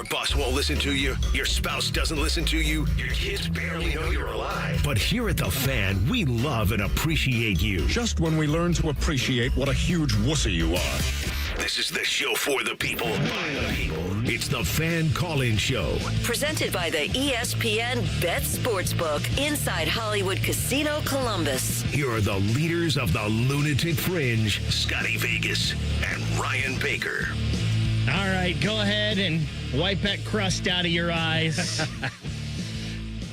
boss won't listen to you, your spouse doesn't listen to you, your kids barely know you're alive. But here at The Fan, we love and appreciate you. Just when we learn to appreciate what a huge wussy you are. This is the show for the people, by the people. It's The Fan Call-In Show. Presented by the ESPN Bet Sportsbook inside Hollywood Casino Columbus. Here are the leaders of the Lunatic Fringe, Scotty Vegas and Ryan Baker. All right, go ahead and wipe that crust out of your eyes.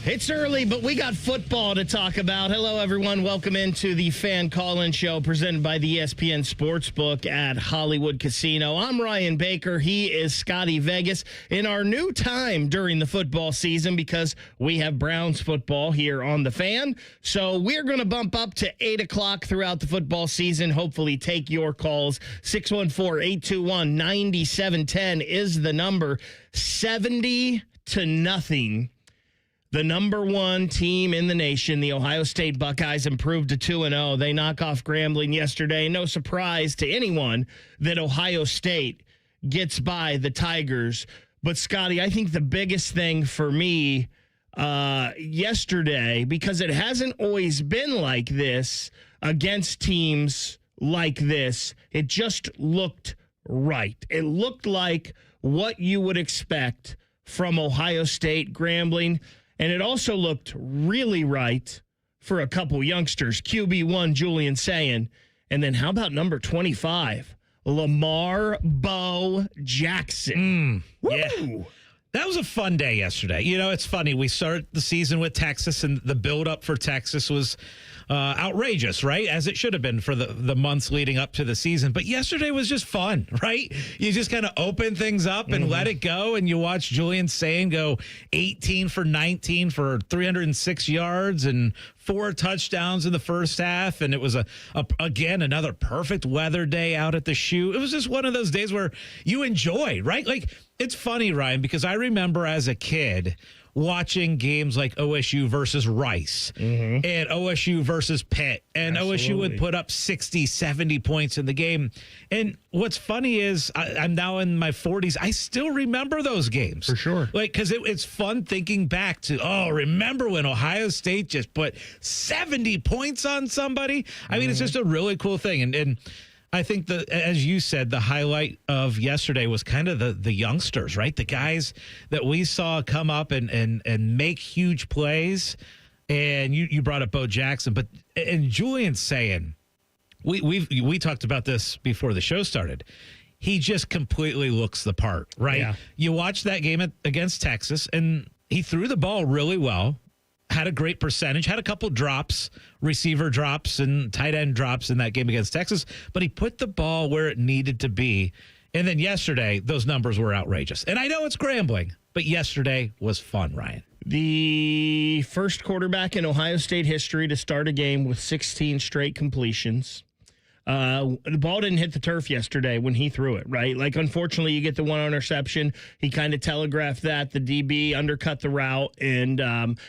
It's early, but we got football to talk about. Hello, everyone. Welcome into the Fan Call-In Show presented by the ESPN Sportsbook at Hollywood Casino. I'm Ryan Baker. He is Scotty Vegas in our new time during the football season because we have Browns football here on the Fan. So we're going to bump up to 8 o'clock throughout the football season. Hopefully take your calls. 614-821-9710 is the number. 70-0. The number one team in the nation, the Ohio State Buckeyes, improved to 2-0. They knock off Grambling yesterday. No surprise to anyone that Ohio State gets by the Tigers. But, Scotty, I think the biggest thing for me yesterday, because it hasn't always been like this against teams like this, it just looked right. It looked like what you would expect from Ohio State, Grambling. And it also looked really right for a couple youngsters. QB1, Julian Sayin. And then how about number 25, Lamar Bo Jackson? Yeah. That was a fun day yesterday. You know, it's funny. We started the season with Texas, and the build-up for Texas was outrageous, right? As it should have been for the months leading up to the season. But yesterday was just fun, right? You just kind of open things up and let it go, and you watch Julian Sayin go 18 for 19 for 306 yards and 4 touchdowns in the first half. And it was, again, another perfect weather day out at the shoe. It was just one of those days where you enjoy, right? Like, it's funny, Ryan, because I remember as a kid watching games like OSU versus Rice and OSU versus Pitt, and OSU would put up 60, 70 points in the game. And what's funny is I'm now in my 40s. I still remember those games. For sure. Like, because it's fun thinking back to, remember when Ohio State just put 70 points on somebody? I mean, it's just a really cool thing. And I think as you said, the highlight of yesterday was kind of the youngsters, right? The guys that we saw come up and make huge plays. And you brought up Bo Jackson, and Julian Sayin, we talked about this before the show started. He just completely looks the part, right? Yeah. You watch that game against Texas, and he threw the ball really well. Had a great percentage, had a couple drops, receiver drops and tight end drops in that game against Texas, but he put the ball where it needed to be. And then yesterday, those numbers were outrageous. And I know it's Grambling, but yesterday was fun, Ryan. The first quarterback in Ohio State history to start a game with 16 straight completions. The ball didn't hit the turf yesterday when he threw it, right? Like, unfortunately, you get the one interception. He kind of telegraphed that. The DB undercut the route and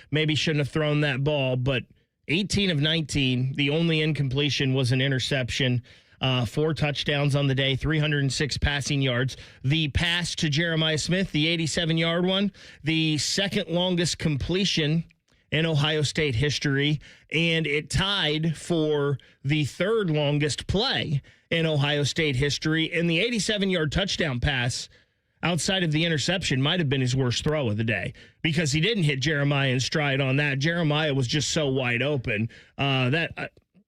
maybe shouldn't have thrown that ball. But 18 of 19, the only incompletion was an interception. 4 touchdowns on the day, 306 passing yards. The pass to Jeremiah Smith, the 87-yard one, the second longest completion in Ohio State history, and it tied for the third longest play in Ohio State history. And the 87-yard touchdown pass outside of the interception might have been his worst throw of the day because he didn't hit Jeremiah in stride on that. Jeremiah was just so wide open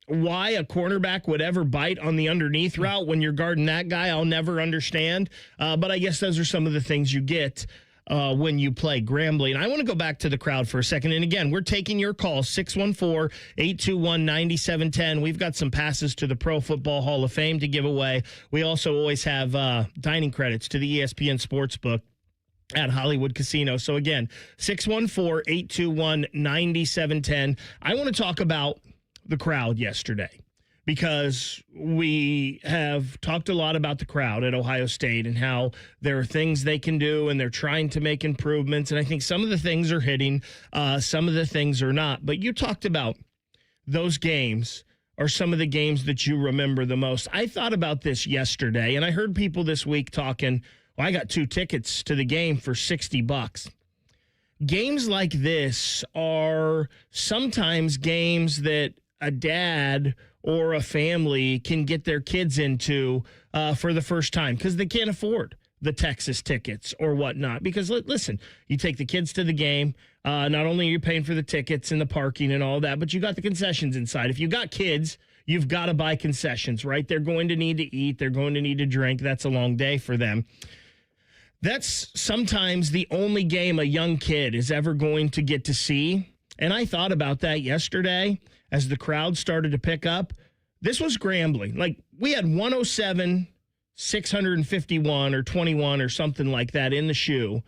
why a cornerback would ever bite on the underneath route when you're guarding that guy, I'll never understand. But I guess those are some of the things you get when you play Grambling. I want to go back to the crowd for a second. And again, we're taking your calls, 614-821-9710. We've got some passes to the Pro Football Hall of Fame to give away. We also always have dining credits to the ESPN Sportsbook at Hollywood Casino. So again, 614-821-9710. I want to talk about the crowd yesterday, because we have talked a lot about the crowd at Ohio State and how there are things they can do and they're trying to make improvements. And I think some of the things are hitting, some of the things are not. But you talked about those games are some of the games that you remember the most. I thought about this yesterday, and I heard people this week talking, Well, I got 2 tickets to the game for $60. Games like this are sometimes games that a dad or a family can get their kids into for the first time because they can't afford the Texas tickets or whatnot. Because listen, you take the kids to the game. Not only are you paying for the tickets and the parking and all that, but you got the concessions inside. If you got kids, you've got to buy concessions, right? They're going to need to eat. They're going to need to drink. That's a long day for them. That's sometimes the only game a young kid is ever going to get to see. And I thought about that yesterday as the crowd started to pick up. This was Grambling. Like, we had 107, 651 or 21 or something like that in the shoe.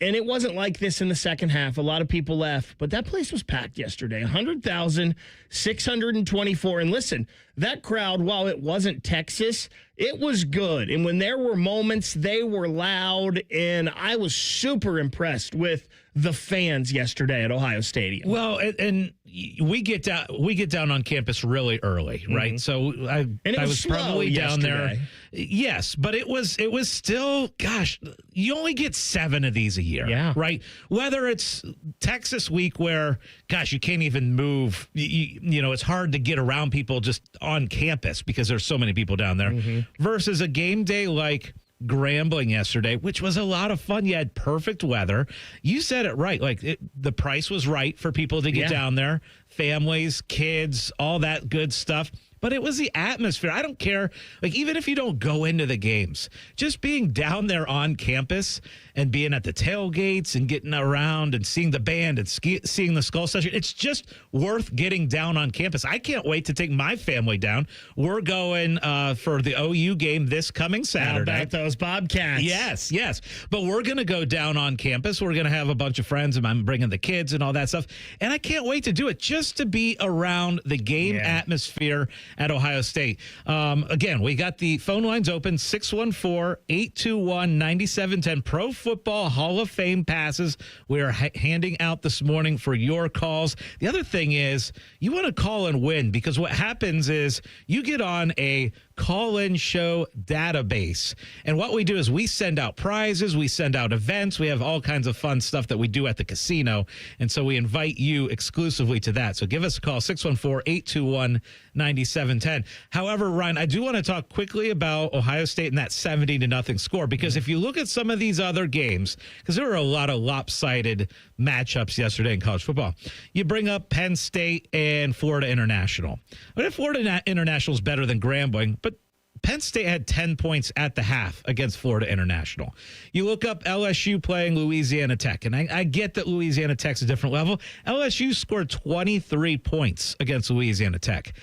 And it wasn't like this in the second half. A lot of people left, but that place was packed yesterday. 100,624. And listen, that crowd, while it wasn't Texas, it was good. And when there were moments, they were loud. And I was super impressed with the fans yesterday at Ohio Stadium. Well, and we get down on campus really early, right? Mm-hmm. So I was probably down there. Yes, but it was still, gosh, you only get 7 of these a year, right? Whether it's Texas week where, gosh, you can't even move, you know, it's hard to get around people just on campus because there's so many people down there, versus a game day like Grambling yesterday, which was a lot of fun. You had perfect weather. You said it right. Like, the price was right for people to get down there, families, kids, all that good stuff. But it was the atmosphere. I don't care. Like, even if you don't go into the games, just being down there on campus and being at the tailgates and getting around and seeing the band and seeing the Skull Session, it's just worth getting down on campus. I can't wait to take my family down. We're going for the OU game this coming Saturday. How about those Bobcats? Yes. But we're going to go down on campus. We're going to have a bunch of friends, and I'm bringing the kids and all that stuff. And I can't wait to do it just to be around the game atmosphere at Ohio State. Again, we got the phone lines open, 614-821-9710. Pro Football Hall of Fame passes we are handing out this morning for your calls. The other thing is, you want to call and win, because what happens is you get on a call-in show database, and what we do is we send out prizes, we send out events, we have all kinds of fun stuff that we do at the casino, and so we invite you exclusively to that. So give us a call, 614-821-9710. However, Ryan, I do want to talk quickly about Ohio State and that 70-0 score, because if you look at some of these other games, because there were a lot of lopsided matchups yesterday in college football, you bring up Penn State and Florida International. But if Florida International is better than Grambling, but Penn State had 10 points at the half against Florida International. You look up LSU playing Louisiana Tech, and I get that Louisiana Tech's a different level. LSU scored 23 points against Louisiana Tech.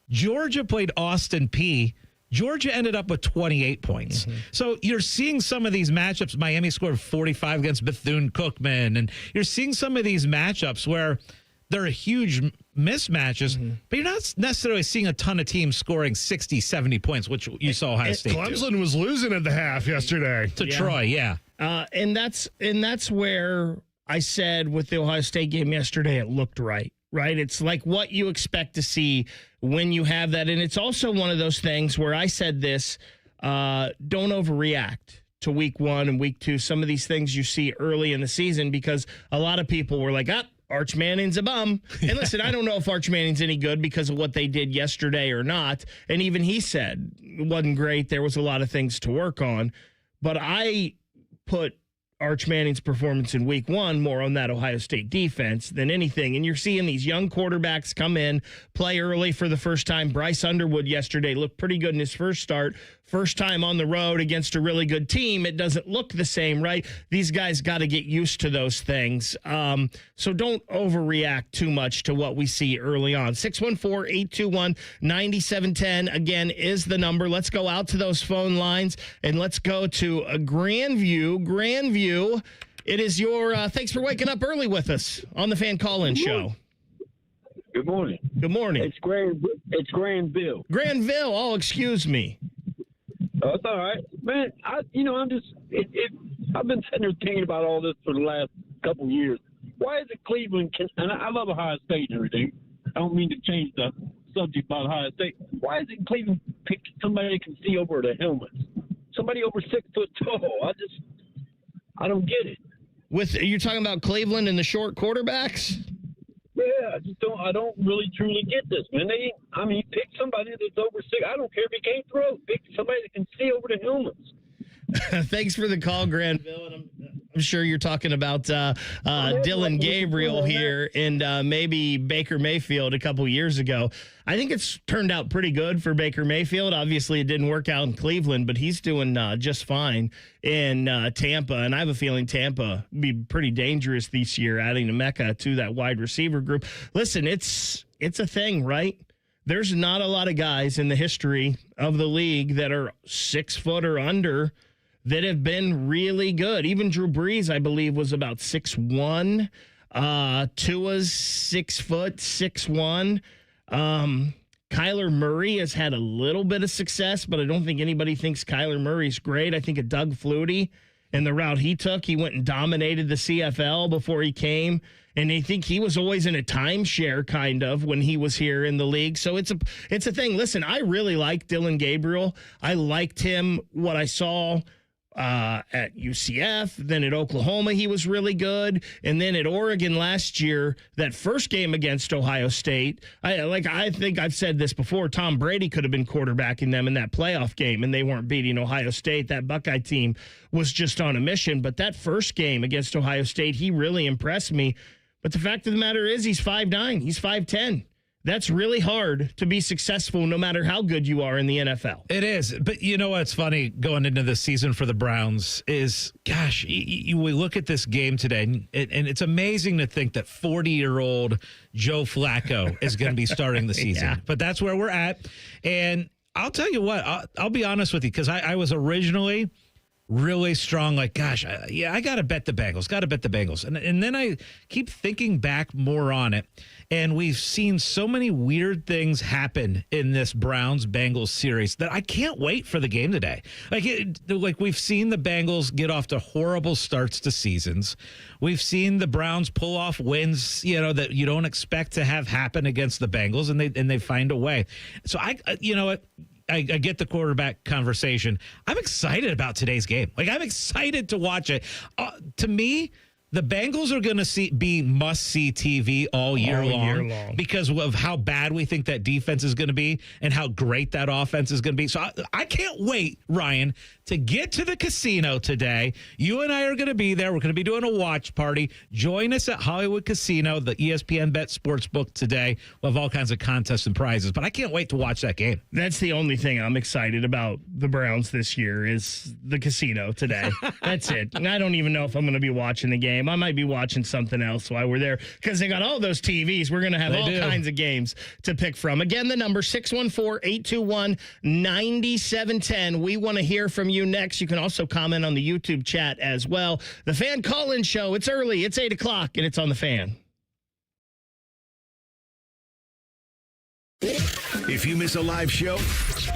Georgia played Austin Peay. Georgia ended up with 28 points. So you're seeing some of these matchups. Miami scored 45 against Bethune-Cookman, and you're seeing some of these matchups where there are huge mismatches, but you're not necessarily seeing a ton of teams scoring 60, 70 points, which you saw Ohio State do. Clemson was losing at the half yesterday. To Troy, and that's where I said with the Ohio State game yesterday, it looked right. It's like what you expect to see when you have that. And it's also one of those things where I said this, don't overreact to week 1 and week 2. Some of these things you see early in the season, because a lot of people were like, Arch Manning's a bum. And listen, I don't know if Arch Manning's any good because of what they did yesterday or not. And even he said it wasn't great. There was a lot of things to work on. But I put Arch Manning's performance in week 1 more on that Ohio State defense than anything. And you're seeing these young quarterbacks come in, play early for the first time. Bryce Underwood yesterday looked pretty good in his first start. First time on the road against a really good team. It doesn't look the same, right? These guys got to get used to those things. So don't overreact too much to what we see early on. 614-821-9710, again, is the number. Let's go out to those phone lines, and let's go to Grandview. Grandview, it is your, thanks for waking up early with us on the Fan Call-In Show. Good morning. Good morning. It's Granville. Granville, oh, excuse me. Oh, it's all right, man. I've been sitting there thinking about all this for the last couple of years. Why is it Cleveland? And I love Ohio State and everything. I don't mean to change the subject about Ohio State. Why is it Cleveland pick somebody they can see over the helmets? somebody over 6 foot tall. I don't get it. You're talking about Cleveland and the short quarterbacks? Yeah, I don't really truly get this, man. Pick somebody that's over 6. I don't care if he can't throw. Pick somebody that can see over the helmets. Thanks for the call, Granville. And I'm sure you're talking about Dylan Gabriel here and maybe Baker Mayfield a couple years ago. I think it's turned out pretty good for Baker Mayfield. Obviously, it didn't work out in Cleveland, but he's doing just fine in Tampa. And I have a feeling Tampa will be pretty dangerous this year, adding Emeka to that wide receiver group. Listen, it's a thing, right? There's not a lot of guys in the history of the league that are 6 foot or under that have been really good. Even Drew Brees, I believe, was about 6'1". Tua's 6 foot, 6'1". Kyler Murray has had a little bit of success, but I don't think anybody thinks Kyler Murray's great. I think of Doug Flutie and the route he took. He went and dominated the CFL before he came. And I think he was always in a timeshare kind of when he was here in the league. So it's a thing. Listen, I really like Dylan Gabriel. I liked him, what I saw at UCF. Then at Oklahoma, he was really good. And then at Oregon last year, that first game against Ohio State, I think I've said this before, Tom Brady could have been quarterbacking them in that playoff game, and they weren't beating Ohio State. That Buckeye team was just on a mission. But that first game against Ohio State, he really impressed me. But the fact of the matter is he's 5'9". He's 5'10". That's really hard to be successful no matter how good you are in the NFL. It is. But you know what's funny going into the season for the Browns is, gosh, we look at this game today, and it's amazing to think that 40-year-old Joe Flacco is going to be starting the season. Yeah. But that's where we're at. And I'll tell you what, I'll be honest with you, because I was originally really strong, like, gosh, I got to bet the Bengals. And then I keep thinking back more on it, and we've seen so many weird things happen in this Browns-Bengals series that I can't wait for the game today. Like we've seen the Bengals get off to horrible starts to seasons. We've seen the Browns pull off wins, that you don't expect to have happen against the Bengals, and they find a way. So I get the quarterback conversation. I'm excited about today's game. I'm excited to watch it. To me, the Bengals are going to be must-see TV all year long because of how bad we think that defense is going to be and how great that offense is going to be. So I can't wait, Ryan, to get to the casino today. You and I are going to be there. We're going to be doing a watch party. Join us at Hollywood Casino, the ESPN Bet Sportsbook today. We'll have all kinds of contests and prizes, but I can't wait to watch that game. That's the only thing I'm excited about the Browns this year is the casino today. That's it. And I don't even know if I'm going to be watching the game. I might be watching something else while we're there because they got all those TVs. We're going to have kinds of games to pick from. Again, the number 614-821-9710. We want to hear from you next. You can also comment on the YouTube chat as well. The Fan Call-In Show. It's early. It's 8 o'clock, and it's on the Fan. If you miss a live show,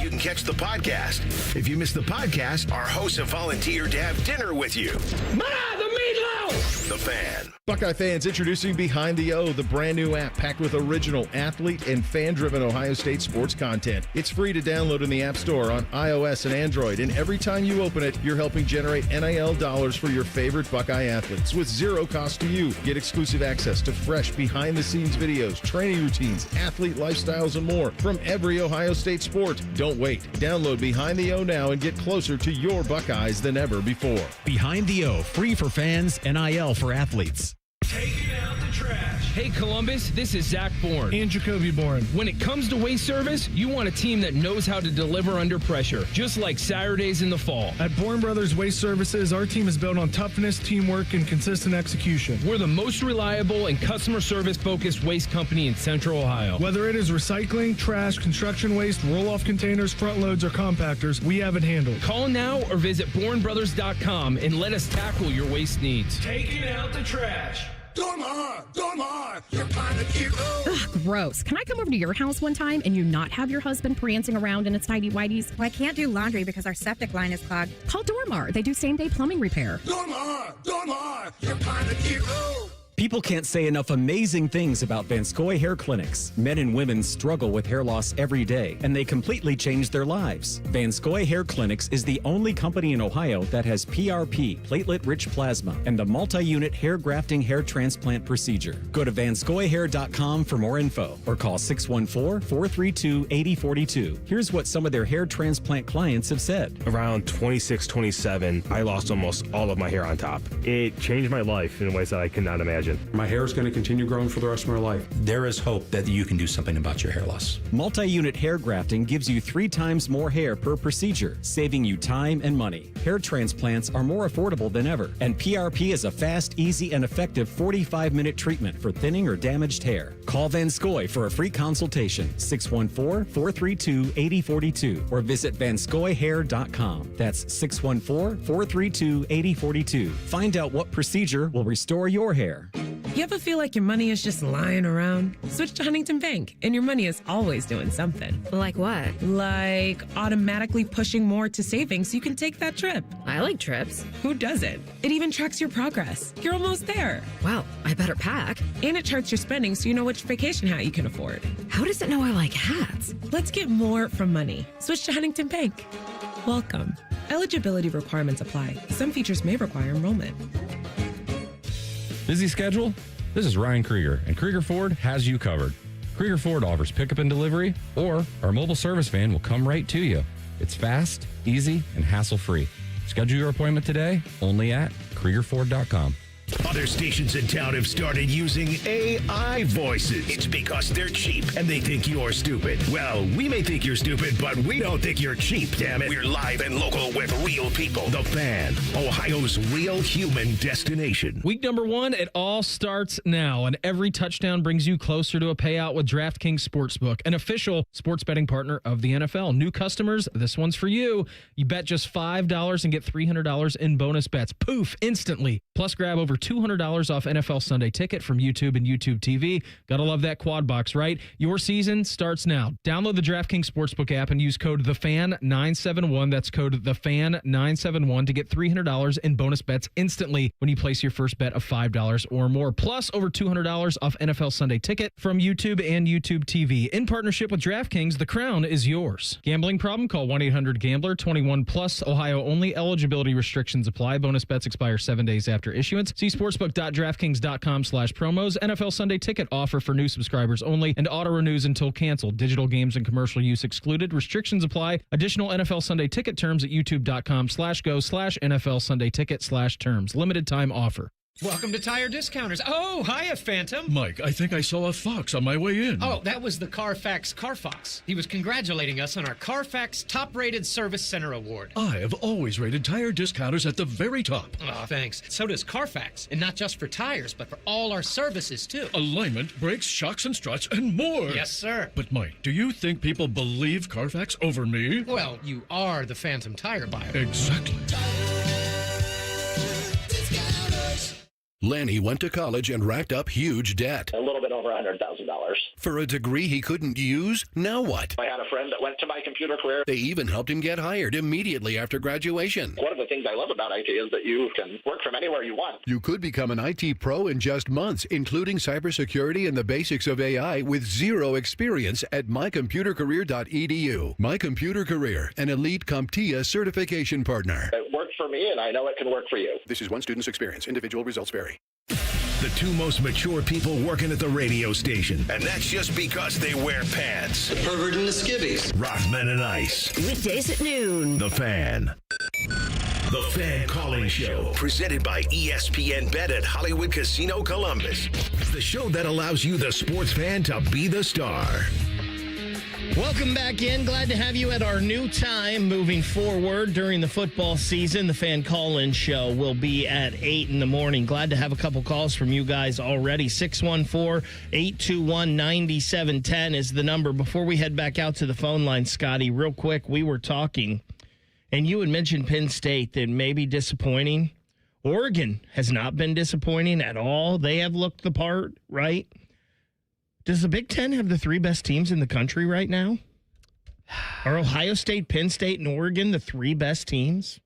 you can catch the podcast. If you miss the podcast, our hosts have volunteered to have dinner with you. Ma, the meatloaf! The Fan. Buckeye fans, introducing Behind the O, the brand new app packed with original athlete and fan-driven Ohio State sports content. It's free to download in the App Store on iOS and Android, and every time you open it, you're helping generate NIL dollars for your favorite Buckeye athletes with zero cost to you. Get exclusive access to fresh behind-the-scenes videos, training routines, athlete lifestyles, and more from every Ohio State sport. Don't wait. Download Behind the O now and get closer to your Buckeyes than ever before. Behind the O, free for fans, NIL for athletes. Taking out the trash. Hey, Columbus, this is Zach Bourne. And Jacoby Bourne. When it comes to waste service, you want a team that knows how to deliver under pressure, just like Saturdays in the fall. At Bourne Brothers Waste Services, our team is built on toughness, teamwork, and consistent execution. We're the most reliable and customer service-focused waste company in Central Ohio. Whether it is recycling, trash, construction waste, roll-off containers, front loads, or compactors, we have it handled. Call now or visit BourneBrothers.com and let us tackle your waste needs. Taking out the trash. Dormar, you're kind of cute. Ugh, gross. Can I come over to your house one time and you not have your husband prancing around in its tidy whities? Well, I can't do laundry because our septic line is clogged. Call Dormar. They do same-day plumbing repair. Dormar, you're kind of cute. People can't say enough amazing things about Vanscoy Hair Clinics. Men and women struggle with hair loss every day, and they completely change their lives. Vanscoy Hair Clinics is the only company in Ohio that has PRP, platelet-rich plasma, and the multi-unit hair grafting hair transplant procedure. Go to vanscoyhair.com for more info or call 614-432-8042. Here's what some of their hair transplant clients have said. Around 26, 27, I lost almost all of my hair on top. It changed my life in ways that I could not imagine. My hair is going to continue growing for the rest of my life. There is hope that you can do something about your hair loss. Multi-unit hair grafting gives you 3 times more hair per procedure, saving you time and money. Hair transplants are more affordable than ever, and PRP is a fast, easy, and effective 45-minute treatment for thinning or damaged hair. Call Vanscoy for a free consultation, 614-432-8042, or visit vanscoyhair.com. That's 614-432-8042. Find out what procedure will restore your hair. You ever feel like your money is just lying around? Switch to Huntington Bank, and your money is always doing something. Like what? Like automatically pushing more to savings so you can take that trip. I like trips. Who doesn't? It even tracks your progress. You're almost there. Wow, I better pack. And it charts your spending so you know which vacation hat you can afford. How does it know I like hats? Let's get more from money. Switch to Huntington Bank. Welcome. Eligibility requirements apply. Some features may require enrollment. Busy schedule? This is Ryan Krieger, and Krieger Ford has you covered. Krieger Ford offers pickup and delivery, or our mobile service van will come right to you. It's fast, easy, and hassle-free. Schedule your appointment today only at KriegerFord.com. Other stations in town have started using AI voices. It's because they're cheap and they think you're stupid. Well, we may think you're stupid, but we don't think you're cheap, damn it. We're live and local with real people. The Fan, Ohio's real human destination. Week number 1, it all starts now, and every touchdown brings you closer to a payout with DraftKings Sportsbook, an official sports betting partner of the NFL. New customers, this one's for you. You bet just $5 and get $300 in bonus bets. Poof, instantly. Plus, grab over $200 off NFL Sunday Ticket from YouTube and YouTube TV. Gotta love that quad box, right? Your season starts now. Download the DraftKings Sportsbook app and use code THEFAN971. That's code THEFAN971 to get $300 in bonus bets instantly when you place your first bet of $5 or more. Plus, over $200 off NFL Sunday Ticket from YouTube and YouTube TV. In partnership with DraftKings, the crown is yours. Gambling problem? Call 1-800-GAMBLER. 21 plus. Ohio only. Eligibility restrictions apply. Bonus bets expire 7 days after issuance. See sportsbook.draftkings.com/promos. NFL Sunday Ticket offer for new subscribers only and auto renews until canceled. Digital games and commercial use excluded. Restrictions apply. Additional NFL Sunday Ticket terms at youtube.com/go/NFL Sunday Ticket/terms. Limited time offer. Welcome to Tire Discounters. Oh, hiya, Phantom. Mike, I think I saw a fox on my way in. Oh, that was the Carfax Carfox. He was congratulating us on our Carfax Top-Rated Service Center Award. I have always rated Tire Discounters at the very top. Oh, thanks. So does Carfax. And not just for tires, but for all our services, too. Alignment, brakes, shocks, and struts, and more. Yes, sir. But, Mike, do you think people believe Carfax over me? Well, you are the Phantom tire buyer. Exactly. Lanny went to college and racked up huge debt. A little bit over $100,000. For a degree he couldn't use, now what? I had a friend that went to my computer career. They even helped him get hired immediately after graduation. One of the things I love about IT is that you can work from anywhere you want. You could become an IT pro in just months, including cybersecurity and the basics of AI with zero experience at mycomputercareer.edu. My Computer Career, an elite CompTIA certification partner. It worked for me, and I know it can work for you. This is one student's experience. Individual results vary. The 2 most mature people working at the radio station. And that's just because they wear pants. The pervert and the skivvies. Rockman and Ice. Weekdays at noon. The Fan. The Fan Calling Show. Presented by ESPN Bet at Hollywood Casino Columbus. The show that allows you, the sports fan, to be the star. Welcome back in. Glad to have you at our new time moving forward during the football season. The Fan Call-In Show will be at 8 in the morning. Glad to have a couple calls from you guys already. 614-821-9710 is the number. Before we head back out to the phone line, Scotty, real quick, we were talking, and you had mentioned Penn State that may be disappointing. Oregon has not been disappointing at all. They have looked the part, right? Does the Big Ten have the 3 best teams in the country right now? Are Ohio State, Penn State, and Oregon the 3 best teams?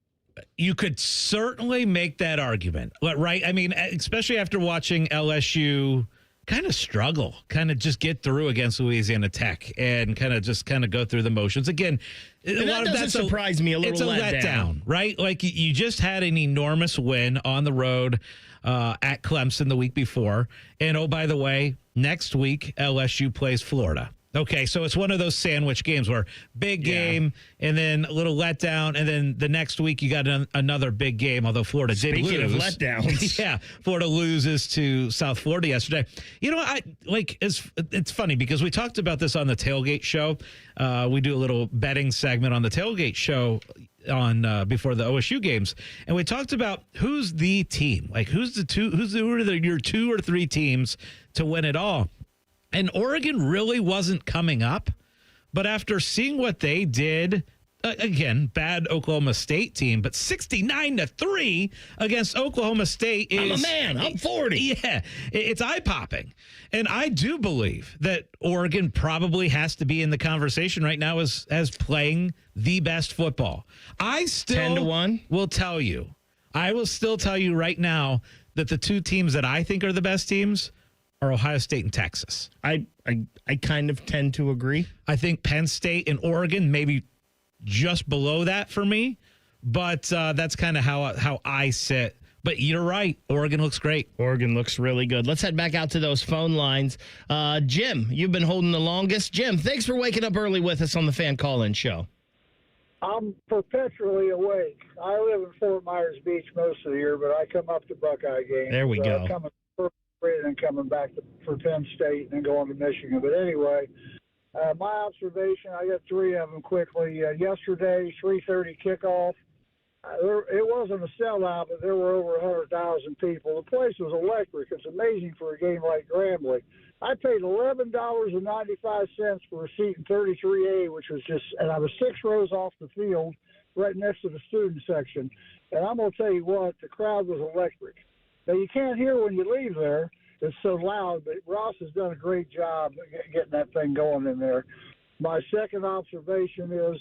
You could certainly make that argument, right? I mean, especially after watching LSU kind of struggle, kind of just get through against Louisiana Tech and kind of go through the motions. Again, a lot of that surprised me a little. It's a letdown, right? Like you just had an enormous win on the road at Clemson the week before. And oh, by the way, next week, LSU plays Florida. Okay, so it's one of those sandwich games where big game and then a little letdown, and then the next week you got another big game, although Florida did lose. Speaking of letdowns. Yeah, Florida loses to South Florida yesterday. You know, it's funny because we talked about this on the Tailgate Show. We do a little betting segment on the Tailgate Show on before the OSU games, and we talked about who's the team, like who are your 2 or 3 teams to win it all. And Oregon really wasn't coming up. But after seeing what they did, again, bad Oklahoma State team, but 69-3 against Oklahoma State is... I'm a man. I'm 40. Yeah, it's eye-popping. And I do believe that Oregon probably has to be in the conversation right now as playing the best football. I still 10-1 will tell you. I will still tell you right now that the 2 teams that I think are the best teams are Ohio State and Texas. I kind of tend to agree. I think Penn State and Oregon maybe just below that for me, but that's kind of how I sit. But you're right. Oregon looks great. Oregon looks really good. Let's head back out to those phone lines. Jim, you've been holding the longest. Jim, thanks for waking up early with us on the Fan Call-In Show. I'm perpetually awake. I live in Fort Myers Beach most of the year, but I come up to Buckeye games. There we go. And then coming back for Penn State and then going to Michigan. But anyway, my observation, I got 3 of them quickly. Yesterday, 3:30 kickoff. It wasn't a sellout, but there were over 100,000 people. The place was electric. It's amazing for a game like Grambling. I paid $11.95 for a seat in 33A, which was and I was 6 rows off the field right next to the student section. And I'm going to tell you what, the crowd was electric. Now, you can't hear when you leave there. It's so loud, but Ross has done a great job getting that thing going in there. My second observation is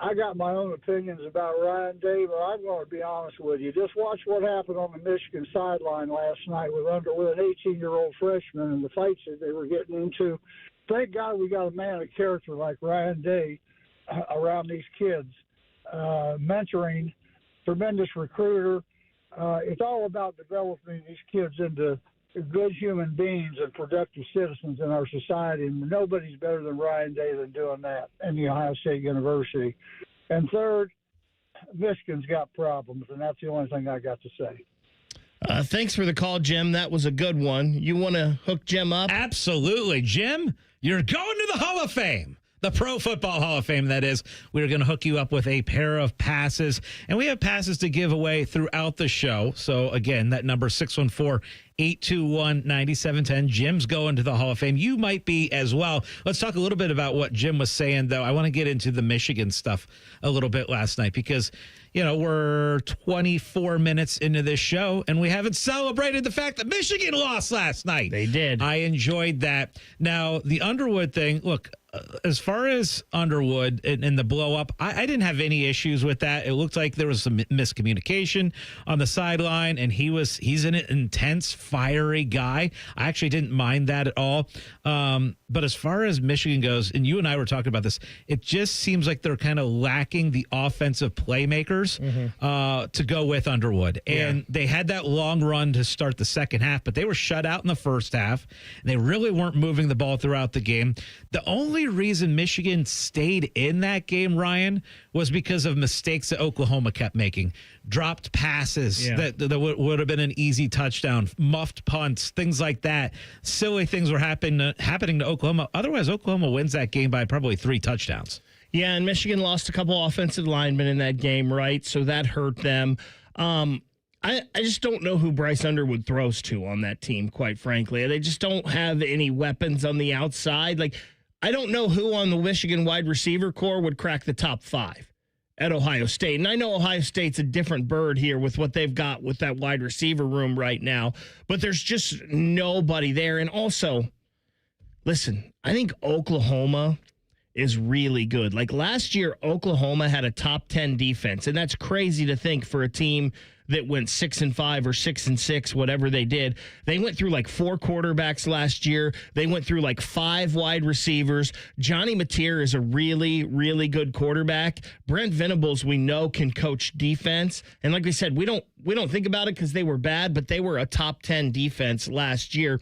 I got my own opinions about Ryan Day, but I'm going to be honest with you. Just watch what happened on the Michigan sideline last night with an 18-year-old freshman and the fights that they were getting into. Thank God we got a man of character like Ryan Day around these kids, mentoring, tremendous recruiter. It's all about developing these kids into good human beings and productive citizens in our society, and nobody's better than Ryan Day than doing that in the Ohio State University. And third, Michigan's got problems, and that's the only thing I got to say. Thanks for the call, Jim. That was a good one. You want to hook Jim up? Absolutely. Jim, you're going to the Hall of Fame. The Pro Football Hall of Fame, that is. We're going to hook you up with a pair of passes. And we have passes to give away throughout the show. So, again, that number 614-821-9710. Jim's going to the Hall of Fame. You might be as well. Let's talk a little bit about what Jim was saying, though. I want to get into the Michigan stuff a little bit last night because, you know, we're 24 minutes into this show, and we haven't celebrated the fact that Michigan lost last night. They did. I enjoyed that. Now, the Underwood thing, look, as far as Underwood and the blow up, I didn't have any issues with that. It looked like there was some miscommunication on the sideline, and he's an intense, fiery guy. I actually didn't mind that at all. But as far as Michigan goes, and you and I were talking about this, it just seems like they're kind of lacking the offensive playmakers to go with Underwood. And they had that long run to start the second half, but they were shut out in the first half. And they really weren't moving the ball throughout the game. The only reason Michigan stayed in that game, Ryan, was because of mistakes that Oklahoma kept making. Dropped passes that would have been an easy touchdown, muffed punts, things like that. Silly things were happening to Oklahoma. Otherwise, Oklahoma wins that game by probably 3 touchdowns. Yeah, and Michigan lost a couple offensive linemen in that game, right? So that hurt them. I just don't know who Bryce Underwood throws to on that team, quite frankly. They just don't have any weapons on the outside. Like, I don't know who on the Michigan wide receiver core would crack the top 5 at Ohio State. And I know Ohio State's a different bird here with what they've got with that wide receiver room right now, but there's just nobody there. And also, listen, I think Oklahoma is really good. Like last year, Oklahoma had a top 10 defense, and that's crazy to think for a team that went 6-5 or 6-6, whatever they did. They went through like 4 quarterbacks last year. They went through like 5 wide receivers. Johnny Mateer is a really, really good quarterback. Brent Venables, we know, can coach defense. And like we said, we don't think about it because they were bad, but they were a top 10 defense last year.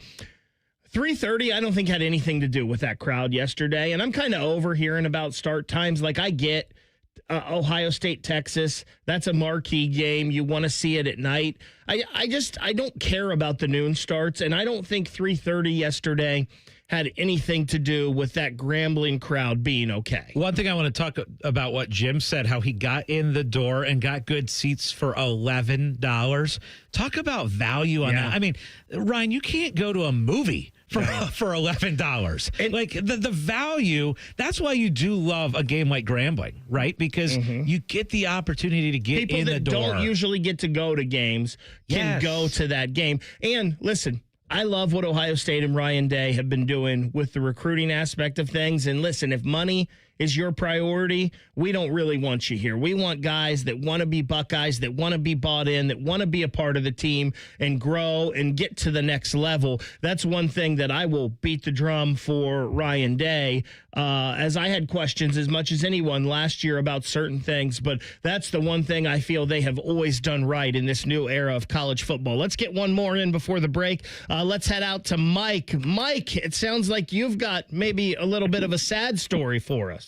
3:30, I don't think had anything to do with that crowd yesterday. And I'm kind of over hearing about start times. Like I get Ohio State, Texas. That's a marquee game. You want to see it at night. I don't care about the noon starts, and I don't think 3:30 yesterday had anything to do with that Grambling crowd being okay. One thing I want to talk about what Jim said, how he got in the door and got good seats for $11. Talk about value on that. I mean, Ryan, you can't go to a movie for $11. And like the value, that's why you do love a game like Grambling, right? Because you get the opportunity to get in the door. People that don't usually get to go to games can go to that game. And listen, I love what Ohio State and Ryan Day have been doing with the recruiting aspect of things. And listen, if money is your priority, we don't really want you here. We want guys that want to be Buckeyes, that want to be bought in, that want to be a part of the team and grow and get to the next level. That's one thing that I will beat the drum for Ryan Day, as I had questions as much as anyone last year about certain things, but that's the one thing I feel they have always done right in this new era of college football. Let's get one more in before the break. Let's head out to Mike. Mike, it sounds like you've got maybe a little bit of a sad story for us.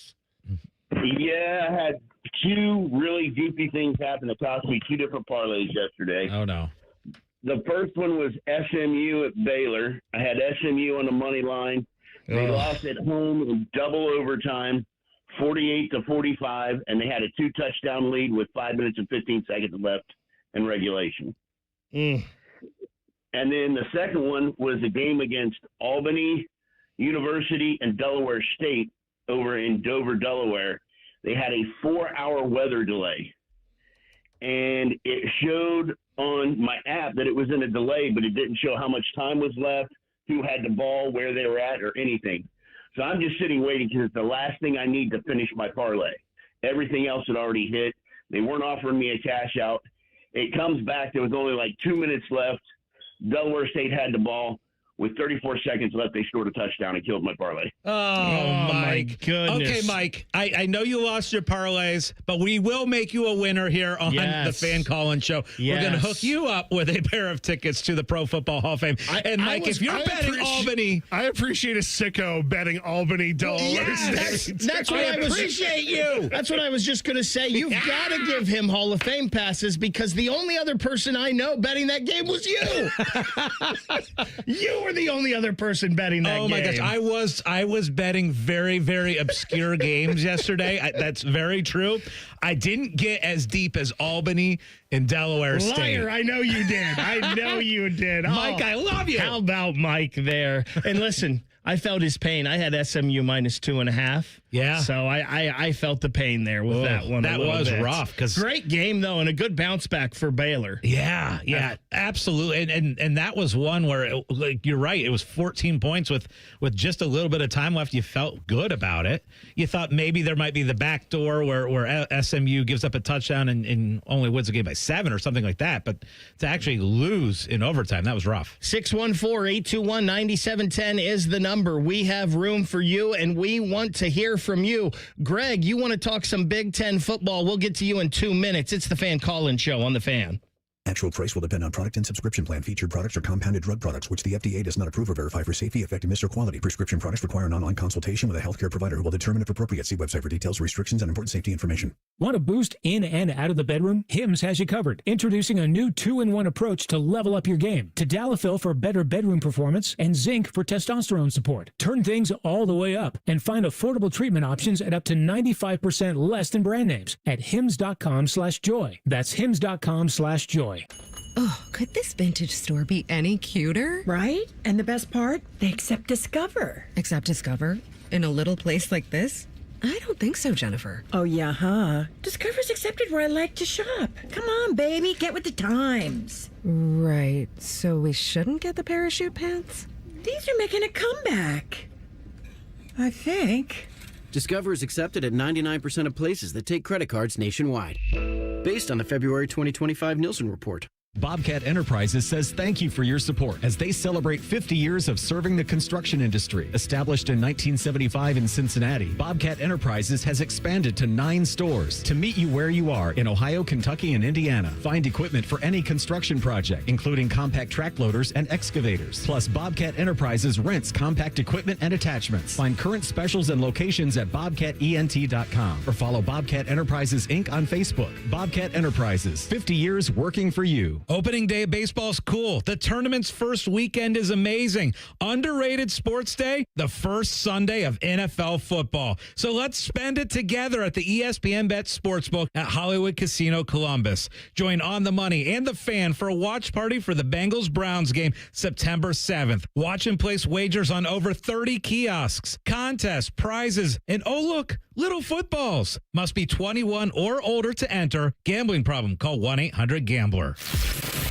Yeah, I had 2 really goofy things happen that cost me 2 different parlays yesterday. Oh, no. The first one was SMU at Baylor. I had SMU on the money line. They lost at home in double overtime, 48-45, and they had a 2-touchdown lead with 5 minutes and 15 seconds left in regulation. And then the second one was a game against Albany University and Delaware State over in Dover, Delaware. They had a 4-hour weather delay, and it showed on my app that it was in a delay, but it didn't show how much time was left, who had the ball, where they were at, or anything. So I'm just sitting waiting because it's the last thing I need to finish my parlay. Everything else had already hit. They weren't offering me a cash out. It comes back. There was only like 2 minutes left. Delaware State had the ball. With 34 seconds left, they scored a touchdown and killed my parlay. Oh, my goodness. Okay, Mike, I know you lost your parlays, but we will make you a winner here on the Fan Call-In Show. We're going to hook you up with a pair of tickets to the Pro Football Hall of Fame. And, Mike, if you're betting Albany... I appreciate a sicko betting Albany Delaware State. That's what I appreciate you. That's what I was just going to say. You've got to give him Hall of Fame passes because the only other person I know betting that game was you. You were the only other person betting that game. Oh my gosh, I was betting very, very obscure games yesterday. That's very true. I didn't get as deep as Albany and Delaware State. Liar, I know you did. I know you did. Mike, I love you. How about Mike there? And listen, I felt his pain. I had SMU minus 2.5. Yeah. So I felt the pain there with that one. That was rough. Great game, though, and a good bounce back for Baylor. Yeah, absolutely. And that was one where, like, you're right, it was 14 points with just a little bit of time left. You felt good about it. You thought maybe there might be the back door where SMU gives up a touchdown and only wins the game by 7 or something like that. But to actually lose in overtime, that was rough. 614-821-9710 is the number. We have room for you, and we want to hear from you. Greg, you want to talk some Big Ten football? We'll get to you in 2 minutes. It's the Fan Call-In Show on the Fan. Actual price will depend on product and subscription plan. Featured products are compounded drug products, which the FDA does not approve or verify for safety, effectiveness, or quality. Prescription products require an online consultation with a healthcare provider who will determine if appropriate. See website for details, restrictions, and important safety information. Want to boost in and out of the bedroom? Hims has you covered. Introducing a new 2-in-1 approach to level up your game. Tadalafil for better bedroom performance and zinc for testosterone support. Turn things all the way up and find affordable treatment options at up to 95% less than brand names at hims.com/joy. That's hims.com/joy. Oh, could this vintage store be any cuter? Right? And the best part? They accept Discover. Accept Discover? In a little place like this? I don't think so, Jennifer. Oh, yeah, huh? Discover's accepted where I like to shop. Come on, baby, get with the times. Right. So we shouldn't get the parachute pants? These are making a comeback. I think. Discover is accepted at 99% of places that take credit cards nationwide. Based on the February 2025 Nielsen report. Bobcat Enterprises says thank you for your support as they celebrate 50 years of serving the construction industry. Established in 1975 in Cincinnati, Bobcat Enterprises has expanded to 9 stores to meet you where you are in Ohio, Kentucky, and Indiana. Find equipment for any construction project, including compact track loaders and excavators. Plus, Bobcat Enterprises rents compact equipment and attachments. Find current specials and locations at bobcatent.com or follow Bobcat Enterprises Inc. on Facebook. Bobcat Enterprises, 50 years working for you. Opening day of baseball is cool. The tournament's first weekend is amazing. Underrated sports day, the first Sunday of NFL football. So let's spend it together at the ESPN Bet Sportsbook at Hollywood Casino Columbus. Join On the Money and The Fan for a watch party for the Bengals-Browns game September 7th. Watch and place wagers on over 30 kiosks, contests, prizes, and oh look, little footballs. Must be 21 or older to enter. Gambling problem? Call 1-800-GAMBLER.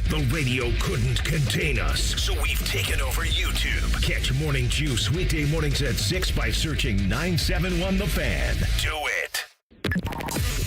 The radio couldn't contain us, so we've taken over YouTube. Catch Morning Juice weekday mornings at 6 by searching 971 The Fan. Do it.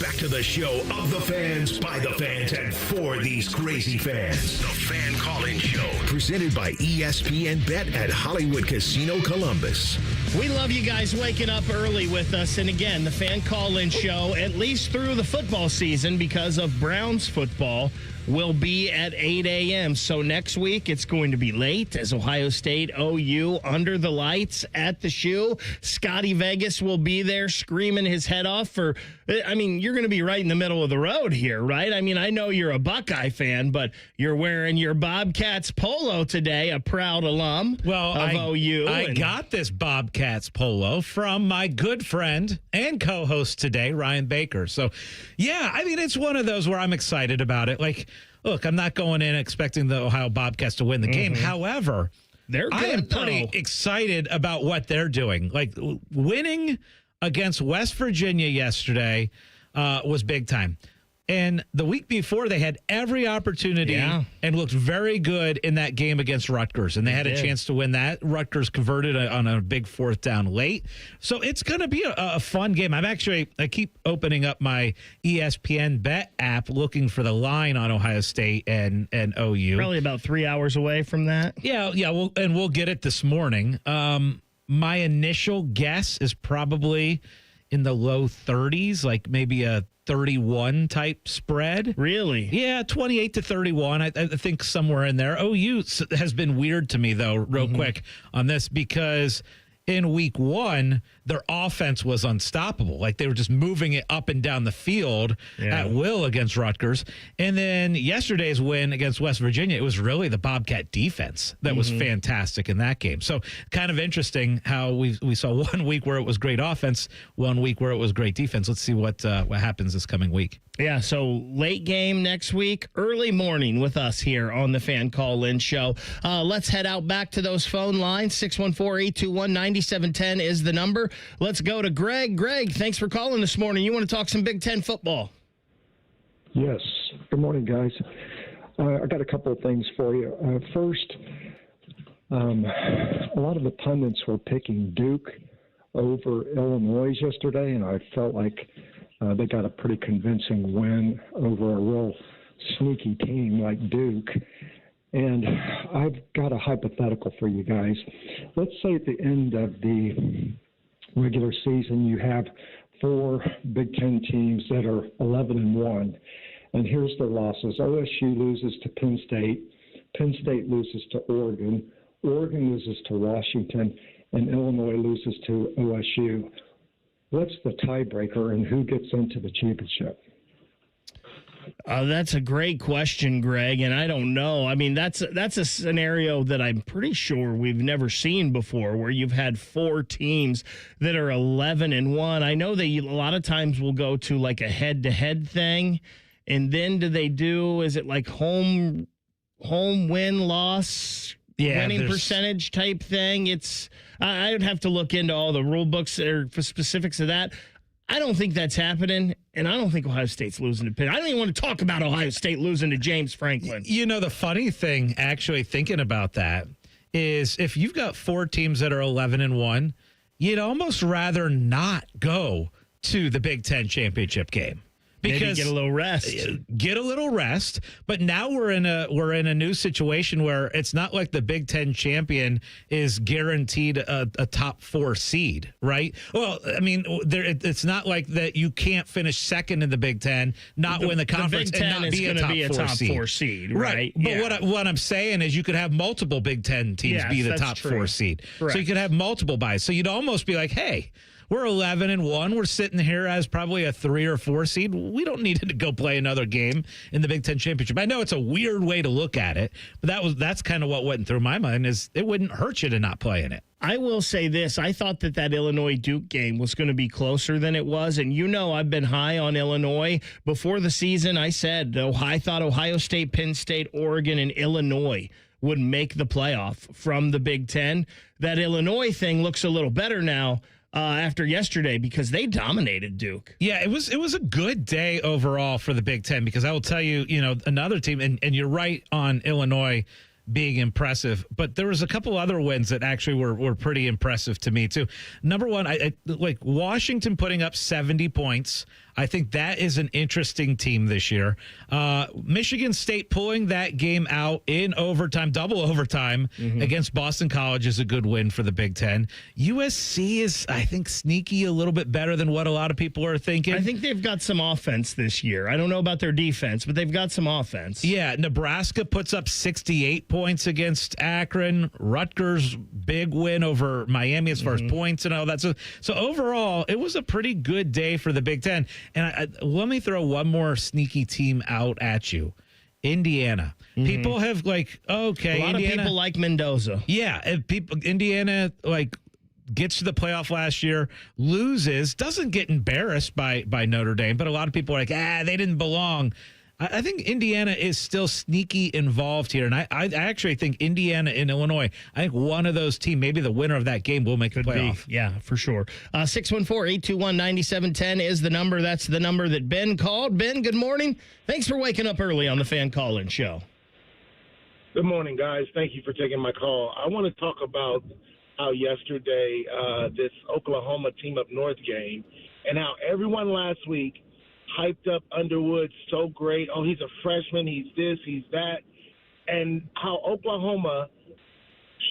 Back to the show of the fans, by the fans, and for these crazy fans. The Fan Call-In Show, presented by ESPN Bet at Hollywood Casino Columbus. We love you guys waking up early with us. And again, the Fan Call-In Show, at least through the football season, because of Browns football, will be at 8 a.m. So next week, it's going to be late as Ohio State, OU, under the lights at the shoe. Scotty Vegas will be there screaming his head off for, I mean, you're going to be right in the middle of the road here, right? I mean, I know you're a Buckeye fan, but you're wearing your Bobcats polo today, a proud alum of OU. I got this Bobcats polo from my good friend and co-host today, Ryan Baker. So, yeah, I mean, it's one of those where I'm excited about it. Like, look, I'm not going in expecting the Ohio Bobcats to win the game. However, I am pretty excited about what they're doing. Like, winning against West Virginia yesterday was big time. And the week before, they had every opportunity and looked very good in that game against Rutgers. And they had a chance to win that. Rutgers converted on a big 4th down late. So it's going to be a fun game. I keep opening up my ESPN Bet app looking for the line on Ohio State and OU. Probably about 3 hours away from that. Yeah. We'll get it this morning. My initial guess is probably in the low 30s, like maybe a 31 type spread. Really? Yeah, 28 to 31. I think somewhere in there. OU has been weird to me, though, real quick on this, because in week 1, their offense was unstoppable. Like, they were just moving it up and down the field at will against Rutgers. And then yesterday's win against West Virginia, it was really the Bobcat defense that was fantastic in that game. So kind of interesting how we saw 1 week where it was great offense, 1 week where it was great defense. Let's see what happens this coming week. Yeah, so late game next week, early morning with us here on the Fan Call-In Show. Let's head out back to those phone lines. 614-821-9710 is the number. Let's go to Greg. Greg, thanks for calling this morning. You want to talk some Big Ten football? Yes. Good morning, guys. I got a couple of things for you. First, a lot of the pundits were picking Duke over Illinois yesterday, and I felt like they got a pretty convincing win over a real sneaky team like Duke. And I've got a hypothetical for you guys. Let's say at the end of the regular season, you have 4 Big Ten teams that are 11-1. And here's their losses. OSU loses to Penn State. Penn State loses to Oregon. Oregon loses to Washington. And Illinois loses to OSU. What's the tiebreaker and who gets into the championship? That's a great question, Greg, and I don't know. I mean, that's a scenario that I'm pretty sure we've never seen before, where you've had 4 teams that are 11-1. I know they a lot of times will go to like a head-to-head thing, and then is it like home win-loss winning percentage type thing? I would have to look into all the rule books or for specifics of that. I don't think that's happening, and I don't think Ohio State's losing to Pitt. I don't even want to talk about Ohio State losing to James Franklin. You know, the funny thing, actually thinking about that, is if you've got 4 teams that are 11-1, you'd almost rather not go to the Big Ten championship game. Because maybe get a little rest. Get a little rest. But now we're in a new situation where it's not like the Big Ten champion is guaranteed a top 4 seed, right? Well, I mean, it's not like that you can't finish second in the Big Ten, not win the conference, the Big Ten and not be a top 4 seed. Right. But Yeah. what I'm saying is you could have multiple Big Ten teams be the top 4 seed. Correct. So you could have multiple buys. So you'd almost be like, hey, we're 11-1. We're sitting here as probably a 3 or 4 seed. We don't need to go play another game in the Big Ten championship. I know it's a weird way to look at it, but that's kind of what went through my mind is it wouldn't hurt you to not play in it. I will say this. I thought that Illinois-Duke game was going to be closer than it was. And I've been high on Illinois. Before the season, I said I thought Ohio State, Penn State, Oregon, and Illinois would make the playoff from the Big Ten. That Illinois thing looks a little better now. After yesterday, because they dominated Duke. Yeah, it was a good day overall for the Big Ten, because I will tell you, another team, and you're right on Illinois being impressive, but there was a couple other wins that actually were pretty impressive to me too. Number one, I like Washington putting up 70 points. I think that is an interesting team this year. Michigan State pulling that game out in overtime, double overtime against Boston College is a good win for the Big Ten. USC is, I think, sneaky a little bit better than what a lot of people are thinking. I think they've got some offense this year. I don't know about their defense, but they've got some offense. Yeah, Nebraska puts up 68 points against Akron. Rutgers, big win over Miami as far as points and all that. So overall, it was a pretty good day for the Big Ten. And let me throw one more sneaky team out at you. Indiana. People have a lot of people like Mendoza. Yeah, Indiana gets to the playoff last year, loses, doesn't get embarrassed by Notre Dame, but a lot of people are like, they didn't belong. I think Indiana is still sneaky involved here, and I actually think Indiana and Illinois, I think one of those teams, maybe the winner of that game, will make the playoff. Yeah, for sure. 614-821-9710 is the number. That's the number that Ben called. Ben, good morning. Thanks for waking up early on the Fan Call-In Show. Good morning, guys. Thank you for taking my call. I want to talk about how yesterday this Oklahoma team up north game and how everyone last week hyped up Underwood so great. Oh, he's a freshman. He's this, he's that. And how Oklahoma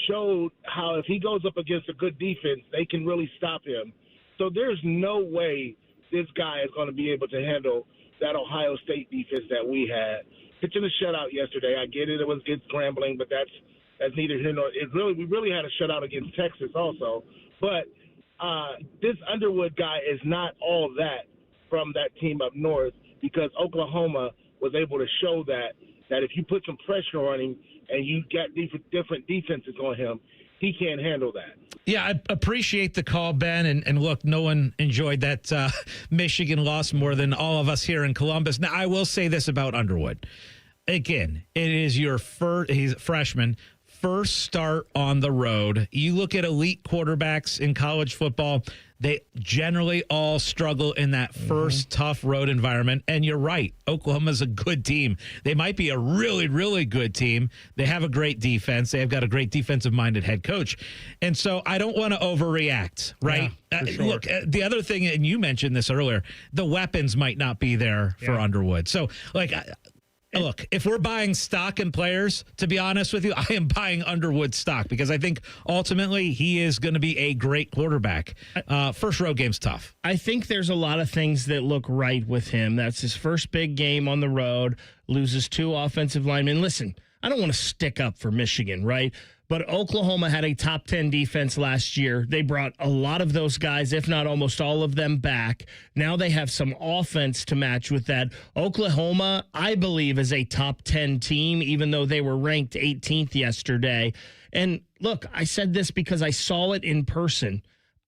showed how if he goes up against a good defense, they can really stop him. So there's no way this guy is going to be able to handle that Ohio State defense that we had. Pitching a shutout yesterday, I get it. It was against Grambling, but that's neither here nor we really had a shutout against Texas also. But this Underwood guy is not all that from that team up north, because Oklahoma was able to show that if you put some pressure on him and you got different defenses on him, he can't handle that. Yeah, I appreciate the call, Ben. And look, no one enjoyed that Michigan loss more than all of us here in Columbus. Now, I will say this about Underwood. Again, it is he's a freshman, first start on the road. You look at elite quarterbacks in college football, they generally all struggle in that first tough road environment. And you're right, Oklahoma's a good team. They might be a really, really good team. They have a great defense. They have got a great defensive-minded head coach. And so I don't want to overreact, right? Yeah, for sure. Look, the other thing, and you mentioned this earlier, the weapons might not be there for Underwood. So, look, if we're buying stock in players, to be honest with you, I am buying Underwood stock because I think ultimately he is going to be a great quarterback. First road game's tough. I think there's a lot of things that look right with him. That's his first big game on the road, loses 2 offensive linemen. Listen, I don't want to stick up for Michigan, right? But Oklahoma had a top 10 defense last year. They brought a lot of those guys, if not almost all of them, back. Now they have some offense to match with that. Oklahoma, I believe, is a top 10 team, even though they were ranked 18th yesterday. And look, I said this because I saw it in person.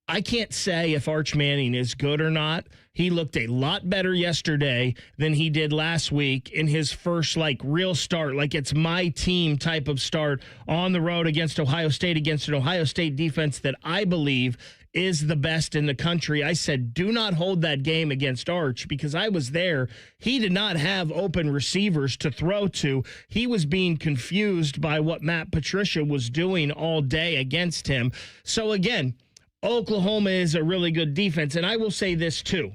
I can't say if Arch Manning is good or not. He looked a lot better yesterday than he did last week in his first real start, it's my team type of start on the road against Ohio State, against an Ohio State defense that I believe is the best in the country. I said, do not hold that game against Arch because I was there. He did not have open receivers to throw to. He was being confused by what Matt Patricia was doing all day against him. So again, Oklahoma is a really good defense. And I will say this, too.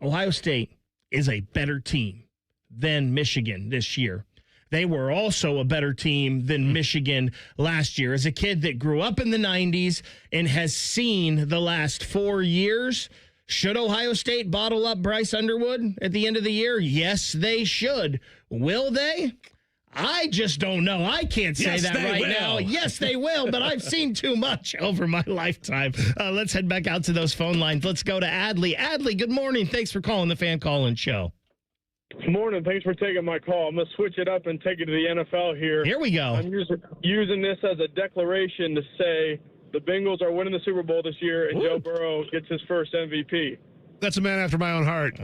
Ohio State is a better team than Michigan this year. They were also a better team than Michigan last year. As a kid that grew up in the 90s and has seen the last 4 years, should Ohio State bottle up Bryce Underwood at the end of the year? Yes, they should. Will they? I just don't know. I can't say that right now. Yes, they will, but I've seen too much over my lifetime. Let's head back out to those phone lines. Let's go to Adley. Adley, good morning. Thanks for calling the Fan Call-In Show. Good morning. Thanks for taking my call. I'm going to switch it up and take it to the NFL here. Here we go. I'm using this as a declaration to say the Bengals are winning the Super Bowl this year, and Joe Burrow gets his first MVP. That's a man after my own heart.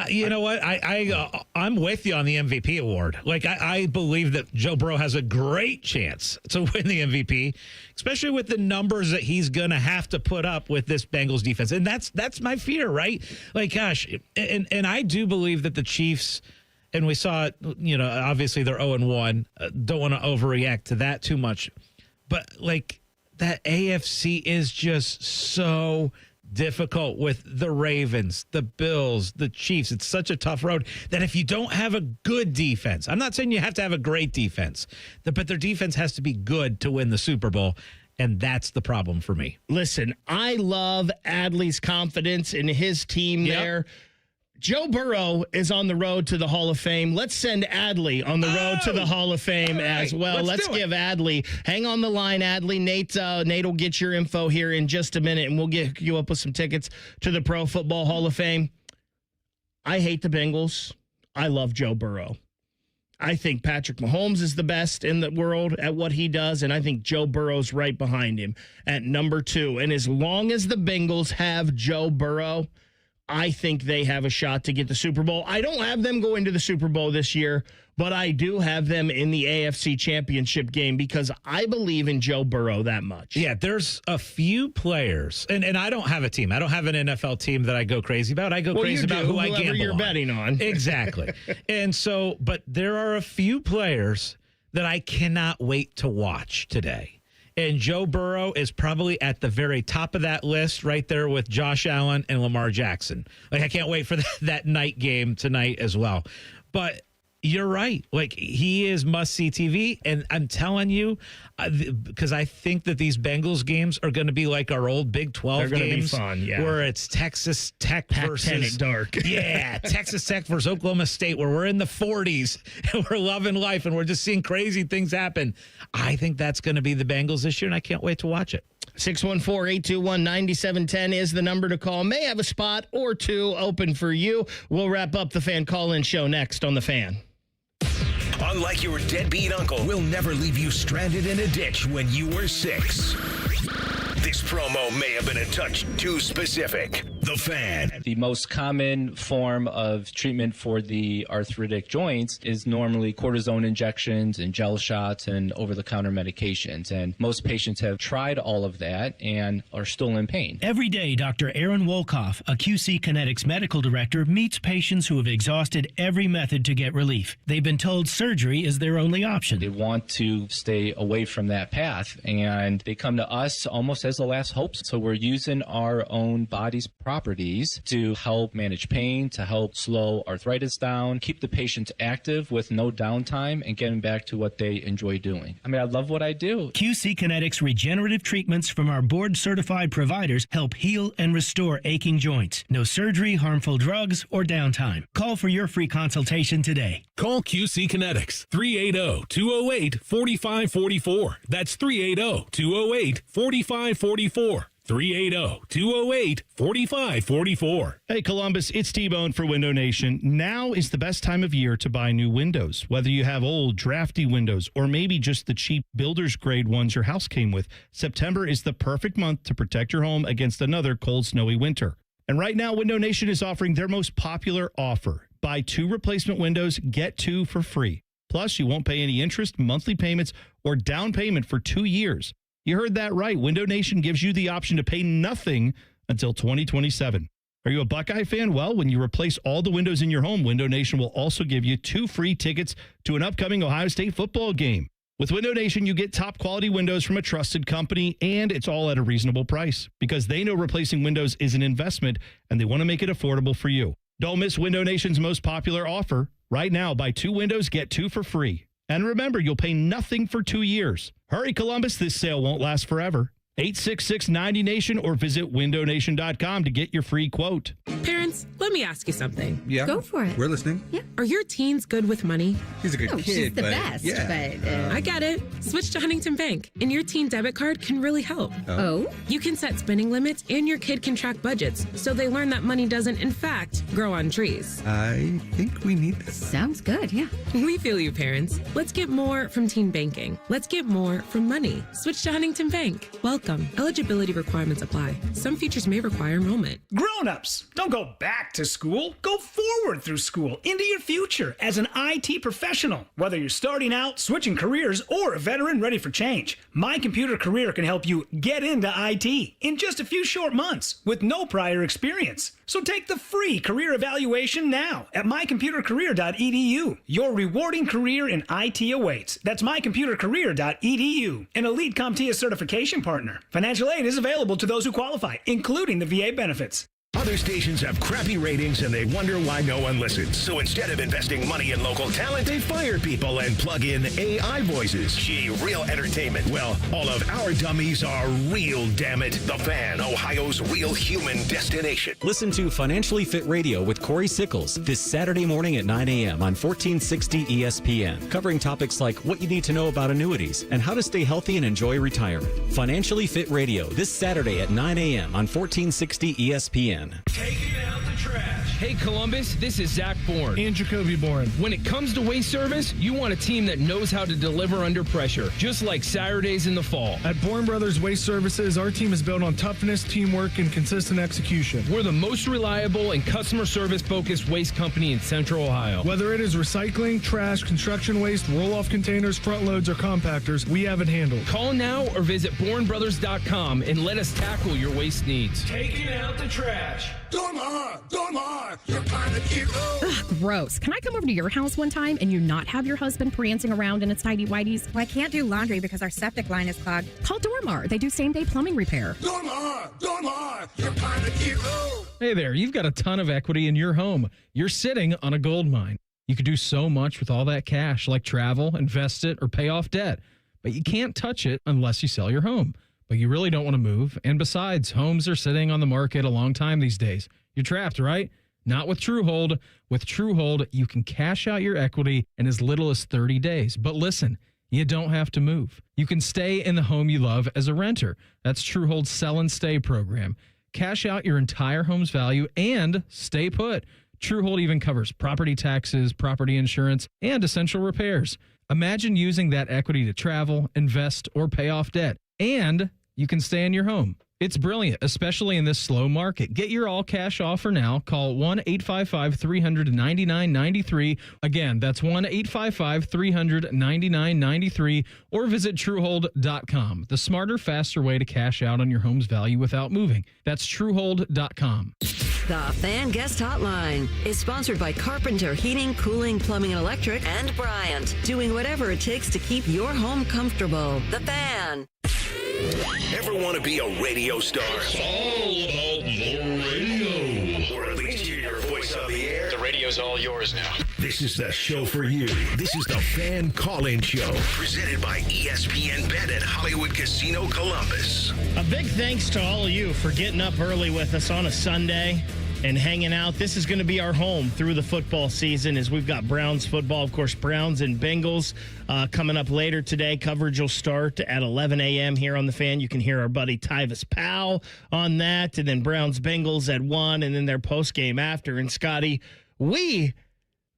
You know what? I'm with you on the MVP award. Like, I believe that Joe Burrow has a great chance to win the MVP, especially with the numbers that he's going to have to put up with this Bengals defense. And that's my fear, right? Like, gosh, and I do believe that the Chiefs, and we saw it, obviously they're 0-1. Don't want to overreact to that too much. But, like, that AFC is just so difficult with the Ravens, the Bills, the Chiefs. It's such a tough road that if you don't have a good defense, I'm not saying you have to have a great defense, but their defense has to be good to win the Super Bowl. And that's the problem for me. Listen, I love Adley's confidence in his team there. Joe Burrow is on the road to the Hall of Fame. Let's send Adley on the road to the Hall of Fame as well. Let's give Adley. Hang on the line, Adley. Nate will get your info here in just a minute, and we'll get you up with some tickets to the Pro Football Hall of Fame. I hate the Bengals. I love Joe Burrow. I think Patrick Mahomes is the best in the world at what he does, and I think Joe Burrow's right behind him at number 2. And as long as the Bengals have Joe Burrow, I think they have a shot to get the Super Bowl. I don't have them go into the Super Bowl this year, but I do have them in the AFC Championship game because I believe in Joe Burrow that much. Yeah, there's a few players, and I don't have a team. I don't have an NFL team that I go crazy about. I go crazy about who I gamble you're on. betting on. Exactly. And so, but there are a few players that I cannot wait to watch today. And Joe Burrow is probably at the very top of that list right there with Josh Allen and Lamar Jackson. Like, I can't wait for that night game tonight as well. But you're right. Like, he is must-see TV. And I'm telling you, because I think that these Bengals games are going to be like our old Big 12 They're games. Be fun, yeah. Where it's Texas Tech versus... dark. Yeah, Texas Tech versus Oklahoma State, where we're in the 40s and we're loving life and we're just seeing crazy things happen. I think that's going to be the Bengals this year, and I can't wait to watch it. 614-821-9710 is the number to call. May have a spot or two open for you. We'll wrap up the Fan Call-In Show next on The Fan. Unlike your deadbeat uncle, we'll never leave you stranded in a ditch when you were 6. This promo may have been a touch too specific. The Fan. The most common form of treatment for the arthritic joints is normally cortisone injections and gel shots and over-the-counter medications. And most patients have tried all of that and are still in pain. Every day, Dr. Aaron Wolkoff, a QC Kinetics medical director, meets patients who have exhausted every method to get relief. They've been told surgery is their only option. They want to stay away from that path, and they come to us almost as a last hope. So we're using our own body's properties to help manage pain, to help slow arthritis down, keep the patient active with no downtime, and getting back to what they enjoy doing. I mean, I love what I do. QC Kinetics regenerative treatments from our board-certified providers help heal and restore aching joints. No surgery, harmful drugs, or downtime. Call for your free consultation today. Call QC Kinetics, 380-208-4544. That's 380-208-4544. 380-208-4544. Hey, Columbus, it's T-Bone for Window Nation. Now is the best time of year to buy new windows. Whether you have old, drafty windows or maybe just the cheap builder's grade ones your house came with, September is the perfect month to protect your home against another cold, snowy winter. And right now, Window Nation is offering their most popular offer. Buy 2 replacement windows, get 2 for free. Plus, you won't pay any interest, monthly payments, or down payment for 2 years. You heard that right. Window Nation gives you the option to pay nothing until 2027. Are you a Buckeye fan? Well, when you replace all the windows in your home, Window Nation will also give you 2 free tickets to an upcoming Ohio State football game. With Window Nation, you get top quality windows from a trusted company, and it's all at a reasonable price because they know replacing windows is an investment and they want to make it affordable for you. Don't miss Window Nation's most popular offer. Right now, buy 2 windows, get 2 for free. And remember, you'll pay nothing for 2 years. Hurry, Columbus, this sale won't last forever. 866-90-NATION or visit windownation.com to get your free quote. Parents, let me ask you something. Yeah. Go for it. We're listening. Yeah. Are your teens good with money? She's a good kid. She's the but best, yeah. I get it. Switch to Huntington Bank, and your teen debit card can really help. Oh? You can set spending limits, and your kid can track budgets, so they learn that money doesn't, in fact, grow on trees. I think we need this. Sounds good, yeah. We feel you, parents. Let's get more from teen banking. Let's get more from money. Switch to Huntington Bank. Welcome. Eligibility requirements apply. Some features may require enrollment. Grown-ups, don't go back to school. Go forward through school into your future as an IT professional. Whether you're starting out, switching careers, or a veteran ready for change, My Computer Career can help you get into IT in just a few short months with no prior experience. So take the free career evaluation now at mycomputercareer.edu. Your rewarding career in IT awaits. That's mycomputercareer.edu. An Elite CompTIA certification partner. Financial aid is available to those who qualify, including the VA benefits. Other stations have crappy ratings and they wonder why no one listens. So instead of investing money in local talent, they fire people and plug in AI voices. Gee, real entertainment. Well, all of our dummies are real, damn it. The Fan, Ohio's real human destination. Listen to Financially Fit Radio with Corey Sickles this Saturday morning at 9 a.m. on 1460 ESPN, covering topics like what you need to know about annuities and how to stay healthy and enjoy retirement. Financially Fit Radio this Saturday at 9 a.m. on 1460 ESPN. Taking out the trash. Hey, Columbus, this is Zach Bourne. And Jacoby Bourne. When it comes to waste service, you want a team that knows how to deliver under pressure, just like Saturdays in the fall. At Bourne Brothers Waste Services, our team is built on toughness, teamwork, and consistent execution. We're the most reliable and customer service-focused waste company in Central Ohio. Whether it is recycling, trash, construction waste, roll-off containers, front loads, or compactors, we have it handled. Call now or visit bournebrothers.com and let us tackle your waste needs. Taking out the trash. Dormar, you're kind of cute. Ugh, gross. Can I come over to your house one time and you not have your husband prancing around in his tidy whities? Well, I can't do laundry because our septic line is clogged. Call Dormar. They do same-day plumbing repair. Dormar, you're kind of cute. Hey there, you've got a ton of equity in your home. You're sitting on a gold mine. You could do so much with all that cash, like travel, invest it, or pay off debt. But you can't touch it unless you sell your home. But you really don't want to move. And besides, homes are sitting on the market a long time these days. You're trapped, right? Not with TrueHold. With TrueHold, you can cash out your equity in as little as 30 days. But listen, you don't have to move. You can stay in the home you love as a renter. That's TrueHold's Sell and Stay program. Cash out your entire home's value and stay put. TrueHold even covers property taxes, property insurance, and essential repairs. Imagine using that equity to travel, invest, or pay off debt. And you can stay in your home. It's brilliant, especially in this slow market. Get your all cash offer now. Call 1-855-300-9993. Again, that's 1-855-300-9993 or visit truehold.com. The smarter, faster way to cash out on your home's value without moving. That's truehold.com. The Fan Guest Hotline is sponsored by Carpenter Heating, Cooling, Plumbing, and Electric, and Bryant, doing whatever it takes to keep your home comfortable. The Fan. Ever want to be a radio star? It's all about the radio. Or at least hear your voice on the air? The radio's all yours now. This is the show for you. This is the Fan Call-In Show, presented by ESPN Bet at Hollywood Casino Columbus. A big thanks to all of you for getting up early with us on a Sunday and hanging out. This is going to be our home through the football season as we've got Browns football. Of course, Browns and Bengals coming up later today. Coverage will start at 11 a.m. here on The Fan. You can hear our buddy Tyvis Powell on that. And then Browns Bengals at 1 and then their postgame after. And Scotty, we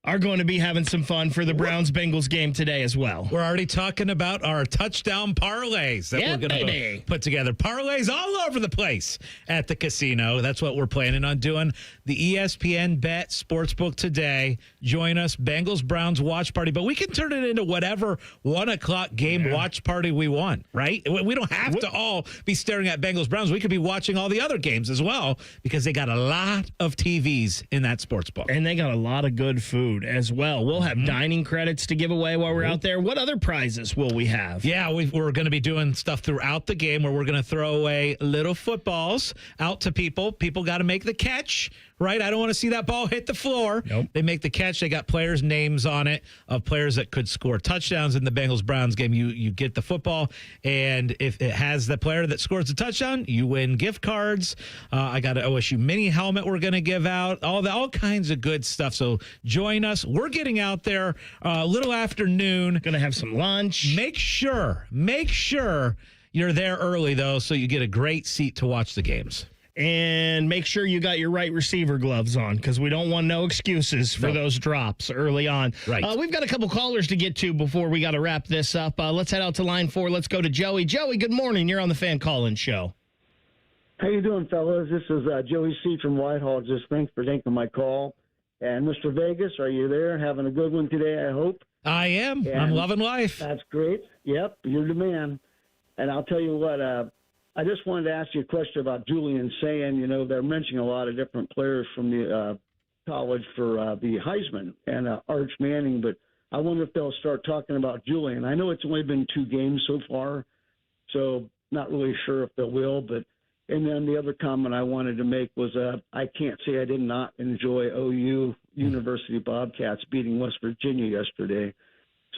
are going to be having some fun for the Browns-Bengals game today as well. We're already talking about our touchdown parlays that we're going to put together. Parlays all over the place at the casino. That's what we're planning on doing. The ESPN Bet Sportsbook today. Join us, Bengals-Browns watch party. But we can turn it into whatever 1 o'clock game watch party we want, right? We don't have to all be staring at Bengals-Browns. We could be watching all the other games as well because they got a lot of TVs in that sportsbook. And they got a lot of good food. food as well. We'll have dining credits to give away while we're out there. What other prizes will we have? Yeah, we're going to be doing stuff throughout the game where we're going to throw away little footballs out to people. People got to make the catch, right? I don't want to see that ball hit the floor. Nope. They make the catch. They got players' names on it of players that could score touchdowns in the Bengals-Browns game. You get the football, and if it has the player that scores the touchdown, you win gift cards. I got an OSU mini helmet we're going to give out. All kinds of good stuff. So join us. We're getting out there a little after noon. Going to have some lunch. Make sure you're there early, though, so you get a great seat to watch the games. And make sure you got your right receiver gloves on, because we don't want no excuses for those drops early on. Right. We've got a couple callers to get to before we got to wrap this up. Let's head out to line 4. Let's go to Joey. Joey, good morning. You're on the Fan Call-In Show. How you doing, fellas? This is Joey C. from Whitehall. Just thanks for taking my call. And Mr. Vegas, are you there? Having a good one today, I hope. I am. And I'm loving life. That's great. Yep, you're the man. And I'll tell you what, I just wanted to ask you a question about Julian Sayin. You know, they're mentioning a lot of different players from the college for the Heisman and Arch Manning, but I wonder if they'll start talking about Julian. I know it's only been 2 games so far, so not really sure if they will, but and then the other comment I wanted to make was I can't say I did not enjoy OU University Bobcats beating West Virginia yesterday.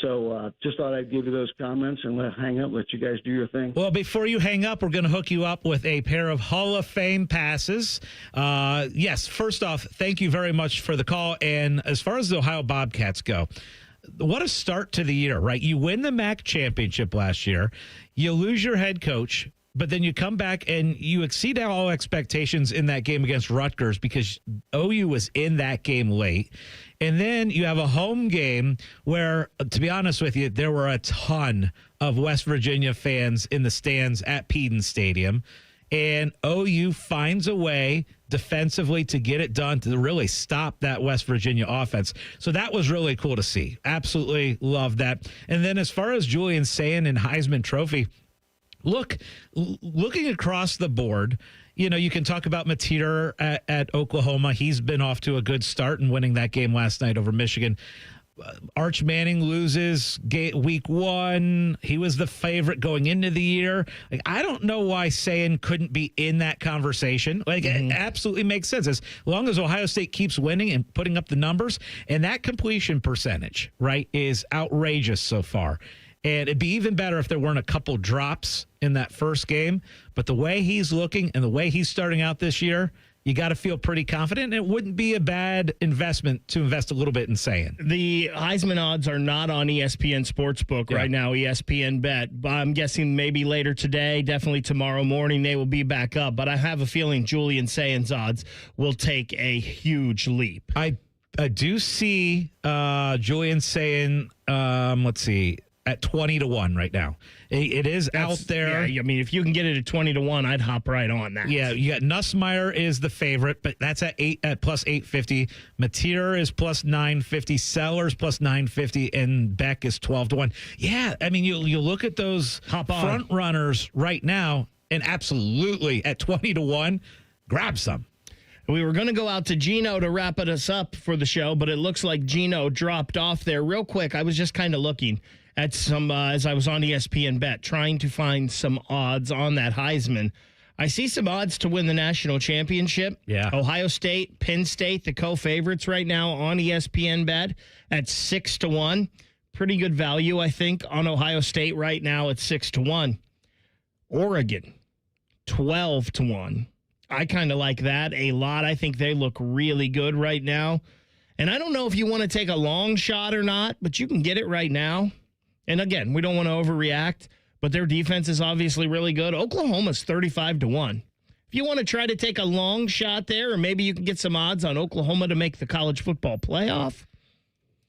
So just thought I'd give you those comments and hang up, let you guys do your thing. Well, before you hang up, we're going to hook you up with a pair of Hall of Fame passes. Yes, first off, thank you very much for the call. And as far as the Ohio Bobcats go, what a start to the year, right? You win the MAC championship last year. You lose your head coach. But then you come back and you exceed all expectations in that game against Rutgers because OU was in that game late. And then you have a home game where, to be honest with you, there were a ton of West Virginia fans in the stands at Peden Stadium. And OU finds a way defensively to get it done to really stop that West Virginia offense. So that was really cool to see. Absolutely love that. And then as far as Julian Sayin and Heisman Trophy, looking across the board, you know, you can talk about Mateer at Oklahoma. He's been off to a good start and winning that game last night over Michigan. Arch Manning loses week 1. He was the favorite going into the year. Like, I don't know why Sayin couldn't be in that conversation. It absolutely makes sense. As long as Ohio State keeps winning and putting up the numbers, and that completion percentage, right, is outrageous so far. And it'd be even better if there weren't a couple drops in that first game. But the way he's looking and the way he's starting out this year, you got to feel pretty confident. And it wouldn't be a bad investment to invest a little bit in Sayin. The Heisman odds are not on ESPN Sportsbook right now, ESPN Bet. I'm guessing maybe later today, definitely tomorrow morning, they will be back up. But I have a feeling Julian Sayin's odds will take a huge leap. I do see Julian Sayin, let's see, at 20-1 right now. It is out there. Yeah, I mean, if you can get it at 20-1, I'd hop right on that. Yeah, you got Nussmeier is the favorite, but that's at plus 850. Mateer is plus 950. Sellers plus 950, and Beck is 12-1. Yeah, I mean, you look at those front runners right now, and absolutely at 20-1, grab some. We were going to go out to Gino to wrap us up for the show, but it looks like Gino dropped off there. Real quick, I was just kind of looking at some, as I was on ESPN Bet, trying to find some odds on that Heisman. I see some odds to win the national championship. Yeah. Ohio State, Penn State, the co-favorites right now on ESPN Bet at 6-1. Pretty good value, I think, on Ohio State right now at 6-1. Oregon, 12-1. I kind of like that a lot. I think they look really good right now. And I don't know if you want to take a long shot or not, but you can get it right now. And again, we don't want to overreact, but their defense is obviously really good. Oklahoma's 35-1. If you want to try to take a long shot there, or maybe you can get some odds on Oklahoma to make the college football playoff.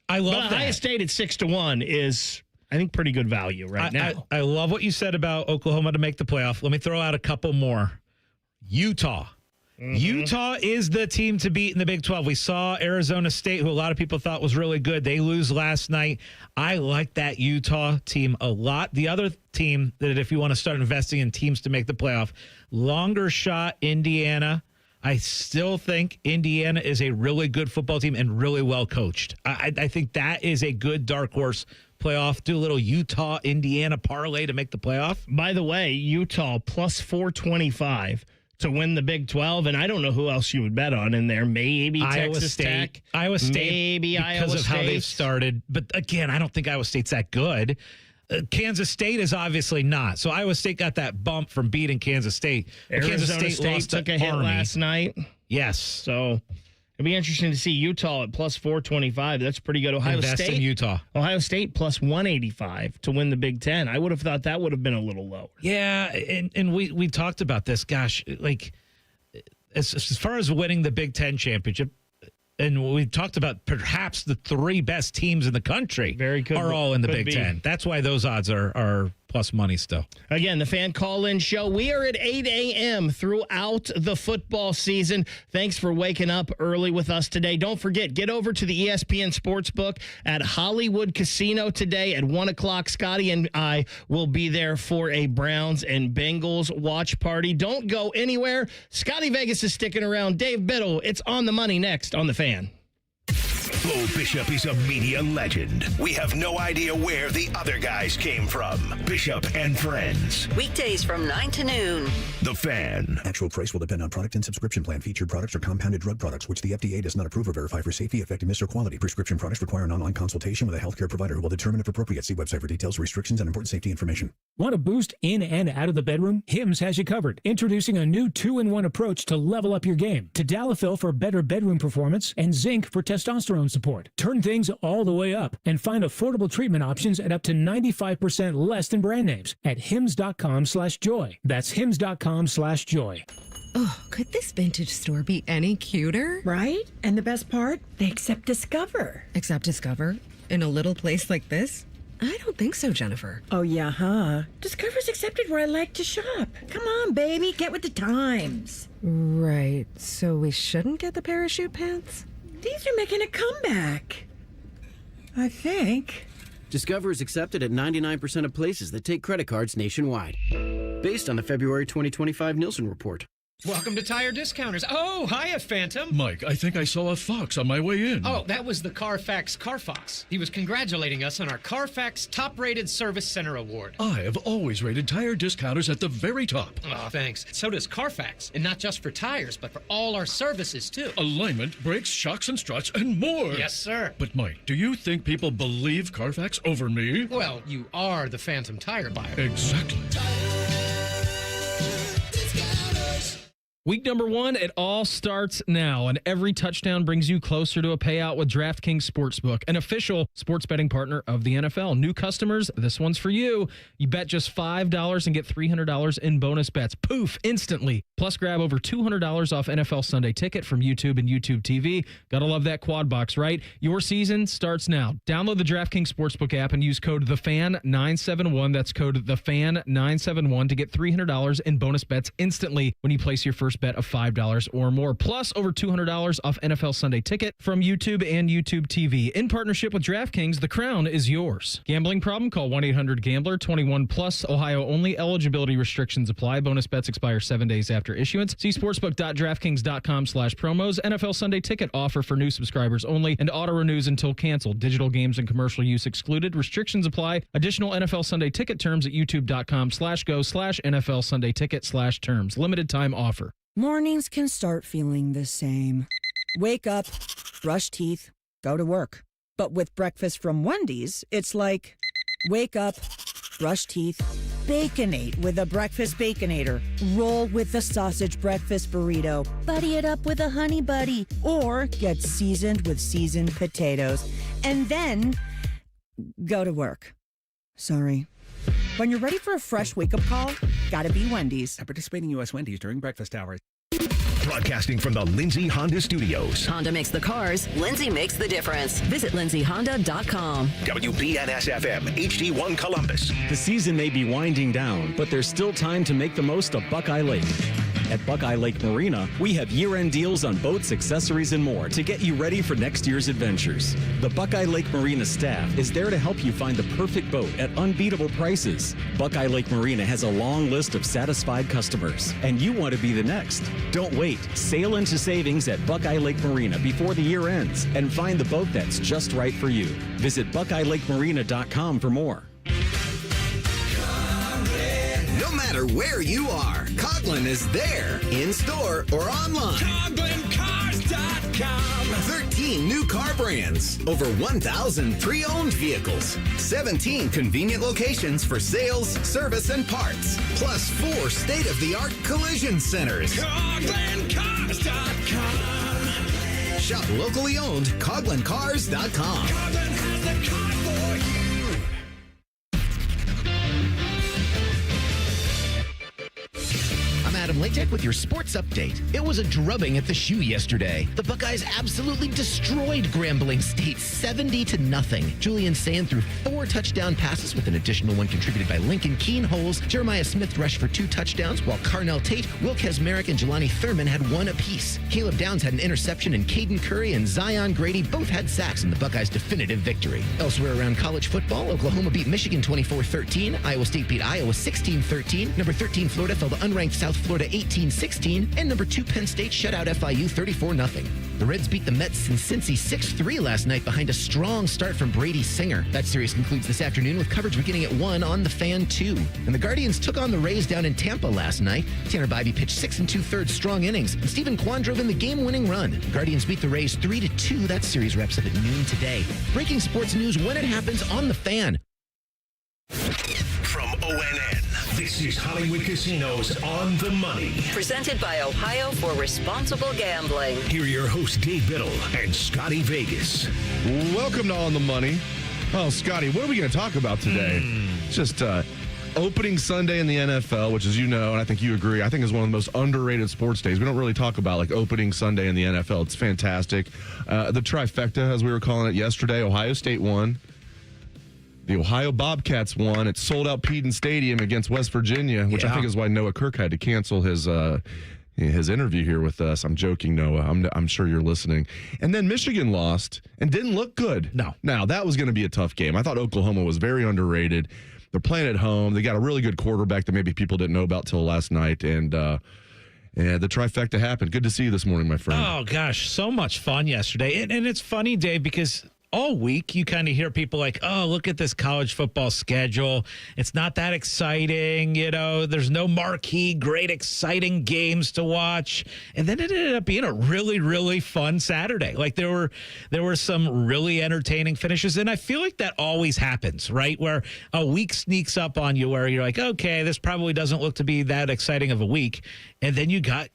I love that. Ohio State at 6-1 is, I think, pretty good value right now. I love what you said about Oklahoma to make the playoff. Let me throw out a couple more. Utah. Utah is the team to beat in the Big 12. We saw Arizona State, who a lot of people thought was really good. They lose last night. I like that Utah team a lot. The other team that if you want to start investing in teams to make the playoff, longer shot Indiana. I still think Indiana is a really good football team and really well coached. I think that is a good dark horse playoff. Do a little Utah-Indiana parlay to make the playoff. By the way, Utah plus 425 to win the Big 12, and I don't know who else you would bet on in there. Maybe Texas Tech. Iowa State. Maybe because Iowa of State. how they've started. But again, I don't think Iowa State's that good. Kansas State is obviously not. So Iowa State got that bump from beating Kansas State. Arizona State lost took to a hit Army. last night. Yes. So it'd be interesting to see Utah at plus 425. That's pretty good. Ohio Invest State. in Utah. Ohio State plus 185 to win the Big Ten. I would have thought that would have been a little lower. Yeah, and we talked about this. Gosh, like as far as winning the Big Ten championship, and we talked about perhaps the three best teams in the country are all in the Big Ten. That's why those odds are plus money still. Again, the fan call-in show. We are at 8 a.m. throughout the football season. Thanks for waking up early with us today. Don't forget, get over to the ESPN Sportsbook at Hollywood Casino today at 1 o'clock. Scotty and I will be there for a Browns and Bengals watch party. Don't go anywhere. Scotty Vegas is sticking around. Dave Biddle, it's On the Money next on The Fan. Bo Bishop is a media legend. We have no idea where the other guys came from. Bishop and Friends. Weekdays from 9 to noon. The Fan. Actual price will depend on product and subscription plan. Featured products are compounded drug products, which the FDA does not approve or verify for safety, effectiveness, or quality. Prescription products require an online consultation with a healthcare provider who will determine if appropriate. See website for details, restrictions, and important safety information. Want a boost in and out of the bedroom? Hims has you covered. Introducing a new 2-in-1 approach to level up your game. Tadalafil for better bedroom performance and zinc for testosterone support. Turn things all the way up and find affordable treatment options at up to 95% less than brand names at hims.com/joy. That's hims.com/joy. Oh, could this vintage store be any cuter? Right? And the best part? They accept Discover. Accept Discover? In a little place like this? I don't think so, Jennifer. Oh, yeah, huh? Discover's accepted where I like to shop. Come on, baby, get with the times. Right, so we shouldn't get the parachute pants? These are making a comeback. I think. Discover is accepted at 99% of places that take credit cards nationwide. Based on the February 2025 Nielsen report. Welcome to Tire Discounters. Oh, hiya, Phantom. Mike, I think I saw a fox on my way in. Oh, that was the Carfax Carfox. He was congratulating us on our Carfax Top-Rated Service Center Award. I have always rated Tire Discounters at the very top. Oh, thanks. So does Carfax. And not just for tires, but for all our services, too. Alignment, brakes, shocks, and struts, and more. Yes, sir. But, Mike, do you think people believe Carfax over me? Well, you are the Phantom tire buyer. Exactly. Week number 1, it all starts now, and every touchdown brings you closer to a payout with DraftKings Sportsbook, an official sports betting partner of the NFL. New customers, this one's for you. You bet just $5 and get $300 in bonus bets. Poof, instantly. Plus, grab over $200 off NFL Sunday Ticket from YouTube and YouTube TV. Gotta love that quad box, right? Your season starts now. Download the DraftKings Sportsbook app and use code THEFAN971. That's code THEFAN971 to get $300 in bonus bets instantly when you place your first bet of $5 or more, plus over $200 off NFL Sunday Ticket from YouTube and YouTube TV. In partnership with DraftKings, the crown is yours. Gambling problem? Call 1-800-GAMBLER. 21 plus. Ohio only. Eligibility restrictions apply. Bonus bets expire 7 days after issuance. See sportsbook.draftkings.com/promos. NFL Sunday Ticket offer for new subscribers only and auto renews until canceled. Digital games and commercial use excluded. Restrictions apply. Additional NFL Sunday Ticket terms at youtube.com/go/NFL Sunday Ticket/terms. Limited time offer. Mornings can start feeling the same. Wake up, brush teeth, go to work. But with breakfast from Wendy's, it's like, wake up, brush teeth, Baconate with a breakfast Baconator. Roll with the sausage breakfast burrito. Buddy it up with a honey buddy. Or get seasoned with seasoned potatoes. And then go to work. Sorry. When you're ready for a fresh wake-up call, gotta be Wendy's. At participating U.S. Wendy's during breakfast hours. Broadcasting from the Lindsay Honda Studios. Honda makes the cars. Lindsay makes the difference. Visit lindsayhonda.com. WBNS-FM, HD1 Columbus. The season may be winding down, but there's still time to make the most of Buckeye Lake. At Buckeye Lake Marina, we have year-end deals on boats, accessories, and more to get you ready for next year's adventures. The Buckeye Lake Marina staff is there to help you find the perfect boat at unbeatable prices. Buckeye Lake Marina has a long list of satisfied customers, and you want to be the next. Don't wait. Sail into savings at Buckeye Lake Marina before the year ends and find the boat that's just right for you. Visit BuckeyeLakeMarina.com for more. No matter where you are, Coughlin is there, in store or online. CoughlinCars.com. 13 new car brands, over 1,000 pre-owned vehicles, 17 convenient locations for sales, service, and parts, plus 4 state-of-the-art collision centers. CoughlinCars.com. Shop locally owned, CoughlinCars.com. Coughlin has the car for you. I'm Adam Latek with your sports update. It was a drubbing at the Shoe yesterday. The Buckeyes absolutely destroyed Grambling State 70-0. Julian Sand threw 4 touchdown passes with an additional one contributed by Lincoln Keen-Holes. Jeremiah Smith rushed for 2 touchdowns, while Carnell Tate, Will Kesmerick, and Jelani Thurman had 1 apiece. Caleb Downs had an interception, and Caden Curry and Zion Grady both had sacks in the Buckeyes' definitive victory. Elsewhere around college football, Oklahoma beat Michigan 24-13. Iowa State beat Iowa 16-13. Number 13 Florida fell to unranked South Florida 18-16, and number 2 Penn State shut out FIU 34-0. The Reds beat the Mets in Cincy 6-3 last night behind a strong start from Brady Singer. That series concludes this afternoon with coverage beginning at 1 on the Fan 2. And the Guardians took on the Rays down in Tampa last night. Tanner Bybee pitched 6 2/3 strong innings, and Stephen Kwan drove in the game-winning run. The Guardians beat the Rays 3-2. That series wraps up at noon today. Breaking sports news when it happens on the Fan. From ONN, this is Hollywood Casinos On the Money. Presented by Ohio for Responsible Gambling. Here are your hosts, Dave Biddle and Scotty Vegas. Welcome to On the Money. Oh, Scotty, what are we going to talk about today? It's just opening Sunday in the NFL, which, as you know, and I think you agree, I think is one of the most underrated sports days. We don't really talk about like opening Sunday in the NFL. It's fantastic. The trifecta, as we were calling it yesterday, Ohio State won. The Ohio Bobcats won at sold-out Peden Stadium against West Virginia, which I think is why Noah Kirk had to cancel his interview here with us. I'm joking, Noah. I'm sure you're listening. And then Michigan lost and didn't look good. No. Now, that was going to be a tough game. I thought Oklahoma was very underrated. They're playing at home. They got a really good quarterback that maybe people didn't know about till last night. And the trifecta happened. Good to see you this morning, my friend. Oh, gosh. So much fun yesterday. And it's funny, Dave, because all week you kind of hear people like, oh, look at this college football schedule. It's not that exciting. You know, there's no marquee, great, exciting games to watch. And then it ended up being a really, really fun Saturday. Like there were some really entertaining finishes. And I feel like that always happens, right? Where a week sneaks up on you where you're like, okay, this probably doesn't look to be that exciting of a week. And then you got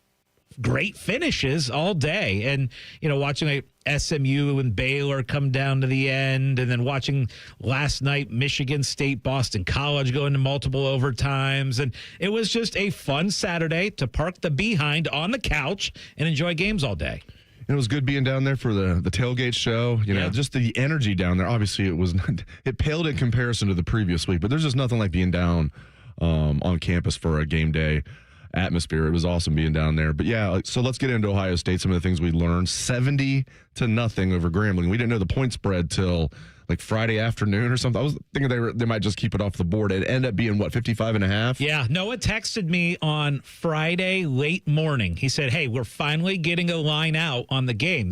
great finishes all day. And, you know, watching like SMU and Baylor come down to the end, and then watching last night Michigan State, Boston College go into multiple overtimes. And it was just a fun Saturday to park the behind on the couch and enjoy games all day. And it was good being down there for the tailgate show. You know, just the energy down there. Obviously, it paled in comparison to the previous week, but there's just nothing like being down on campus for a game day atmosphere. It was awesome being down there. But yeah, so let's get into Ohio State. Some of the things we learned: 70-0 over Grambling. We didn't know the point spread till like Friday afternoon or something. I was thinking they might just keep it off the board. It ended up being 55.5. Yeah, Noah texted me on Friday late morning. He said, "Hey, we're finally getting a line out on the game."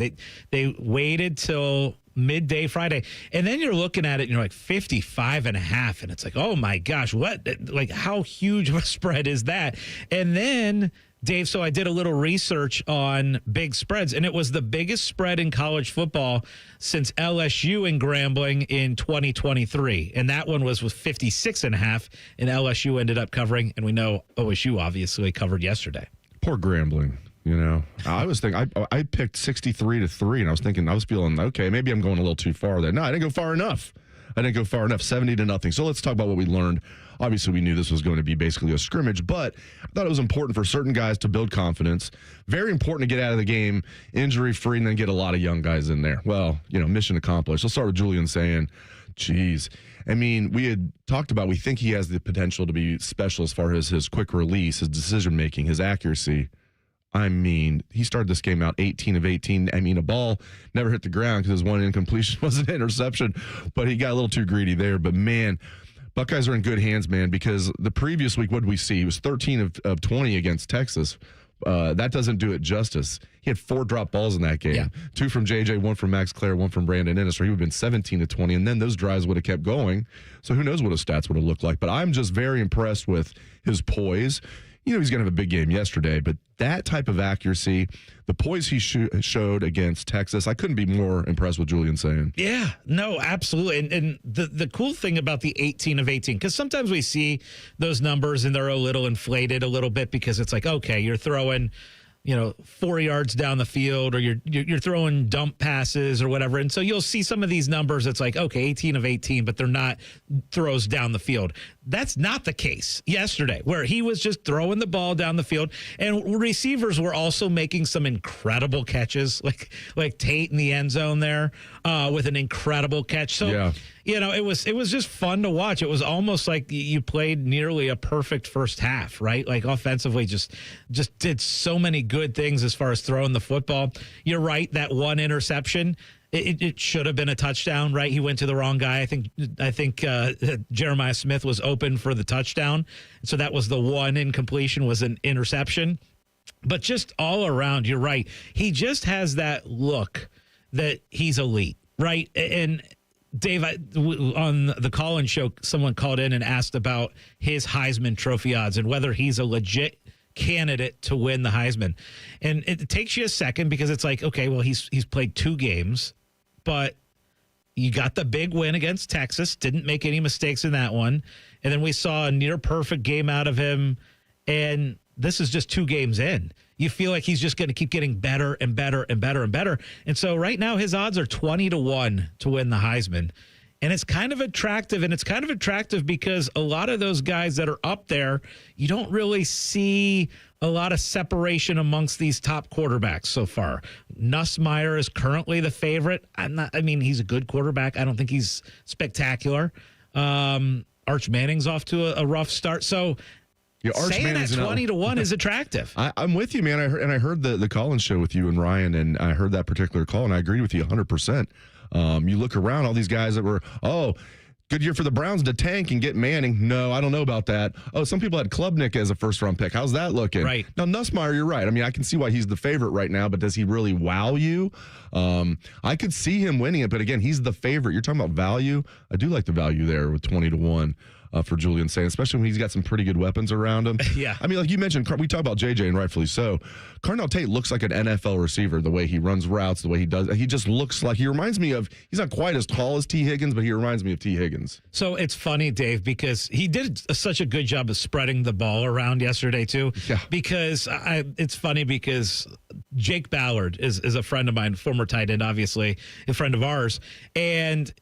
They waited till midday Friday, and then you're looking at it and you're like 55.5, and it's like, oh my gosh, what, like how huge of a spread is that? And then Dave, so I did a little research on big spreads, and it was the biggest spread in college football since LSU and Grambling in 2023, and that one was with 56.5, and LSU ended up covering, and we know OSU obviously covered yesterday. Poor Grambling. You know, I was thinking, I picked 63-3, and I was feeling, okay, maybe I'm going a little too far there. No, I didn't go far enough. 70-0. So let's talk about what we learned. Obviously, we knew this was going to be basically a scrimmage, but I thought it was important for certain guys to build confidence. Very important to get out of the game injury-free and then get a lot of young guys in there. Well, you know, mission accomplished. Let's start with Julian saying Jeez. I mean, we had talked about, we think he has the potential to be special as far as his quick release, his decision making, his accuracy. I mean, he started this game out 18 of 18. I mean, a ball never hit the ground because his one incompletion was an interception, but he got a little too greedy there. But man, Buckeyes are in good hands, man, because the previous week, what did we see? He was 13 of 20 against Texas. That doesn't do it justice. He had 4 drop balls in that game. Yeah. 2 from JJ, 1 from Max Clare, 1 from Brandon Ennis, or he would have been 17 to 20, and then those drives would have kept going. So who knows what his stats would have looked like. But I'm just very impressed with his poise. You know, he's going to have a big game yesterday, but that type of accuracy, the poise he showed against Texas, I couldn't be more impressed with Julian Sayin. Yeah, no, absolutely. And the cool thing about the 18 of 18, because sometimes we see those numbers and they're a little inflated a little bit because it's like, okay, you're throwing, 4 yards down the field, or you're throwing dump passes or whatever. And so you'll see some of these numbers. It's like, okay, 18 of 18, but they're not throws down the field. That's not the case yesterday, where he was just throwing the ball down the field, and receivers were also making some incredible catches, like Tate in the end zone there with an incredible catch. So, yeah. It was just fun to watch. It was almost like you played nearly a perfect first half, right? Like offensively, just did so many good things as far as throwing the football. You're right, that one interception, it should have been a touchdown, right? He went to the wrong guy. I think Jeremiah Smith was open for the touchdown, so that was the one incompletion, was an interception. But just all around, you're right. He just has that look that he's elite, right? And Dave, on the call-in show, someone called in and asked about his Heisman Trophy odds and whether he's a legit candidate to win the Heisman. And it takes you a second because it's like, okay, well, he's played 2 games, but you got the big win against Texas, didn't make any mistakes in that one. And then we saw a near-perfect game out of him, and this is just 2 games in. You feel like he's just going to keep getting better and better and better and better. And so right now his odds are 20-1 to win the Heisman. And it's kind of attractive. And it's kind of attractive because a lot of those guys that are up there, you don't really see a lot of separation amongst these top quarterbacks so far. Nussmeier is currently the favorite. He's a good quarterback. I don't think he's spectacular. Arch Manning's off to a rough start. So saying that 20-1 is attractive. I'm with you, man. I heard the call-in show with you and Ryan, and I heard that particular call, and I agreed with you 100%. You look around, all these guys that were, good year for the Browns to tank and get Manning. No, I don't know about that. Oh, some people had Klubnik as a first-round pick. How's that looking? Right. Now, Nussmeier, you're right. I mean, I can see why he's the favorite right now, but does he really wow you? I could see him winning it, but again, he's the favorite. You're talking about value. I do like the value there with 20-1. For Julian Sayin, especially when he's got some pretty good weapons around him. Yeah. I mean, like you mentioned, we talk about JJ, and rightfully so. Carnell Tate looks like an NFL receiver, the way he runs routes, the way he does. He just looks like, he reminds me of, he's not quite as tall as T. Higgins, but he reminds me of T. Higgins. So it's funny, Dave, because he did such a good job of spreading the ball around yesterday, too. Yeah. Because it's funny because Jake Ballard is a friend of mine, former tight end, obviously, a friend of ours. And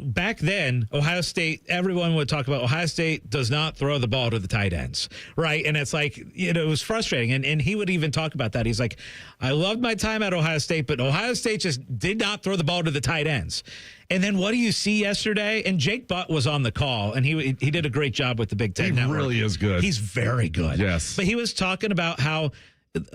back then, Ohio State, everyone would talk about Ohio State does not throw the ball to the tight ends, right? And it's like, it was frustrating. And he would even talk about that. He's like, I loved my time at Ohio State, but Ohio State just did not throw the ball to the tight ends. And then what do you see yesterday? And Jake Butt was on the call, and he did a great job with the Big Ten Network. He really is good. He's very good. Yes. But he was talking about how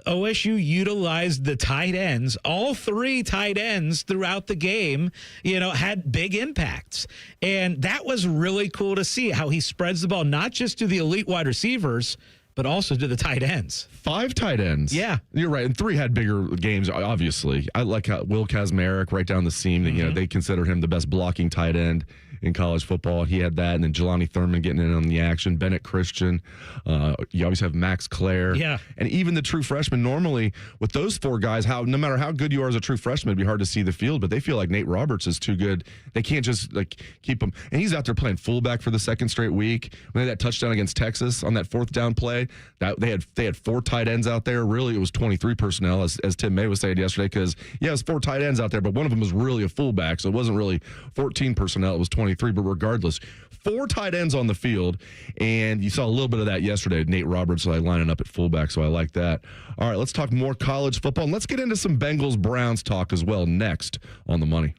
OSU utilized the tight ends, all 3 tight ends throughout the game, had big impacts. And that was really cool to see how he spreads the ball, not just to the elite wide receivers, but also to the tight ends. 5 tight ends. Yeah. You're right. And 3 had bigger games, obviously. I like how Will Kazmarek right down the seam, that they consider him the best blocking tight end in college football. He had that. And then Jelani Thurman getting in on the action. Bennett Christian. You always have Max Clare. Yeah. And even the true freshmen, normally with those 4 guys, no matter how good you are as a true freshman, it'd be hard to see the field, but they feel like Nate Roberts is too good. They can't just keep him. And he's out there playing fullback for the 2nd straight week. When they had that touchdown against Texas on that 4th down play, that they had 4 tight ends out there. Really, it was 23 personnel, as Tim May was saying yesterday, because, it was 4 tight ends out there, but one of them was really a fullback, so it wasn't really 14 personnel. It was 23, but regardless, 4 tight ends on the field, and you saw a little bit of that yesterday. Nate Roberts lining up at fullback, so I like that. All right, let's talk more college football, and let's get into some Bengals-Browns talk as well next on The Money.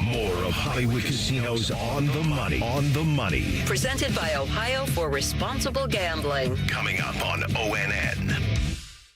More of high Hollywood Casinos on the money. On the money. Presented by Ohio for Responsible Gambling. Coming up on ONN.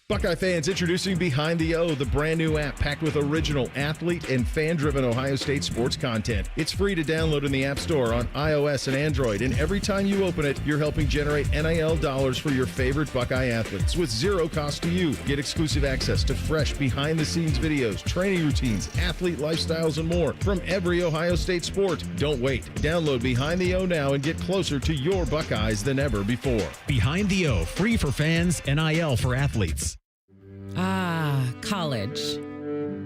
Buckeye fans, introducing Behind the O, the brand new app packed with original athlete and fan-driven Ohio State sports content. It's free to download in the App Store on iOS and Android, and every time you open it, you're helping generate NIL dollars for your favorite Buckeye athletes with zero cost to you. Get exclusive access to fresh behind-the-scenes videos, training routines, athlete lifestyles, and more from every Ohio State sport. Don't wait. Download Behind the O now and get closer to your Buckeyes than ever before. Behind the O, free for fans, NIL for athletes. College.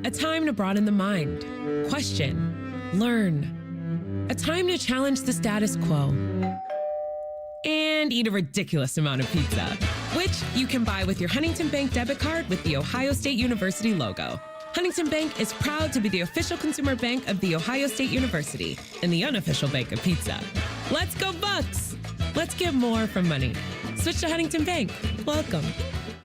A time to broaden the mind, question, learn. A time to challenge the status quo. And eat a ridiculous amount of pizza, which you can buy with your Huntington Bank debit card with the Ohio State University logo. Huntington Bank is proud to be the official consumer bank of The Ohio State University and the unofficial bank of pizza. Let's go Bucks! Let's get more from money. Switch to Huntington Bank. Welcome.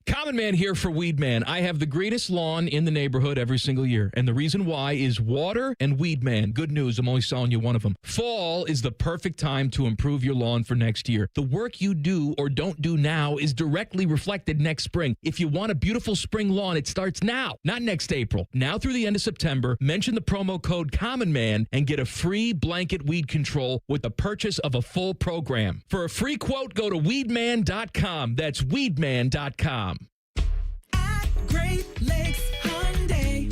Common Man here for Weed Man. I have the greatest lawn in the neighborhood every single year. And the reason why is water and Weed Man. Good news, I'm only selling you one of them. Fall is the perfect time to improve your lawn for next year. The work you do or don't do now is directly reflected next spring. If you want a beautiful spring lawn, it starts now, not next April. Now through the end of September, mention the promo code Common Man and get a free blanket weed control with the purchase of a full program. For a free quote, go to weedman.com. That's weedman.com. Great Lakes Hyundai.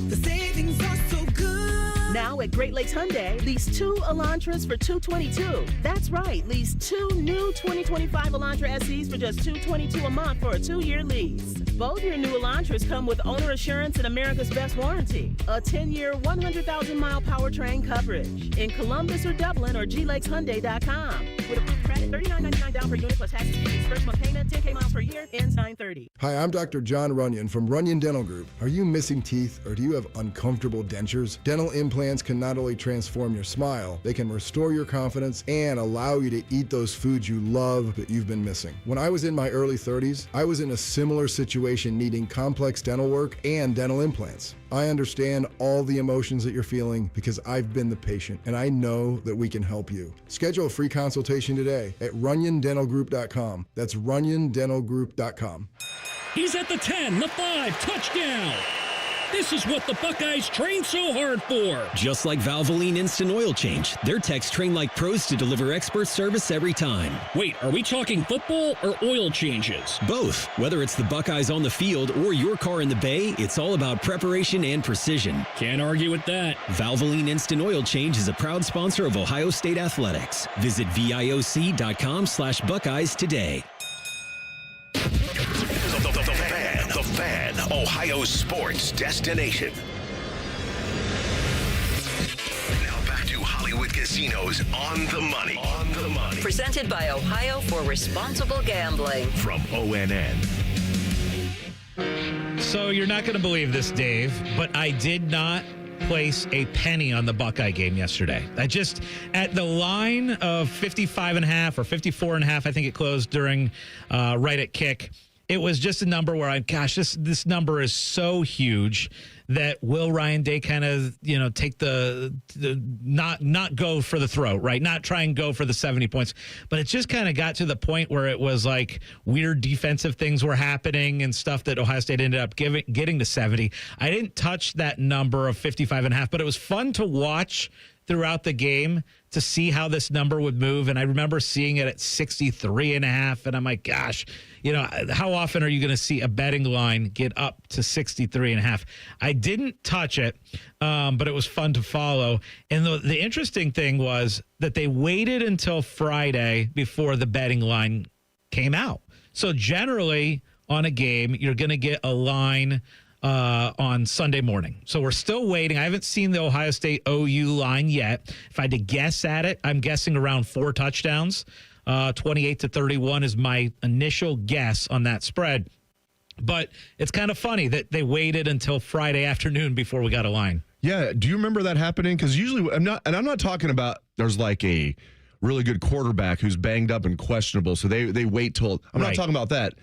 The savings are so good. Now at Great Lakes Hyundai, lease 2 Elantras for $222. That's right, lease 2 new 2025 Elantra SEs for just $222 a month for a 2-year lease. Both your new Elantras come with owner assurance and America's Best Warranty. A 10-year, 100,000-mile powertrain coverage. In Columbus or Dublin or glakeshyundai.com. With approved credit, $39.99 down per unit plus taxes fees. First month payment, 10K miles per year, ends 9/30. Hi, I'm Dr. John Runyon from Runyon Dental Group. Are you missing teeth or do you have uncomfortable dentures? Dental implants can not only transform your smile, they can restore your confidence and allow you to eat those foods you love that you've been missing. When I was in my early 30s, I was in a similar situation needing complex dental work and dental implants. I understand all the emotions that you're feeling because I've been the patient and I know that we can help you. Schedule a free consultation today at runyondentalgroup.com. That's runyondentalgroup.com. He's at the 10, the 5, touchdown. This is what the Buckeyes train so hard for. Just like Valvoline Instant Oil Change, their techs train like pros to deliver expert service every time. Wait, are we talking football or oil changes? Both. Whether it's the Buckeyes on the field or your car in the bay, it's all about preparation and precision. Can't argue with that. Valvoline Instant Oil Change is a proud sponsor of Ohio State Athletics. Visit VIOC.com/Buckeyes today. The Fan, Ohio sports destination. Now back to Hollywood Casinos on the money. On the money. Presented by Ohio for Responsible Gambling. From ONN. So you're not going to believe this, Dave, but I did not place a penny on the Buckeye game yesterday. I just, at the line of 55.5 or 54.5, I think it closed during right at kick. It was just a number where this number is so huge that will Ryan Day kind of, take the not go for the throat, right? Not try and go for the 70 points. But it just kind of got to the point where it was like weird defensive things were happening and stuff that Ohio State ended up getting to 70. I didn't touch that number of 55.5, but it was fun to watch throughout the game to see how this number would move. And I remember seeing it at 63.5. And I'm like, gosh, how often are you going to see a betting line get up to 63.5? I didn't touch it, but it was fun to follow. And the interesting thing was that they waited until Friday before the betting line came out. So generally on a game, you're going to get a line on Sunday morning. So we're still waiting. I haven't seen the Ohio State OU line yet. If I had to guess at it, I'm guessing around 4 touchdowns. 28-31 is my initial guess on that spread. But it's kind of funny that they waited until Friday afternoon before we got a line. Yeah. Do you remember that happening? Because usually I'm not talking about there's like a really good quarterback who's banged up and questionable. So they wait till I'm not talking about that.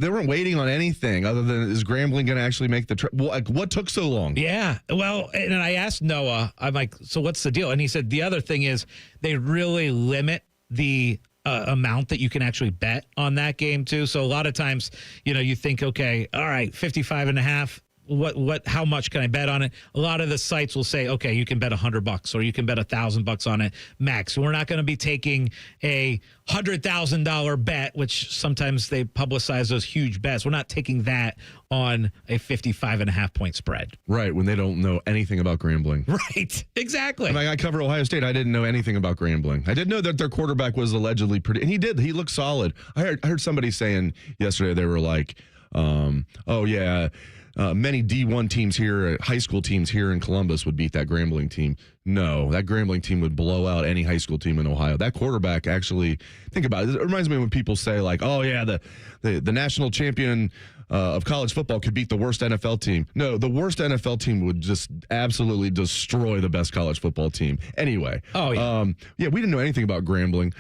They weren't waiting on anything other than is Grambling going to actually make the trip? What took so long? Yeah. Well, and I asked Noah, I'm like, so what's the deal? And he said the other thing is they really limit the amount that you can actually bet on that game too. So a lot of times, you think, okay, all right, 55.5. How much can I bet on it? A lot of the sites will say, okay, you can bet $100 or you can bet $1,000 on it max. We're not going to be taking a $100,000 bet, which sometimes they publicize those huge bets. We're not taking that on a 55.5 point spread. Right. When they don't know anything about Grambling. Right. Exactly. I cover Ohio State. I didn't know anything about Grambling. I did know that their quarterback was allegedly pretty, and he did. He looked solid. I heard somebody saying yesterday, they were like, many D1 teams here, high school teams here in Columbus would beat that Grambling team. No, that Grambling team would blow out any high school team in Ohio. That quarterback actually, think about it. It reminds me when people say like, oh yeah, the national champion of college football could beat the worst NFL team. No, the worst NFL team would just absolutely destroy the best college football team. Anyway. Oh yeah. We didn't know anything about Grambling.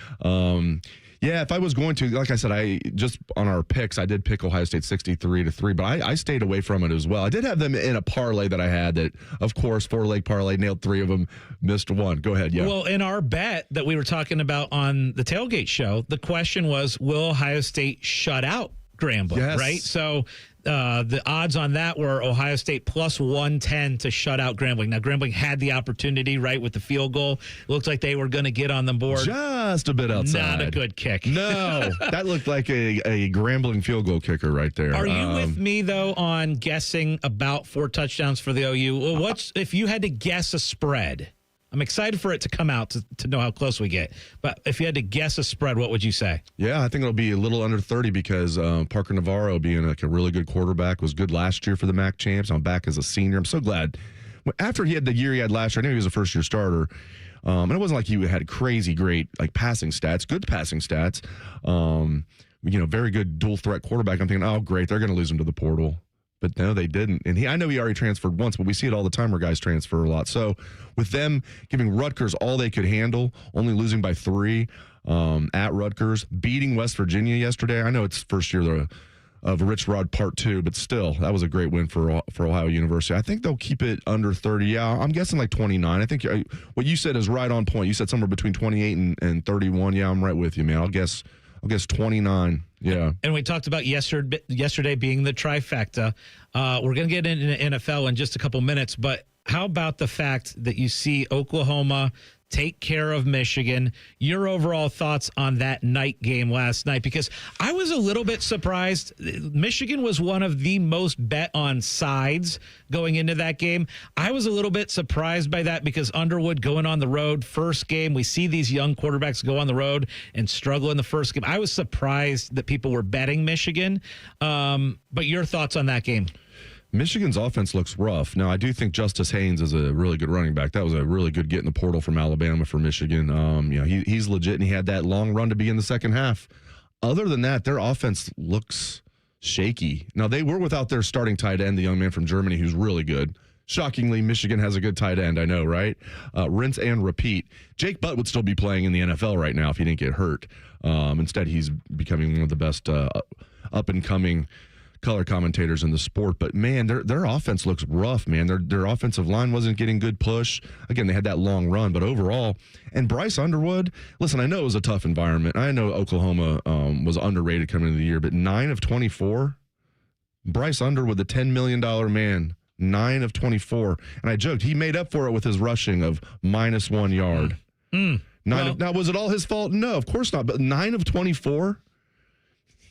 Yeah, if I was going to, like I said, I just on our picks, I did pick Ohio State 63-3, but I stayed away from it as well. I did have them in a parlay that I had that, of course, 4-leg parlay, nailed 3 of them, missed 1. Go ahead, yeah. Well, in our bet that we were talking about on the Tailgate Show, the question was, will Ohio State shut out Grambling, yes. Right? So the odds on that were Ohio State plus 110 to shut out Grambling. Now, Grambling had the opportunity, right, with the field goal. It looked like they were going to get on the board. Just a bit outside. Not a good kick. No, that looked like a Grambling field goal kicker right there. Are you with me, though, on guessing about 4 touchdowns for the OU? Well, what's if you had to guess a spread? I'm excited for it to come out to know how close we get. But if you had to guess a spread, what would you say? Yeah, I think it'll be a little under 30 because Parker Navarro, being like a really good quarterback, was good last year for the MAC champs. I'm back as a senior. I'm so glad. After he had the year he had last year, I knew he was a first-year starter. And it wasn't like he had crazy great passing stats, good passing stats. Very good dual-threat quarterback. I'm thinking, oh, great, they're going to lose him to the portal. But no, they didn't. And I know he already transferred once, but we see it all the time where guys transfer a lot. So with them giving Rutgers all they could handle, only losing by 3 at Rutgers, beating West Virginia yesterday. I know it's first year of Rich Rod Part 2, but still, that was a great win for Ohio University. I think they'll keep it under 30. Yeah, I'm guessing like 29. I think what you said is right on point. You said somewhere between 28 and 31. Yeah, I'm right with you, man. I'll guess 29. Yeah. And we talked about yesterday being the trifecta. We're going to get into the NFL in just a couple minutes, but how about the fact that you see Oklahoma take care of Michigan? Your overall thoughts on that night game last night? Because I was a little bit surprised. Michigan was one of the most bet on sides going into that game. I was a little bit surprised by that because Underwood going on the road, first game, we see these young quarterbacks go on the road and struggle in the first game. I was surprised that people were betting Michigan. But your thoughts on that game? Michigan's offense looks rough. Now, I do think Justice Haynes is a really good running back. That was a really good get in the portal from Alabama for Michigan. He's legit, and he had that long run to begin the second half. Other than that, their offense looks shaky. Now, they were without their starting tight end, the young man from Germany, who's really good. Shockingly, Michigan has a good tight end, I know, right? Rinse and repeat. Jake Butt would still be playing in the NFL right now if he didn't get hurt. Instead, he's becoming one of the best up-and-coming color commentators in the sport. But man, their offense looks rough, man. Their offensive line wasn't getting good push. Again, they had that long run, but overall, and Bryce Underwood, listen, I know it was a tough environment. I know Oklahoma was underrated coming into the year, but 9 of 24, Bryce Underwood, the $10 million man, 9 of 24. And I joked, he made up for it with his rushing of -1 yard. Now, was it all his fault? No, of course not. But 9 of 24?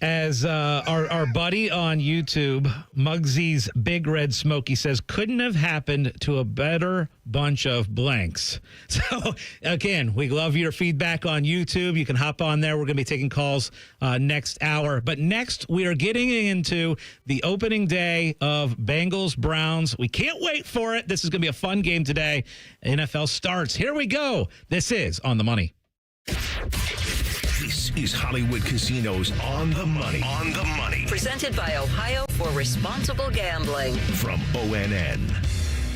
As our buddy on YouTube, Muggsy's Big Red Smoky says, couldn't have happened to a better bunch of blanks. So, again, we love your feedback on YouTube. You can hop on there. We're going to be taking calls next hour. But next, we are getting into the opening day of Bengals-Browns. We can't wait for it. This is going to be a fun game today. NFL starts. Here we go. This is On the Money. This is Hollywood Casinos On the Money. On the Money. Presented by Ohio for Responsible Gambling. From ONN.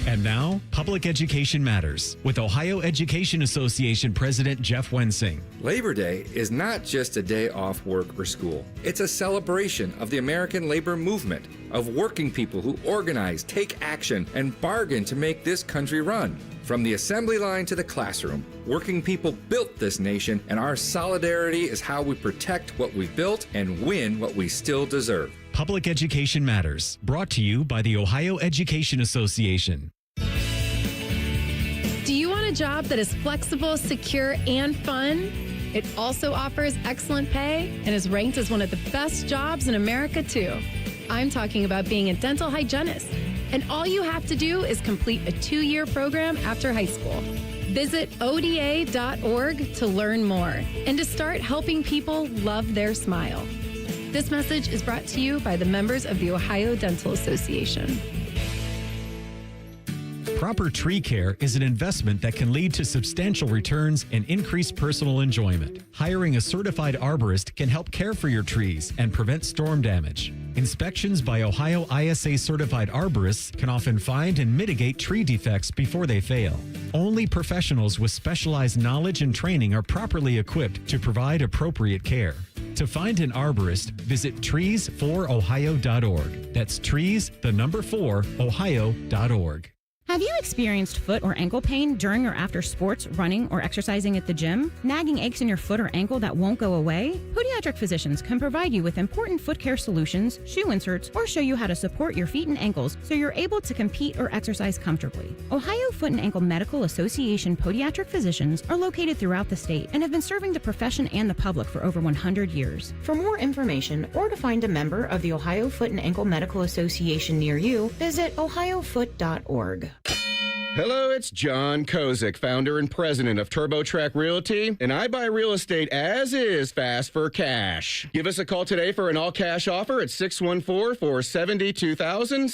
And now, Public Education Matters with Ohio Education Association President Jeff Wensing. Labor Day is not just a day off work or school. It's a celebration of the American labor movement, of working people who organize, take action, and bargain to make this country run. From the assembly line to the classroom, working people built this nation, and our solidarity is how we protect what we built and win what we still deserve. Public Education Matters, brought to you by the Ohio Education Association. Do you want a job that is flexible, secure, and fun? It also offers excellent pay and is ranked as one of the best jobs in America, too. I'm talking about being a dental hygienist. And all you have to do is complete a 2-year program after high school. Visit ODA.org to learn more and to start helping people love their smile. This message is brought to you by the members of the Ohio Dental Association. Proper tree care is an investment that can lead to substantial returns and increased personal enjoyment. Hiring a certified arborist can help care for your trees and prevent storm damage. Inspections by Ohio ISA certified arborists can often find and mitigate tree defects before they fail. Only professionals with specialized knowledge and training are properly equipped to provide appropriate care. To find an arborist, visit trees4ohio.org. That's trees, the number 4, ohio.org. Have you experienced foot or ankle pain during or after sports, running, or exercising at the gym? Nagging aches in your foot or ankle that won't go away? Podiatric physicians can provide you with important foot care solutions, shoe inserts, or show you how to support your feet and ankles so you're able to compete or exercise comfortably. Ohio Foot and Ankle Medical Association podiatric physicians are located throughout the state and have been serving the profession and the public for over 100 years. For more information or to find a member of the Ohio Foot and Ankle Medical Association near you, visit ohiofoot.org. Hello, it's John Kozik, founder and president of TurboTrack Realty, and I buy real estate as is fast for cash. Give us a call today for an all-cash offer at 614-470-2000,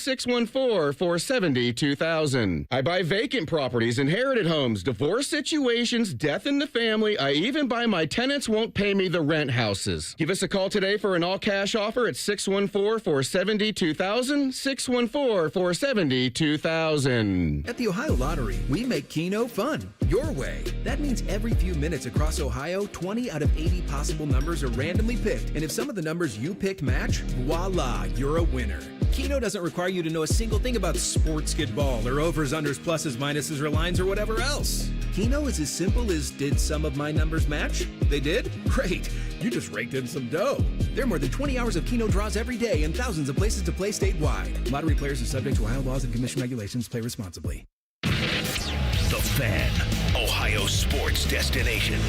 614-470-2000. I buy vacant properties, inherited homes, divorce situations, death in the family. I even buy my tenants won't pay me the rent houses. Give us a call today for an all-cash offer at 614-470-2000, 614-470-2000. At the Ohio Lottery, we make Keno fun, your way. That means every few minutes across Ohio, 20 out of 80 possible numbers are randomly picked. And if some of the numbers you picked match, voila, you're a winner. Keno doesn't require you to know a single thing about sports skidball or overs, unders, pluses, minuses, or lines, or whatever else. Keno is as simple as, did some of my numbers match? They did? Great. You just raked in some dough. There are more than 20 hours of Keno draws every day and thousands of places to play statewide. Lottery players are subject to Ohio laws and commission regulations. Play responsibly. The Fan, Ohio sports destination.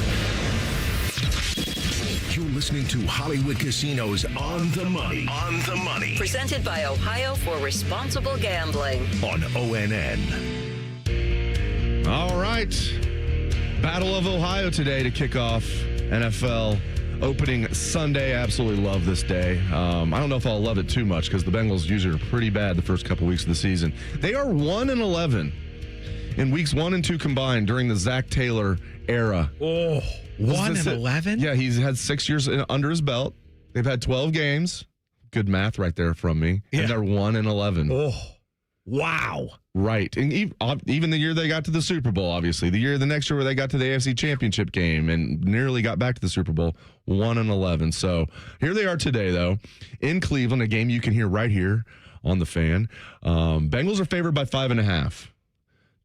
You're listening to Hollywood Casinos On the Money. On the Money. Presented by Ohio for Responsible Gambling. On ONN. All right. Battle of Ohio today to kick off NFL opening Sunday. Absolutely love this day. I don't know if I'll love it too much because the Bengals usually are pretty bad the first couple weeks of the season. They are 1-11 in weeks 1 and 2 combined during the Zach Taylor era. Oh, 1-11? Yeah, he's had 6 years under his belt. They've had 12 games. Good math right there from me. Yeah. And they're 1-11. Oh, wow. Right. And even the year they got to the Super Bowl, obviously. The next year where they got to the AFC Championship game and nearly got back to the Super Bowl, 1-11. So here they are today, though, in Cleveland, a game you can hear right here on the Fan. Bengals are favored by 5.5.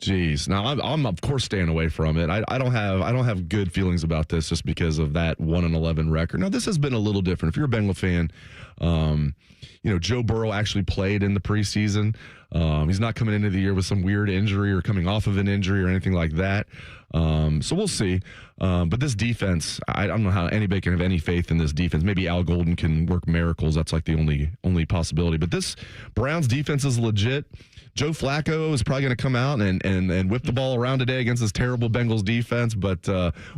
Jeez. Now I'm of course staying away from it. I don't have good feelings about this just because of that 1-11 record. Now this has been a little different. If you're a Bengal fan, Joe Burrow actually played in the preseason. He's not coming into the year with some weird injury or coming off of an injury or anything like that. So we'll see. But this defense, I don't know how anybody can have any faith in this defense. Maybe Al Golden can work miracles. That's like the only possibility. But this Browns defense is legit. Joe Flacco is probably going to come out and whip the ball around today against this terrible Bengals defense. But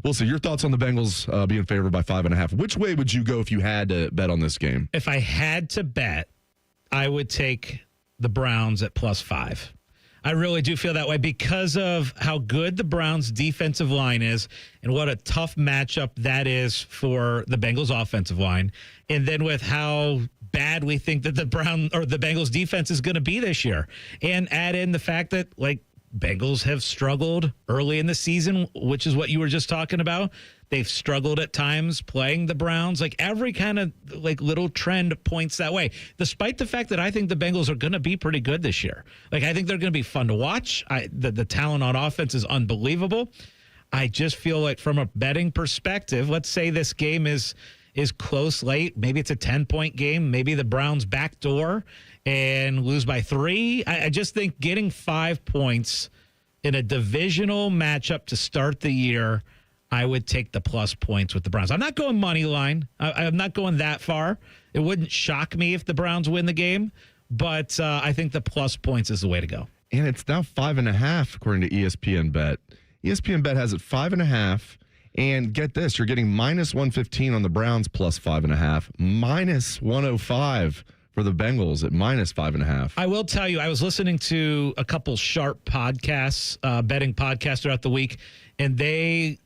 we'll see. Your thoughts on the Bengals being favored by 5.5. Which way would you go if you had to bet on this game? If I had to bet, I would take the Browns at +5. I really do feel that way because of how good the Browns' defensive line is and what a tough matchup that is for the Bengals' offensive line. And then with how bad we think that the Bengals' defense is going to be this year. And add in the fact that, Bengals have struggled early in the season, which is what you were just talking about. They've struggled at times playing the Browns. Every kind of little trend points that way, despite the fact that I think the Bengals are going to be pretty good this year. I think they're going to be fun to watch. The talent on offense is unbelievable. I just feel like from a betting perspective, let's say this game is close late. Maybe it's a 10-point game. Maybe the Browns backdoor and lose by 3. I just think getting 5 points in a divisional matchup to start the year, I would take the plus points with the Browns. I'm not going money line. I'm not going that far. It wouldn't shock me if the Browns win the game, but I think the plus points is the way to go. And it's now 5.5 according to ESPN Bet. ESPN Bet has it 5.5. And get this, you're getting minus 115 on the Browns plus 5.5, minus 105 for the Bengals at minus 5.5. I will tell you, I was listening to a couple sharp podcasts, betting podcasts throughout the week, and they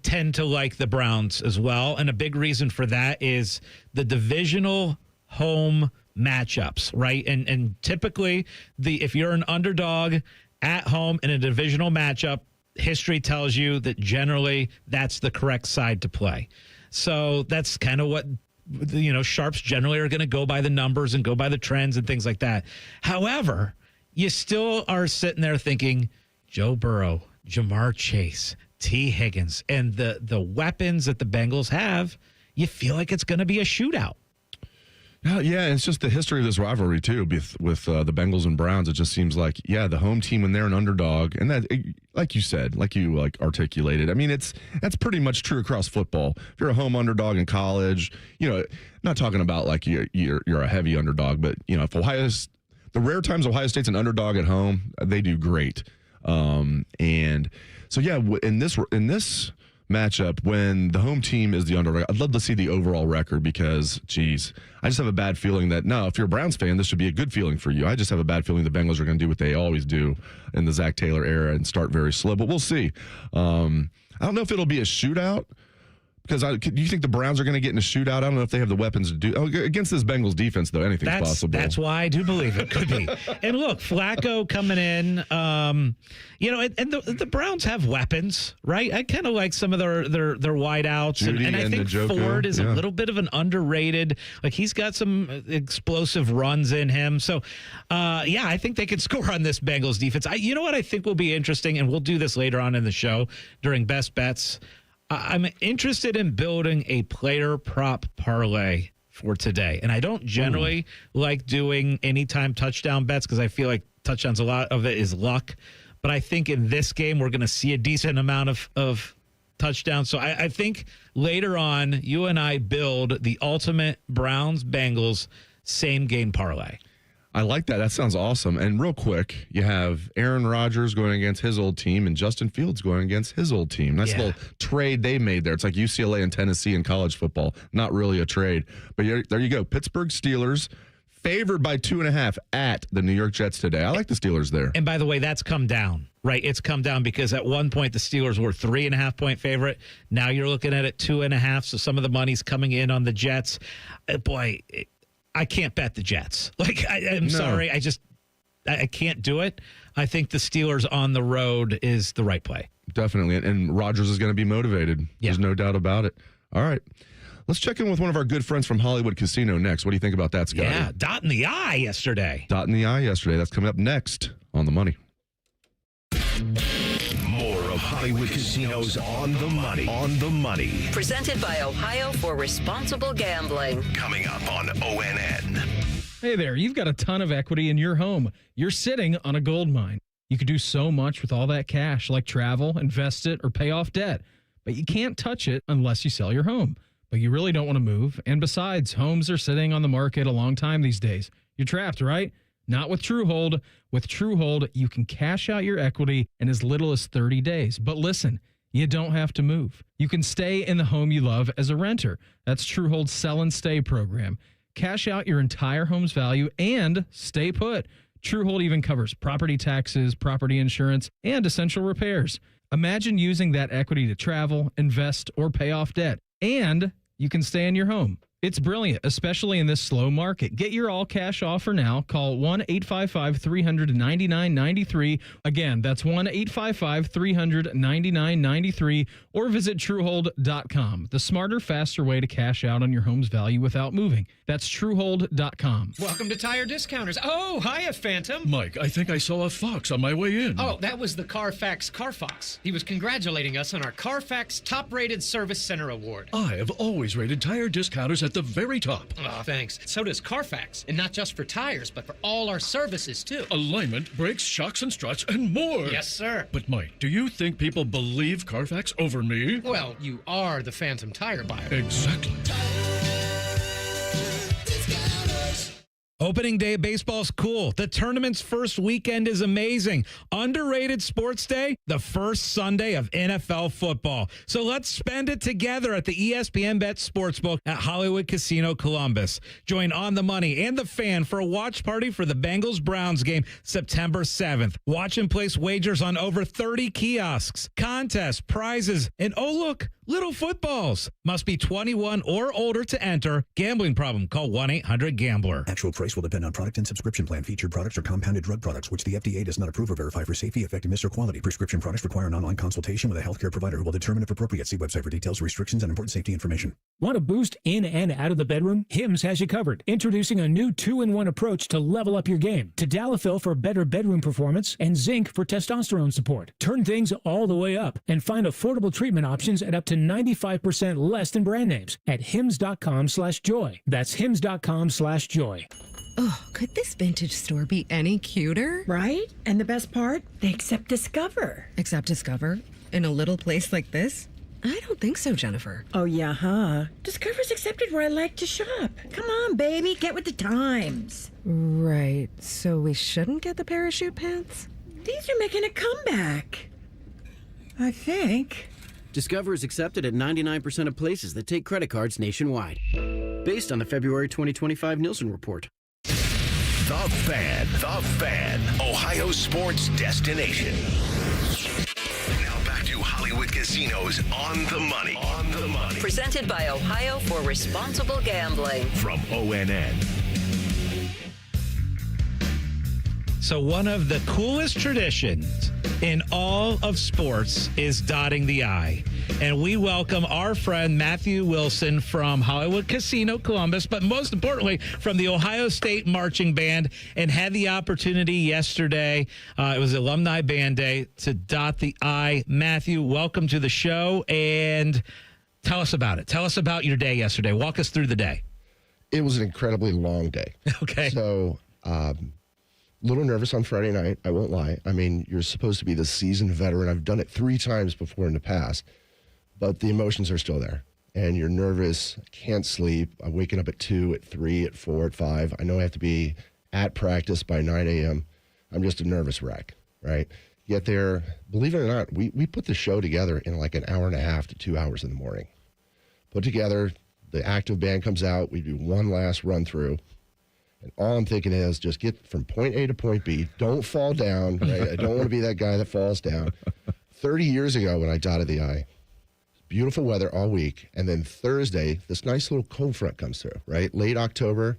tend to like the Browns as well. And a big reason for that is the divisional home matchups, right? And typically, if you're an underdog at home in a divisional matchup, history tells you that generally that's the correct side to play. So that's kind of what, sharps generally are going to go by the numbers and go by the trends and things like that. However, you still are sitting there thinking Joe Burrow, Jamar Chase, T. Higgins, and the weapons that the Bengals have, you feel like it's going to be a shootout. Yeah, it's just the history of this rivalry, too, with the Bengals and Browns. It just seems like, the home team when they're an underdog, and that, like you said, like you articulated, I mean, that's pretty much true across football. If you're a home underdog in college, not talking about like you're a heavy underdog, but, if the rare times Ohio State's an underdog at home, they do great. And so, in this matchup, when the home team is the underdog, I'd love to see the overall record because, I just have a bad feeling that, if you're a Browns fan, this should be a good feeling for you. I just have a bad feeling the Bengals are going to do what they always do in the Zach Taylor era and start very slow, but we'll see. I don't know if it'll be a shootout because do you think the Browns are going to get in a shootout? I don't know if they have the weapons to do against this Bengals defense, though. Anything's possible. That's why I do believe it could be. And look, Flacco coming in, and the Browns have weapons, right? I kind of like some of their wideouts, and I think Ford is a little bit of an underrated. He's got some explosive runs in him. So, I think they can score on this Bengals defense. You know what I think will be interesting, and we'll do this later on in the show during Best Bets. I'm interested in building a player prop parlay for today. And I don't generally like doing anytime touchdown bets because I feel like touchdowns, a lot of it is luck. But I think in this game, we're going to see a decent amount of touchdowns. So I think later on, you and I build the ultimate Browns-Bengals same-game parlay. I like that. That sounds awesome. And real quick, you have Aaron Rodgers going against his old team and Justin Fields going against his old team. That's a little trade they made there. It's like UCLA and Tennessee in college football. Not really a trade. But there you go. Pittsburgh Steelers favored by 2.5 at the New York Jets today. I like the Steelers there. And by the way, that's come down, right? It's come down because at one point the Steelers were 3.5-point favorite. Now you're looking at it 2.5. So some of the money's coming in on the Jets. I can't bet the Jets. I'm sorry. I can't do it. I think the Steelers on the road is the right play. Definitely. And Rodgers is going to be motivated. Yeah. There's no doubt about it. All right. Let's check in with one of our good friends from Hollywood Casino next. What do you think about that, Scotty? Yeah, dot in the I yesterday. Dot in the I yesterday. That's coming up next on The Money. More of Hollywood Casinos on the money. On the money. Presented by Ohio for Responsible Gambling. Coming up on ONN. Hey there, you've got a ton of equity in your home. You're sitting on a gold mine. You could do so much with all that cash, like travel, invest it, or pay off debt. But you can't touch it unless you sell your home. But you really don't want to move. And besides, homes are sitting on the market a long time these days. You're trapped, right? Not with TrueHold. With TrueHold, you can cash out your equity in as little as 30 days. But listen, you don't have to move. You can stay in the home you love as a renter. That's TrueHold's Sell and Stay program. Cash out your entire home's value and stay put. TrueHold even covers property taxes, property insurance, and essential repairs. Imagine using that equity to travel, invest, or pay off debt. And you can stay in your home. It's brilliant, especially in this slow market. Get your all-cash offer now. Call 1-855-300-9993. Again, that's 1-855-300-9993. Or visit TrueHold.com. The smarter, faster way to cash out on your home's value without moving. That's TrueHold.com. Welcome to Tire Discounters. Oh, hiya, Phantom. Mike, I think I saw a fox on my way in. Oh, that was the Carfax Carfox. He was congratulating us on our Carfax Top-Rated Service Center Award. I have always rated Tire Discounters at the very top. Oh, thanks. So does Carfax. And not just for tires, but for all our services, too. Alignment, brakes, shocks, and struts, and more. Yes, sir. But, Mike, do you think people believe Carfax over me? Well, you are the Phantom tire buyer. Exactly. Opening day of baseball's cool. The tournament's first weekend is amazing. Underrated sports day, the first Sunday of NFL football. So let's spend it together at the ESPN Bet Sportsbook at Hollywood Casino Columbus. Join On the Money and The Fan for a watch party for the Bengals-Browns game September 7th. Watch and place wagers on over 30 kiosks, contests, prizes, and oh look, little footballs. Must be 21 or older to enter. Gambling problem? Call 1-800-GAMBLER. Actual price will depend on product and subscription plan. Featured products are compounded drug products, which the FDA does not approve or verify for safety, effectiveness, or quality. Prescription products require an online consultation with a healthcare provider who will determine if appropriate. See website for details, restrictions, and important safety information. Want a boost in and out of the bedroom? Hims has you covered. Introducing a new 2-in-1 approach to level up your game. Tadalafil for better bedroom performance and zinc for testosterone support. Turn things all the way up and find affordable treatment options at up to 95% less than brand names at hims.com/joy. That's hims.com/joy. Oh, could this vintage store be any cuter? Right? And the best part? They accept Discover. Accept Discover? In a little place like this? I don't think so, Jennifer. Oh, yeah, huh? Discover's accepted where I like to shop. Come on, baby, get with the times. Right. So we shouldn't get the parachute pants? These are making a comeback. I think. Discover is accepted at 99% of places that take credit cards nationwide. Based on the February 2025 Nielsen report. The Fan, Ohio sports destination. Now back to Hollywood Casino's On the Money. Presented by Ohio for Responsible Gambling. From ONN. So one of the coolest traditions in all of sports is dotting the I. And we welcome our friend Matthew Wilson from Hollywood Casino Columbus, but most importantly from the Ohio State Marching Band, and had the opportunity yesterday, it was Alumni Band Day, to dot the I. Matthew, welcome to the show, and tell us about it. Tell us about your day yesterday. Walk us through the day. It was an incredibly long day. Okay. So, little nervous on Friday night, I won't lie. I mean, you're supposed to be the seasoned veteran. I've done it 3 times before in the past, but the emotions are still there. And you're nervous, can't sleep. I'm waking up at 2, at 3, at 4, at 5. I know I have to be at practice by 9 a.m. I'm just a nervous wreck, right? Get there, believe it or not, we put the show together in like an hour and a half to 2 hours in the morning. Put together, the active band comes out, we do one last run through. And all I'm thinking is just get from point A to point B. Don't fall down, right? I don't want to be that guy that falls down. 30 years ago when I dotted the I, beautiful weather all week. And then Thursday, this nice little cold front comes through, right? Late October,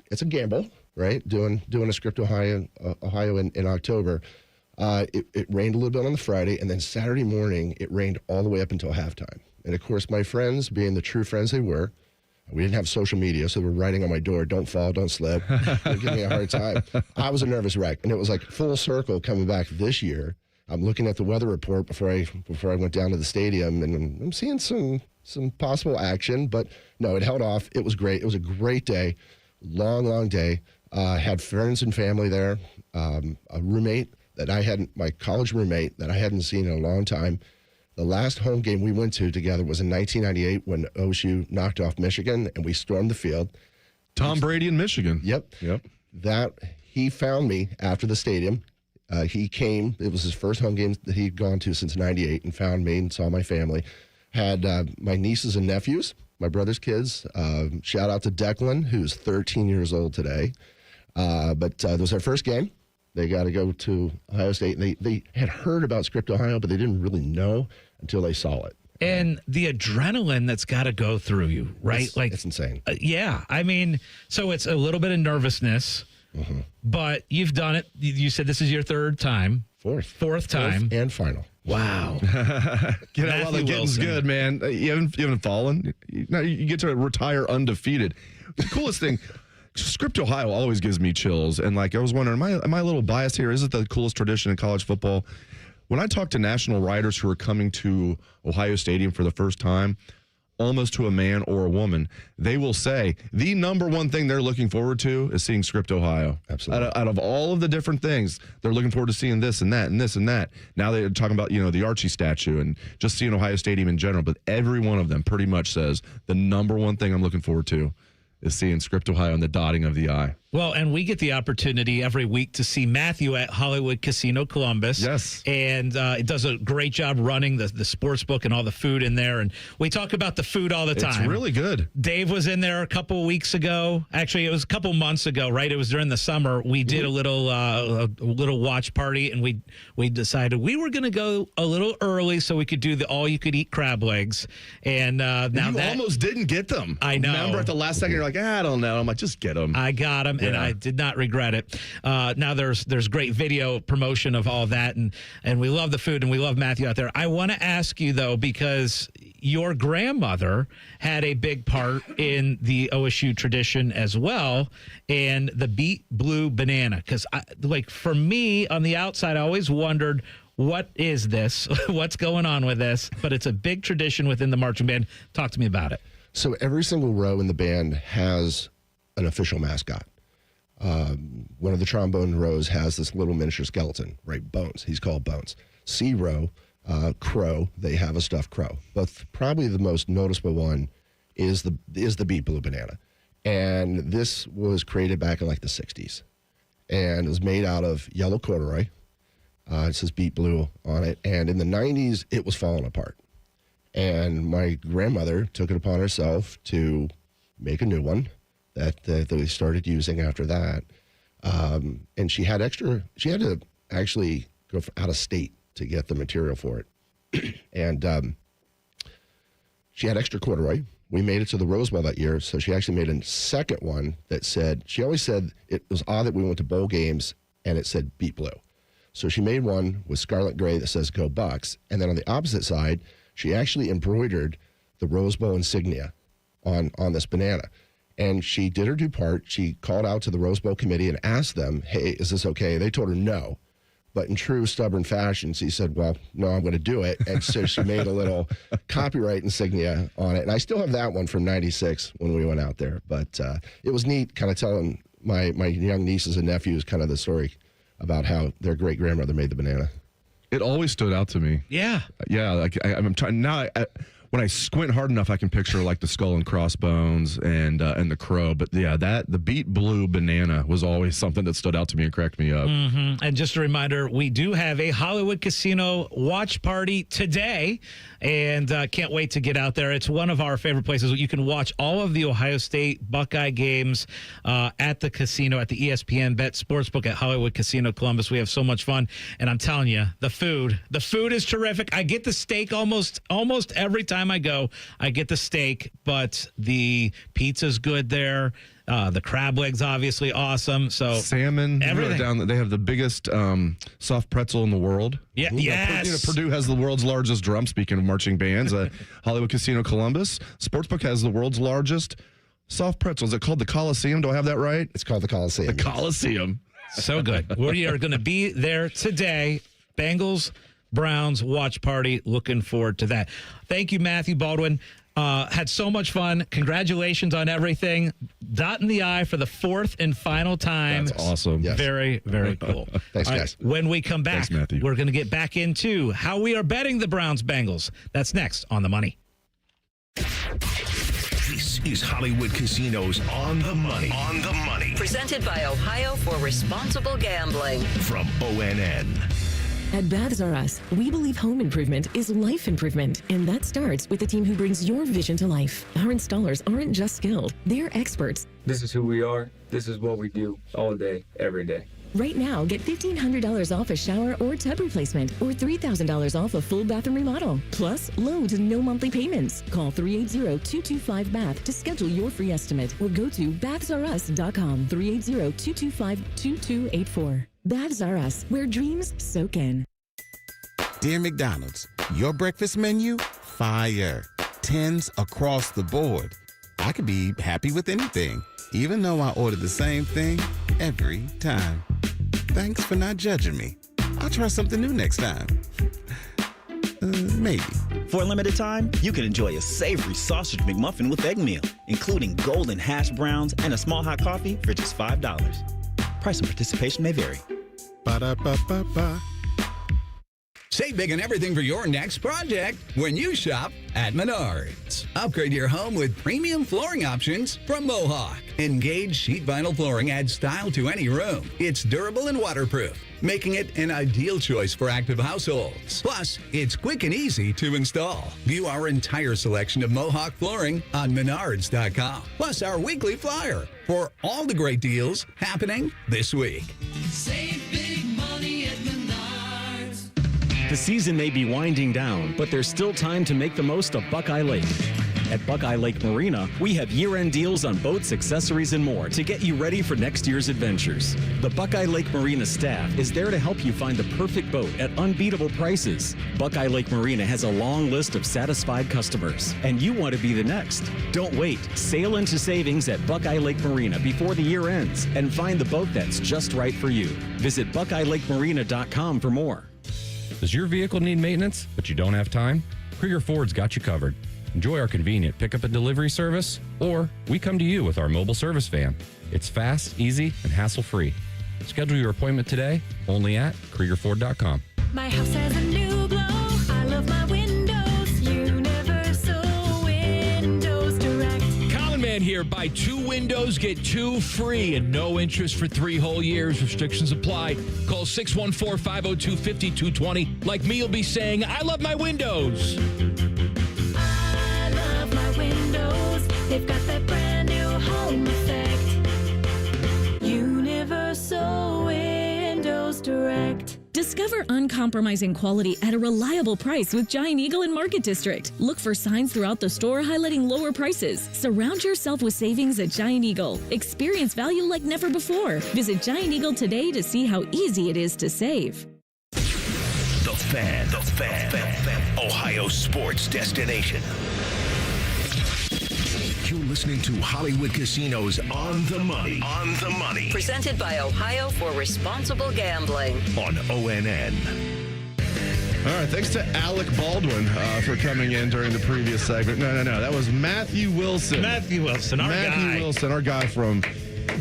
it's a gamble, right? Doing a script Ohio in October. It rained a little bit on the Friday, and then Saturday morning, it rained all the way up until halftime. And of course, my friends, being the true friends they were, we didn't have social media, so they were writing on my door, "Don't fall, don't slip." Don't give me a hard time. I was a nervous wreck, and it was like full circle coming back this year. I'm looking at the weather report before I went down to the stadium, and I'm seeing some possible action, but no, it held off. It was great. It was a great day, long day. Had friends and family there, a roommate that my college roommate that I hadn't seen in a long time. The last home game we went to together was in 1998 when OSU knocked off Michigan, and we stormed the field. Tom Brady in Michigan. Yep. He found me after the stadium. He came. It was his first home game that he'd gone to since 98, and found me and saw my family. Had my nieces and nephews, my brother's kids. Shout out to Declan, who's 13 years old today. But it was their first game. They got to go to Ohio State. And they had heard about Script, Ohio, but they didn't really know until they saw it. And the adrenaline that's got to go through you, right? It's insane. Yeah. I mean, so it's a little bit of nervousness, but you've done it. You said this is your third time. Fourth time. Fourth and final. Wow. Get out while the getting's good, man. You haven't fallen. You get to retire undefeated. The coolest thing, Script Ohio always gives me chills. And I was wondering, am I a little biased here? Is it the coolest tradition in college football? When I talk to national writers who are coming to Ohio Stadium for the first time, almost to a man or a woman, they will say the number one thing they're looking forward to is seeing Script Ohio. Absolutely. Out of all of the different things, they're looking forward to seeing this and that and this and that. Now they're talking about, the Archie statue and just seeing Ohio Stadium in general. But every one of them pretty much says the number one thing I'm looking forward to is seeing Script Ohio and the dotting of the I. Well, and we get the opportunity every week to see Matthew at Hollywood Casino Columbus. Yes. And it does a great job running the sports book and all the food in there. And we talk about the food all the time. It's really good. Dave was in there a couple of weeks ago. Actually, it was a couple months ago, right? It was during the summer. We did a little watch party, and we decided we were going to go a little early so we could do the all-you-could-eat crab legs. And now you almost didn't get them. I know. Remember at the last second, you're like, I don't know. I'm like, just get them. I got them, and I did not regret it. Now there's great video promotion of all that, and we love the food, and we love Matthew out there. I want to ask you, though, because your grandmother had a big part in the OSU tradition as well, and the beet blue banana. Because, for me, on the outside, I always wondered, what is this? What's going on with this? But it's a big tradition within the marching band. Talk to me about it. So every single row in the band has an official mascot. One of the trombone rows has this little miniature skeleton, right? Bones. He's called Bones. C row, Crow. They have a stuffed crow. But probably the most noticeable one is the beet blue banana. And this was created back in the 60s. And it was made out of yellow corduroy. It says beet blue on it. And in the 90s, it was falling apart. And my grandmother took it upon herself to make a new one that we started using after that. And she had to actually go out of state to get the material for it. And she had extra corduroy. We made it to the Rose Bowl that year, so she actually made a second one that she always said it was odd that we went to bowl games and it said beet blue. So she made one with scarlet gray that says Go Bucks. And then on the opposite side, she actually embroidered the Rose Bowl insignia on this banana. And she did her due part. She called out to the Rose Bowl committee and asked them, hey, is this okay? They told her no. But in true stubborn fashion, she said, well, no, I'm going to do it. And so she made a little copyright insignia on it. And I still have that one from 96 when we went out there. But it was neat kind of telling my young nieces and nephews kind of the story about how their great-grandmother made the banana. It always stood out to me. Yeah. Yeah, I'm trying now. When I squint hard enough, I can picture the skull and crossbones and the crow. But yeah, the beet blue banana was always something that stood out to me and cracked me up. Mm-hmm. And just a reminder, we do have a Hollywood Casino watch party today, and can't wait to get out there. It's one of our favorite places. You can watch all of the Ohio State Buckeye games at the casino, at the ESPN Bet Sportsbook at Hollywood Casino Columbus. We have so much fun, and I'm telling you, the food is terrific. I get the steak almost every time I go. I get the steak, but the pizza's good there. The crab legs obviously awesome. So salmon, everything. They have the biggest soft pretzel in the world. Yeah, yes. Purdue has the world's largest drum. Speaking of marching bands, Hollywood Casino Columbus Sportsbook has the world's largest soft pretzel. Is it called the Coliseum? Do I have that right? It's called the Coliseum. The Coliseum. So good. We are going to be there today. Bengals Browns watch party. Looking forward to that. Thank you, Matthew Baldwin. Had so much fun. Congratulations on everything. Dotting the I for the fourth and final time. That's awesome. Yes. Very, very cool. Thanks, guys. When we come back, we're going to get back into how we are betting the Browns Bengals. That's next on The Money. This is Hollywood Casino's On the Money. On the Money. Presented by Ohio for Responsible Gambling. From ONN. At Baths R Us, we believe home improvement is life improvement, and that starts with the team who brings your vision to life. Our installers aren't just skilled, they're experts. This is who we are. This is what we do all day, every day. Right now, get $1,500 off a shower or tub replacement or $3,000 off a full bathroom remodel. Plus, low to no monthly payments. Call 380-225-BATH to schedule your free estimate or go to bathsrus.com. 380-225-2284. Baths R Us, where dreams soak in. Dear McDonald's, your breakfast menu? Fire. 10s across the board. I could be happy with anything, even though I order the same thing every time. Thanks for not judging me. I'll try something new next time. Maybe. For a limited time, you can enjoy a savory sausage McMuffin with egg meal, including golden hash browns and a small hot coffee for just $5. Price and participation may vary. Ba-da-ba-ba-ba. Save big on everything for your next project when you shop at Menards. Upgrade your home with premium flooring options from Mohawk. Engaged sheet vinyl flooring adds style to any room. It's durable and waterproof, making it an ideal choice for active households. Plus, it's quick and easy to install. View our entire selection of Mohawk flooring on Menards.com. Plus, our weekly flyer for all the great deals happening this week. Save big money at Menards. The season may be winding down, but there's still time to make the most of Buckeye Lake. At Buckeye Lake Marina, we have year-end deals on boats, accessories, and more to get you ready for next year's adventures. The Buckeye Lake Marina staff is there to help you find the perfect boat at unbeatable prices. Buckeye Lake Marina has a long list of satisfied customers, and you want to be the next. Don't wait. Sail into savings at Buckeye Lake Marina before the year ends and find the boat that's just right for you. Visit BuckeyeLakeMarina.com for more. Does your vehicle need maintenance, but you don't have time? Krieger Ford's got you covered. Enjoy our convenient pickup and delivery service, or we come to you with our mobile service van. It's fast, easy, and hassle-free. Schedule your appointment today only at KriegerFord.com. My house has a new glow. I love my windows. Universal Windows Direct. Common Man here. Buy 2 windows, get 2 free, and no interest for 3 whole years. Restrictions apply. Call 614-502-5220. Like me, you'll be saying, I love my windows. I love my windows. They've got that brand new home effect. Universal Windows Direct. Discover uncompromising quality at a reliable price with Giant Eagle in Market District. Look for signs throughout the store highlighting lower prices. Surround yourself with savings at Giant Eagle. Experience value like never before. Visit Giant Eagle today to see how easy it is to save. The Fan. Ohio sports destination. You're listening to Hollywood Casinos On the Money. Presented by Ohio for Responsible Gambling. On ONN. All right, thanks to Alec Baldwin for coming in during the previous segment. No, that was Matthew Wilson. Our guy from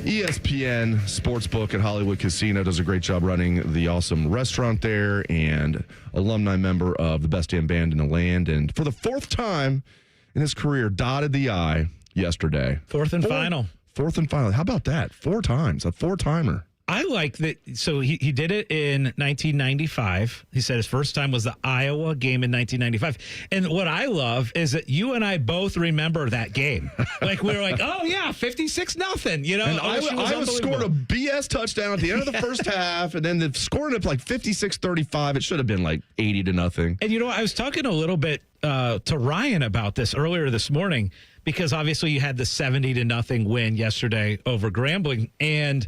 ESPN Sportsbook at Hollywood Casino. Does a great job running the awesome restaurant there and alumni member of the best damn band in the land. And for the 4th time in his career, dotted the I yesterday. Fourth and final. How about that? 4 times, a 4-timer. I like that. So he did it in 1995. He said his first time was the Iowa game in 1995. And what I love is that you and I both remember that game. Like we were like, oh yeah, 56-0. You know, and Iowa scored a BS touchdown at the end of the first half, and then the scoring up like 56-35. It should have been like 80-0. And you know, I was talking a little bit to Ryan about this earlier this morning because obviously you had the 70-0 win yesterday over Grambling, and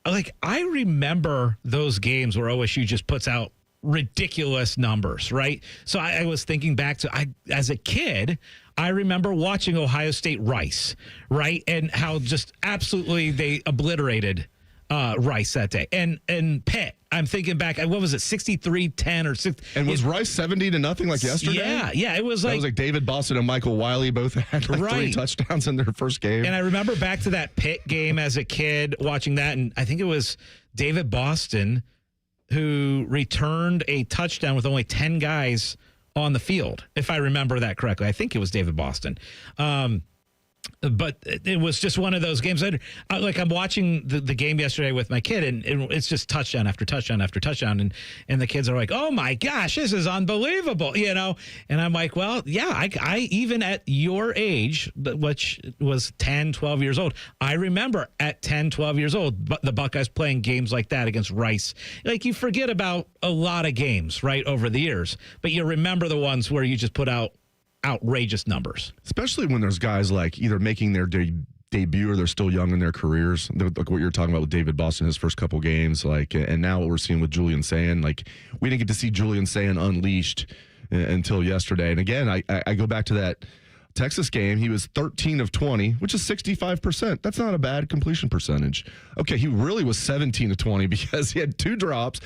like, I remember those games where OSU just puts out ridiculous numbers, right? So I was thinking back to, as a kid, I remember watching Ohio State Rice, right? And how just absolutely they obliterated Rice that day. And Pitt, I'm thinking back, what was it, 63-10 or 6? And was Rice 70-0 like yesterday? Yeah, it was like... That was like David Boston and Michael Wiley both had like 3 touchdowns in their first game. And I remember back to that Pitt game as a kid watching that, and I think it was David Boston who returned a touchdown with only 10 guys on the field, if I remember that correctly. I think it was David Boston. But it was just one of those games. I'm watching the game yesterday with my kid, and it's just touchdown after touchdown after touchdown, and the kids are like, "Oh my gosh, this is unbelievable!" And I'm like, "Well, yeah, I even at your age, which was 10, 12 years old, I remember at 10, 12 years old, the Buckeyes playing games like that against Rice. Like you forget about a lot of games right over the years, but you remember the ones where you just put out outrageous numbers, especially when there's guys like either making their debut or they're still young in their careers. Like what you're talking about with David Boston, his first couple games, and now what we're seeing with Julian Sand. Like we didn't get to see Julian Sand unleashed until yesterday. And again, I go back to that Texas game. He was 13 of 20, which is 65%. That's not a bad completion percentage. Okay, he really was 17 of 20 because he had 2 drops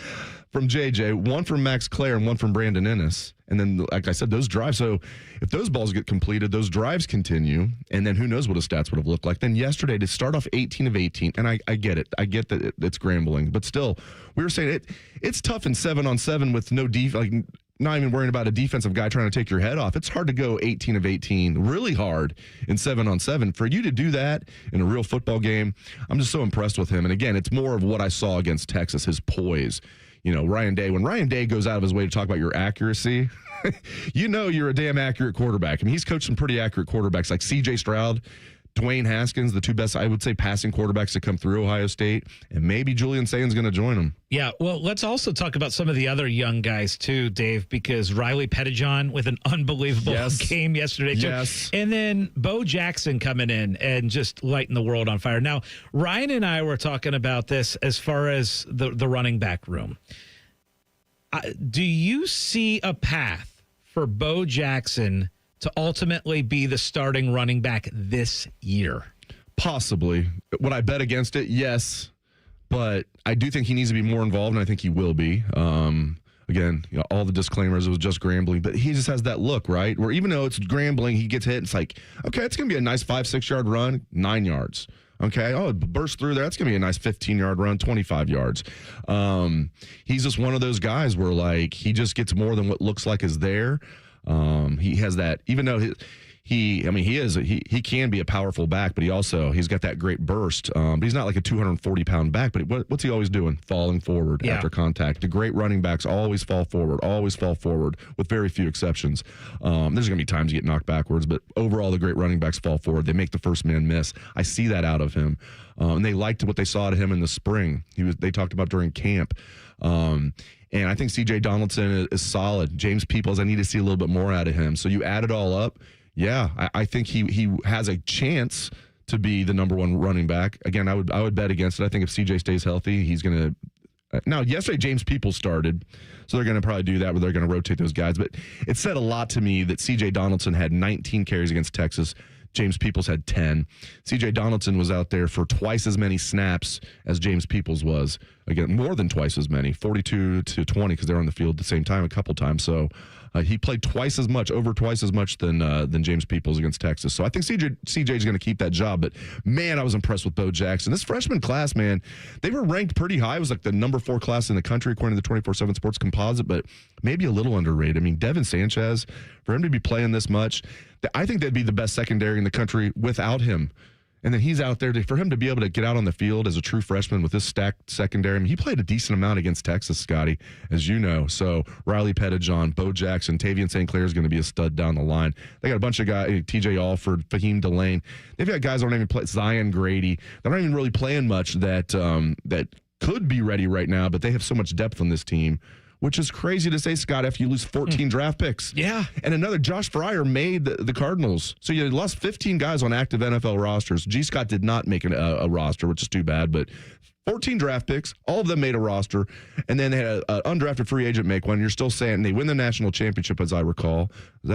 from JJ, one from Max Clare and one from Brandon Ennis. And then, like I said, those drives. So if those balls get completed, those drives continue. And then who knows what his stats would have looked like. Then yesterday to start off 18 of 18. And I get it. I get that it's Grambling. But still, we were saying it's tough in 7-on-7 with no defense. Like, not even worrying about a defensive guy trying to take your head off. It's hard to go 18 of 18, really hard in 7-on-7. For you to do that in a real football game, I'm just so impressed with him. And again, it's more of what I saw against Texas, his poise. Ryan Day, when Ryan Day goes out of his way to talk about your accuracy, you're a damn accurate quarterback. I mean, he's coached some pretty accurate quarterbacks like C.J. Stroud, Dwayne Haskins, the two best, I would say, passing quarterbacks to come through Ohio State, and maybe Julian Sand's going to join them. Yeah, well, let's also talk about some of the other young guys too, Dave, because Riley Pettijohn with an unbelievable game yesterday too. Yes. And then Bo Jackson coming in and just lighting the world on fire. Now, Ryan and I were talking about this as far as the running back room. Do you see a path for Bo Jackson to ultimately be the starting running back this year? Possibly. Would I bet against it? Yes. But I do think he needs to be more involved, and I think he will be. Again, all the disclaimers, it was just Grambling, but he just has that look, right? Where even though it's Grambling, he gets hit, it's like, okay, it's going to be a nice 5-6 yard run, 9 yards. Okay, it burst through there. That's going to be a nice 15-yard run, 25 yards. He's just one of those guys where, he just gets more than what looks like is there. He has that, even though he can be a powerful back, but he's got that great burst. But he's not like a 240-pound back, but what's he always doing? Falling forward after contact. The great running backs always fall forward with very few exceptions. There's going to be times you get knocked backwards, but overall the great running backs fall forward. They make the first man miss. I see that out of him. And they liked what they saw to him in the spring. They talked about during camp. And I think C.J. Donaldson is solid. James Peoples, I need to see a little bit more out of him. So you add it all up. Yeah, I think he has a chance to be the number one running back. Again, I would bet against it. I think if CJ stays healthy, he's going to. Now, yesterday James Peoples started, so they're going to probably do that where they're going to rotate those guys. But it said a lot to me that C.J. Donaldson had 19 carries against Texas. James Peoples had 10. C.J. Donaldson was out there for twice as many snaps as James Peoples was. Again, more than twice as many, 42 to 20, because they're on the field at the same time a couple times. So he played over twice as much than James Peoples against Texas. So I think CJ is going to keep that job. But, man, I was impressed with Bo Jackson. This freshman class, man, they were ranked pretty high. It was like the number 4 class in the country, according to the 24/7 Sports Composite, but maybe a little underrated. I mean, Devin Sanchez, for him to be playing this much, I think that'd be the best secondary in the country without him. And then he's out there for him to be able to get out on the field as a true freshman with this stacked secondary. I mean, he played a decent amount against Texas, Scotty, as you know. So Riley Pettijohn, Bo Jackson, Tavian St. Clair is going to be a stud down the line. They got a bunch of guys, TJ Alford, Fahim Delane. They've got guys that don't even play, Zion Grady. They're not even really playing much that could be ready right now, but they have so much depth on this team, which is crazy to say, Scott, after you lose 14 draft picks. Yeah. And another, Josh Fryer made the Cardinals. So you lost 15 guys on active NFL rosters. G. Scott did not make a roster, which is too bad, but 14 draft picks, all of them made a roster, and then they had an undrafted free agent make one. You're still saying they win the national championship, as I recall. Is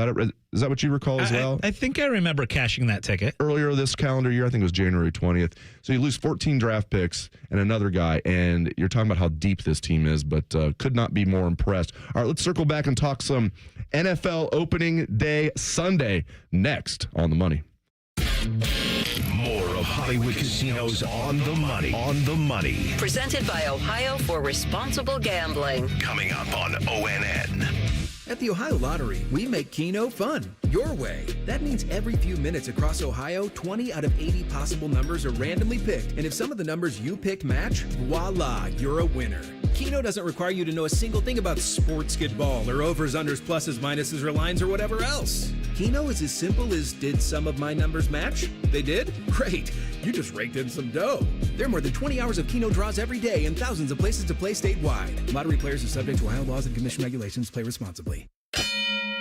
that what you recall as well? I think I remember cashing that ticket. Earlier this calendar year, I think it was January 20th. So you lose 14 draft picks and another guy, and you're talking about how deep this team is, but could not be more impressed. All right, let's circle back and talk some NFL opening day Sunday next on The Money. More of Hollywood Casinos on the money. On the money. Presented by Ohio for Responsible Gambling. Coming up on ONN. At the Ohio Lottery, we make Keno fun, your way. That means every few minutes across Ohio, 20 out of 80 possible numbers are randomly picked. And if some of the numbers you picked match, voila, you're a winner. Keno doesn't require you to know a single thing about sports skidball or overs, unders, pluses, minuses, or lines, or whatever else. Keno is as simple as, did some of my numbers match? They did? Great. You just raked in some dough. There are more than 20 hours of Keno draws every day and thousands of places to play statewide. Lottery players are subject to Ohio laws and commission regulations. Play responsibly.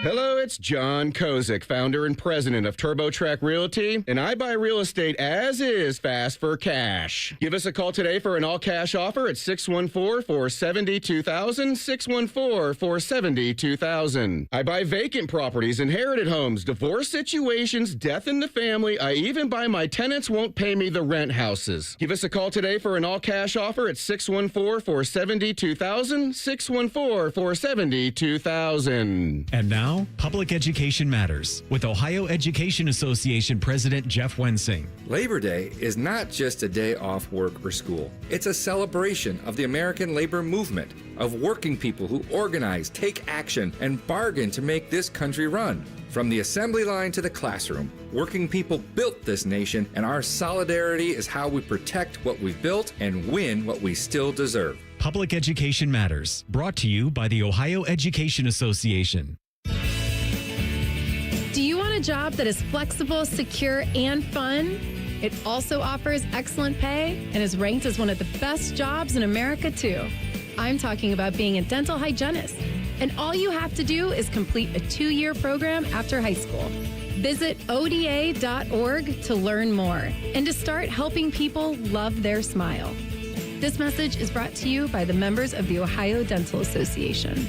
Hello, it's John Kozik, founder and president of TurboTrack Realty, and I buy real estate as is fast for cash. Give us a call today for an all-cash offer at 614-470-2000, 614-470-2000. I buy vacant properties, inherited homes, divorce situations, death in the family. I even buy my tenants won't pay me the rent houses. Give us a call today for an all-cash offer at 614-470-2000, 614-470-2000. And now, Public Education Matters with Ohio Education Association President Jeff Wensing. Labor Day is not just a day off work or school. It's a celebration of the American labor movement, of working people who organize, take action, and bargain to make this country run. From the assembly line to the classroom, working people built this nation, and our solidarity is how we protect what we've built and win what we still deserve. Public Education Matters, brought to you by the Ohio Education Association. Do you want a job that is flexible, secure, and fun? It also offers excellent pay and is ranked as one of the best jobs in America, too. I'm talking about being a dental hygienist. And all you have to do is complete a 2-year program after high school. Visit ODA.org to learn more and to start helping people love their smile. This message is brought to you by the members of the Ohio Dental Association.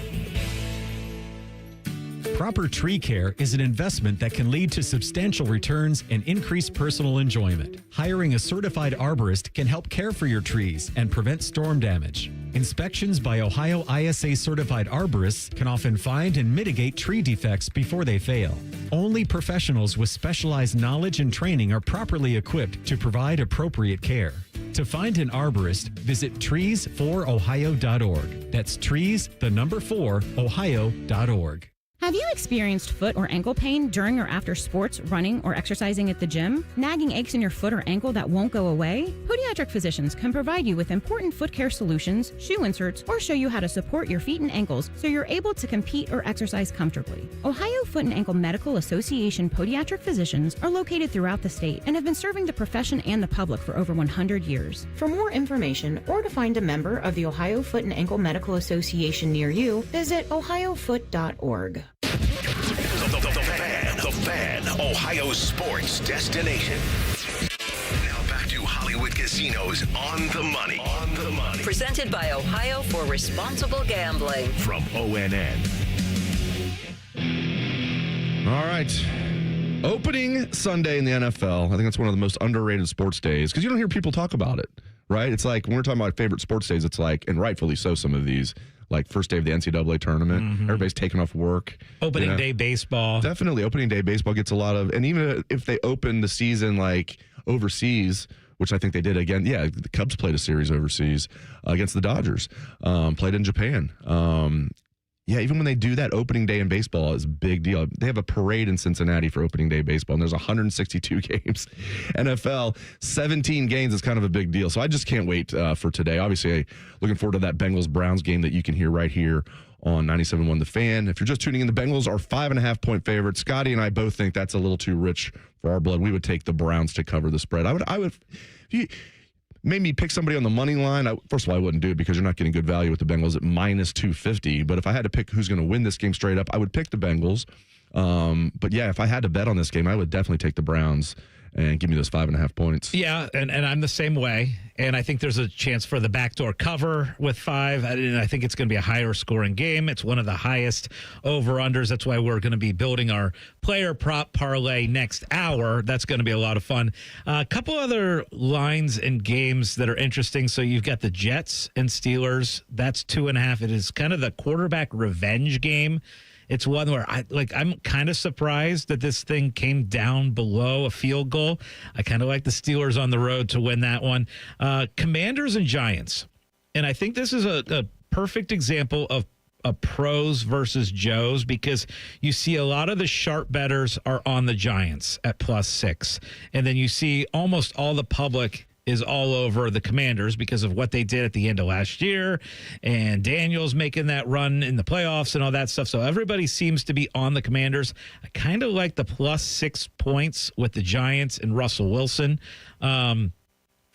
Proper tree care is an investment that can lead to substantial returns and increased personal enjoyment. Hiring a certified arborist can help care for your trees and prevent storm damage. Inspections by Ohio ISA certified arborists can often find and mitigate tree defects before they fail. Only professionals with specialized knowledge and training are properly equipped to provide appropriate care. To find an arborist, visit trees4ohio.org. That's trees4ohio.org. Have you experienced foot or ankle pain during or after sports, running, or exercising at the gym? Nagging aches in your foot or ankle that won't go away? Podiatric physicians can provide you with important foot care solutions, shoe inserts, or show you how to support your feet and ankles so you're able to compete or exercise comfortably. Ohio Foot and Ankle Medical Association podiatric physicians are located throughout the state and have been serving the profession and the public for over 100 years. For more information or to find a member of the Ohio Foot and Ankle Medical Association near you, visit ohiofoot.org. The Fan, Ohio sports destination. Now back to Hollywood Casinos on the money. Presented by Ohio for Responsible Gambling. From ONN. All right. Opening Sunday in the NFL. I think that's one of the most underrated sports days because you don't hear people talk about it, right? It's like when we're talking about favorite sports days, it's like, and rightfully so, some of these, like first day of the NCAA tournament. Mm-hmm. Everybody's taking off work. Opening day baseball. Definitely. Opening day baseball gets a lot of, and even if they open the season like overseas, which I think they did again. Yeah, the Cubs played a series overseas against the Dodgers, played in Japan. Yeah, even when they do that, opening day in baseball is a big deal. They have a parade in Cincinnati for opening day baseball, and there's 162 games. NFL, 17 games is kind of a big deal. So I just can't wait for today. Obviously, looking forward to that Bengals-Browns game that you can hear right here on 97.1 The Fan. If you're just tuning in, the Bengals are 5.5-point favorites. Scotty and I both think that's a little too rich for our blood. We would take the Browns to cover the spread. I would. If you made me pick somebody on the money line, first of all, I wouldn't do it because you're not getting good value with the Bengals at minus 250. But if I had to pick who's going to win this game straight up, I would pick the Bengals. But yeah, if I had to bet on this game, I would definitely take the Browns and give me those 5.5 points. Yeah, and I'm the same way. And I think there's a chance for the backdoor cover with 5. And I think it's going to be a higher scoring game. It's one of the highest over-unders. That's why we're going to be building our player prop parlay next hour. That's going to be a lot of fun. A couple other lines and games that are interesting. So you've got the Jets and Steelers. That's 2.5. It is kind of the quarterback revenge game. It's one where I'm kind of surprised that this thing came down below a field goal. I kind of like the Steelers on the road to win that one. Commanders and Giants. And I think this is a perfect example of a pros versus Joes, because you see a lot of the sharp bettors are on the Giants at +6. And then you see almost all the public is all over the Commanders because of what they did at the end of last year. And Daniel's making that run in the playoffs and all that stuff. So everybody seems to be on the Commanders. I kind of like the +6 points with the Giants and Russell Wilson. And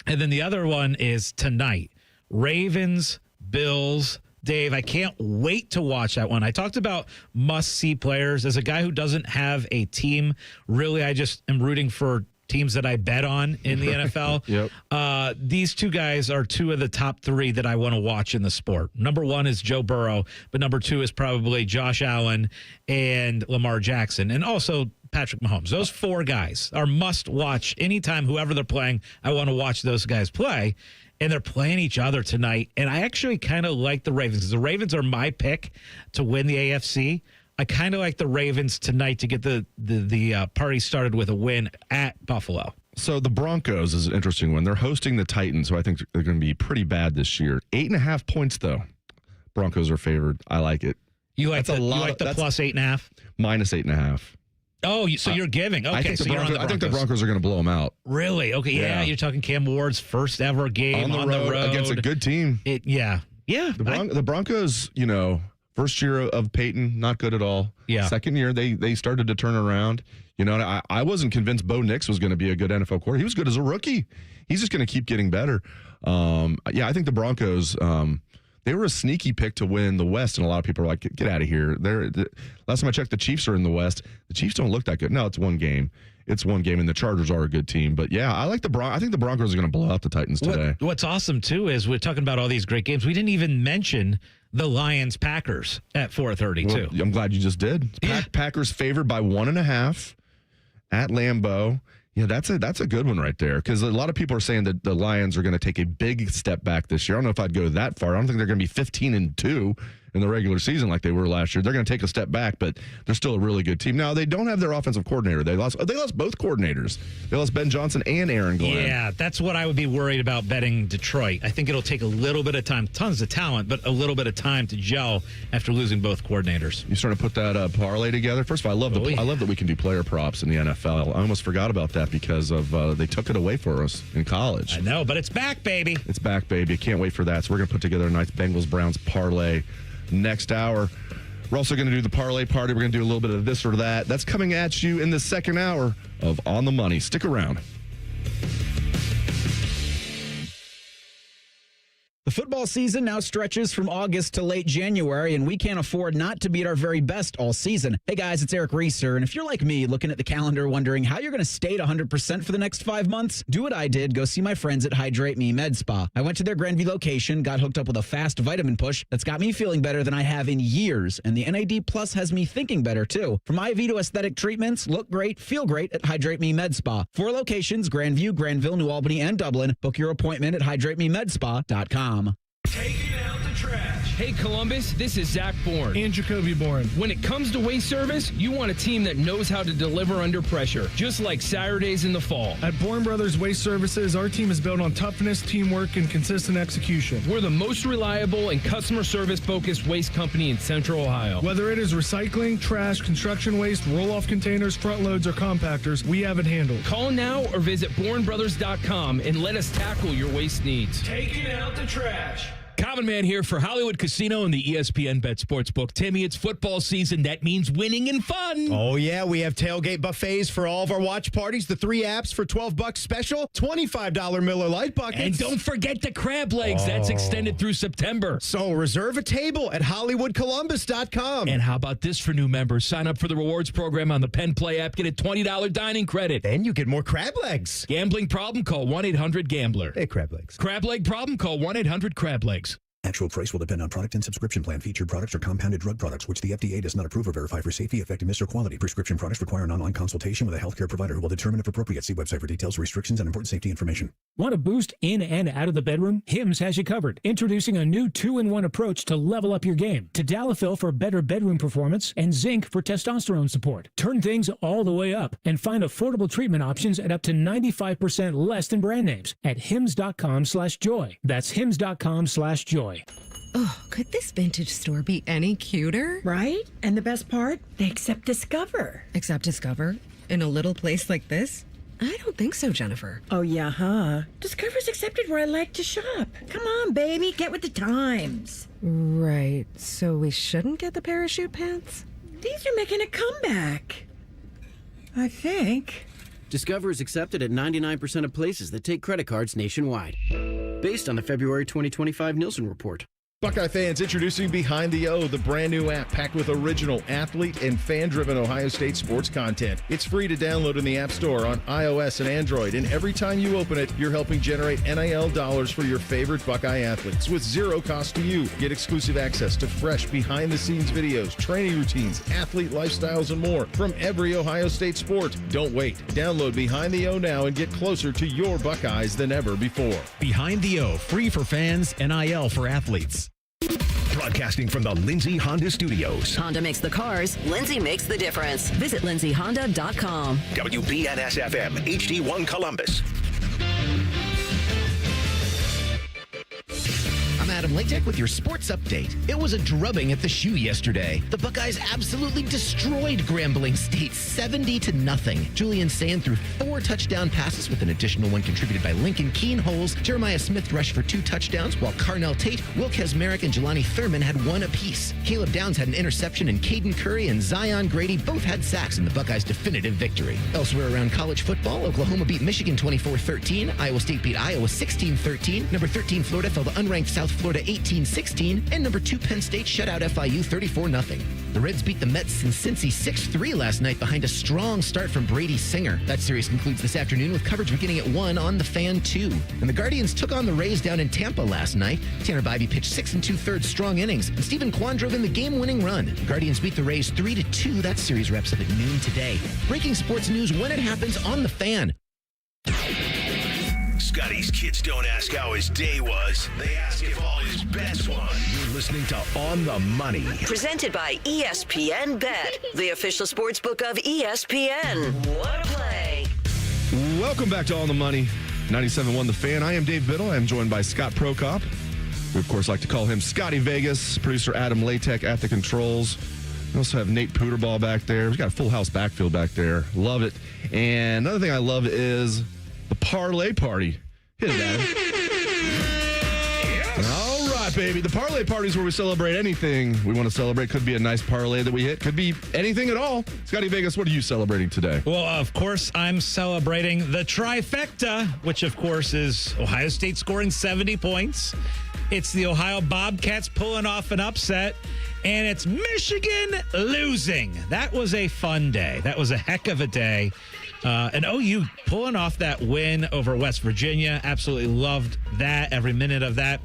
then the other one is tonight. Ravens, Bills. Dave, I can't wait to watch that one. I talked about must-see players. As a guy who doesn't have a team, really, I just am rooting for teams that I bet on in the NFL. Yep. These two guys are two of the top three that I want to watch in the sport. Number one is Joe Burrow, but number two is probably Josh Allen and Lamar Jackson, and also Patrick Mahomes. Those four guys are must-watch anytime, whoever they're playing. I want to watch those guys play. And they're playing each other tonight. And I actually kind of like the Ravens, because the Ravens are my pick to win the AFC. I kind of like the Ravens tonight to get the party started with a win at Buffalo. So the Broncos is an interesting one. They're hosting the Titans, who I think they're going to be pretty bad this year. 8.5 points, though. Broncos are favored. I like it. You like the +8.5? -8.5. Oh, so you're giving. Okay, I think, so you're on the Broncos. I think the Broncos are going to blow them out. Really? Okay, yeah. You're talking Cam Ward's first ever game on the road against a good team. Yeah. The Broncos, first year of Peyton, not good at all. Yeah. Second year, they started to turn around. I wasn't convinced Bo Nix was going to be a good NFL quarterback. He was good as a rookie. He's just going to keep getting better. I think the Broncos. They were a sneaky pick to win the West, and a lot of people are like, get out of here. Last time I checked, the Chiefs are in the West. The Chiefs don't look that good. No, it's one game. And the Chargers are a good team. But, yeah, I think the Broncos are going to blow out the Titans today. What's awesome, too, is we're talking about all these great games. We didn't even mention the Lions-Packers at 4:30, too. I'm glad you just did. Packers favored by 1.5 at Lambeau. Yeah, that's a good one right there, because a lot of people are saying that the Lions are going to take a big step back this year. I don't know if I'd go that far. I don't think they're going to be 15-2 in the regular season like they were last year. They're going to take a step back, but they're still a really good team. Now, they don't have their offensive coordinator. They lost both coordinators. They lost Ben Johnson and Aaron Glenn. Yeah, that's what I would be worried about betting Detroit. I think it'll take a little bit of time, tons of talent, but a little bit of time to gel after losing both coordinators. You starting to put that parlay together? First of all, I love that we can do player props in the NFL. I almost forgot about that because of they took it away for us in college. I know, but it's back, baby. It's back, baby. Can't wait for that. So we're going to put together a nice Bengals-Browns parlay next hour. We're also going to do the parlay party. We're going to do a little bit of this or that. That's coming at you in the second hour of On the Money. Stick around. The football season now stretches from August to late January, and we can't afford not to be at our very best all season. Hey guys, it's Eric Reeser, and if you're like me, looking at the calendar wondering how you're going to stay at 100% for the next 5 months, do what I did. Go see my friends at Hydrate Me Med Spa. I went to their Grandview location, got hooked up with a fast vitamin push that's got me feeling better than I have in years, and the NAD Plus has me thinking better too. From IV to aesthetic treatments, look great, feel great at Hydrate Me Med Spa. 4 locations, Grandview, Granville, New Albany, and Dublin. Book your appointment at hydratememedspa.com. Taking out the trash. Hey, Columbus, this is Zach Bourne. And Jacoby Bourne. When it comes to waste service, you want a team that knows how to deliver under pressure, just like Saturdays in the fall. At Bourne Brothers Waste Services, our team is built on toughness, teamwork, and consistent execution. We're the most reliable and customer service-focused waste company in Central Ohio. Whether it is recycling, trash, construction waste, roll-off containers, front loads, or compactors, we have it handled. Call now or visit BourneBrothers.com and let us tackle your waste needs. Taking out the trash. Common Man here for Hollywood Casino and the ESPN Bet Sportsbook. Timmy, it's football season. That means winning and fun. Oh, yeah. We have tailgate buffets for all of our watch parties. The 3 apps for $12 special. $25 Miller Lite buckets. And don't forget the crab legs. That's extended through September. So reserve a table at HollywoodColumbus.com. And how about this for new members? Sign up for the rewards program on the Penn Play app. Get a $20 dining credit. Then you get more crab legs. Gambling problem? Call 1-800-GAMBLER. Hey, crab legs. Crab leg problem? Call 1-800-CRAB-LEGS. Actual price will depend on product and subscription plan. Featured products are compounded drug products, which the FDA does not approve or verify for safety, effectiveness, or quality. Prescription products require an online consultation with a healthcare provider who will determine if appropriate. See website for details, restrictions, and important safety information. Want a boost in and out of the bedroom? Hims has you covered. Introducing a new 2-in-1 approach to level up your game. Tadalafil for better bedroom performance and zinc for testosterone support. Turn things all the way up and find affordable treatment options at up to 95% less than brand names at hims.com/joy. That's hims.com/joy. Oh, could this vintage store be any cuter? Right? And the best part? They accept Discover. Accept Discover? In a little place like this? I don't think so, Jennifer. Oh, yeah, huh? Discover's accepted where I like to shop. Come on, baby, get with the times. Right. So we shouldn't get the parachute pants? These are making a comeback. I think. Discover is accepted at 99% of places that take credit cards nationwide. Based on the February 2025 Nielsen report. Buckeye fans, introducing Behind the O, the brand new app packed with original athlete and fan-driven Ohio State sports content. It's free to download in the App Store on iOS and Android, and every time you open it, you're helping generate NIL dollars for your favorite Buckeye athletes with zero cost to you. Get exclusive access to fresh behind-the-scenes videos, training routines, athlete lifestyles, and more from every Ohio State sport. Don't wait. Download Behind the O now and get closer to your Buckeyes than ever before. Behind the O, free for fans, NIL for athletes. Broadcasting from the Lindsay Honda Studios. Honda makes the cars, Lindsay makes the difference. Visit lindsayhonda.com. WBNS-FM, HD1 Columbus. I'm Adam Latek with your sports update. It was a drubbing at the shoe yesterday. The Buckeyes absolutely destroyed Grambling State 70-0. Julian Sand threw 4 touchdown passes with an additional one contributed by Lincoln Keenholes. Jeremiah Smith rushed for 2 touchdowns, while Carnell Tate, Will Kesmerick, and Jelani Thurman had 1 apiece. Caleb Downs had an interception, and Caden Curry and Zion Grady both had sacks in the Buckeyes' definitive victory. Elsewhere around college football, Oklahoma beat Michigan 24-13. Iowa State beat Iowa 16-13. Number 13 Florida fell to unranked South Florida 18-16, and number 2 Penn State shut out FIU 34-0. The Reds beat the Mets in Cincy 6-3 last night behind a strong start from Brady Singer. That series concludes this afternoon with coverage beginning at 1 on the Fan 2. And the Guardians took on the Rays down in Tampa last night. Tanner Bybee pitched 6 2/3 strong innings, and Stephen Kwan drove in the game-winning run. The Guardians beat the Rays 3-2. That series wraps up at noon today. Breaking sports news when it happens on the Fan. Scotty's kids don't ask how his day was. They ask if all his bets won. You're listening to On the Money. Presented by ESPN Bet, the official sports book of ESPN. What a play. Welcome back to On the Money, 97.1 The Fan. I am Dave Biddle. I am joined by Scott Prokop. We, of course, like to call him Scotty Vegas. Producer Adam Latek at the controls. We also have Nate Puderball back there. We've got a full house backfield back there. Love it. And another thing I love is the Parlay Party. Hit it, Adam. Yes. All right, baby. The Parlay Party is where we celebrate anything we want to celebrate. Could be a nice parlay that we hit. Could be anything at all. Scotty Vegas, what are you celebrating today? Well, of course, I'm celebrating the trifecta, which, of course, is Ohio State scoring 70 points. It's the Ohio Bobcats pulling off an upset, and it's Michigan losing. That was a fun day. That was a heck of a day. And OU pulling off that win over West Virginia. Absolutely loved that, every minute of that.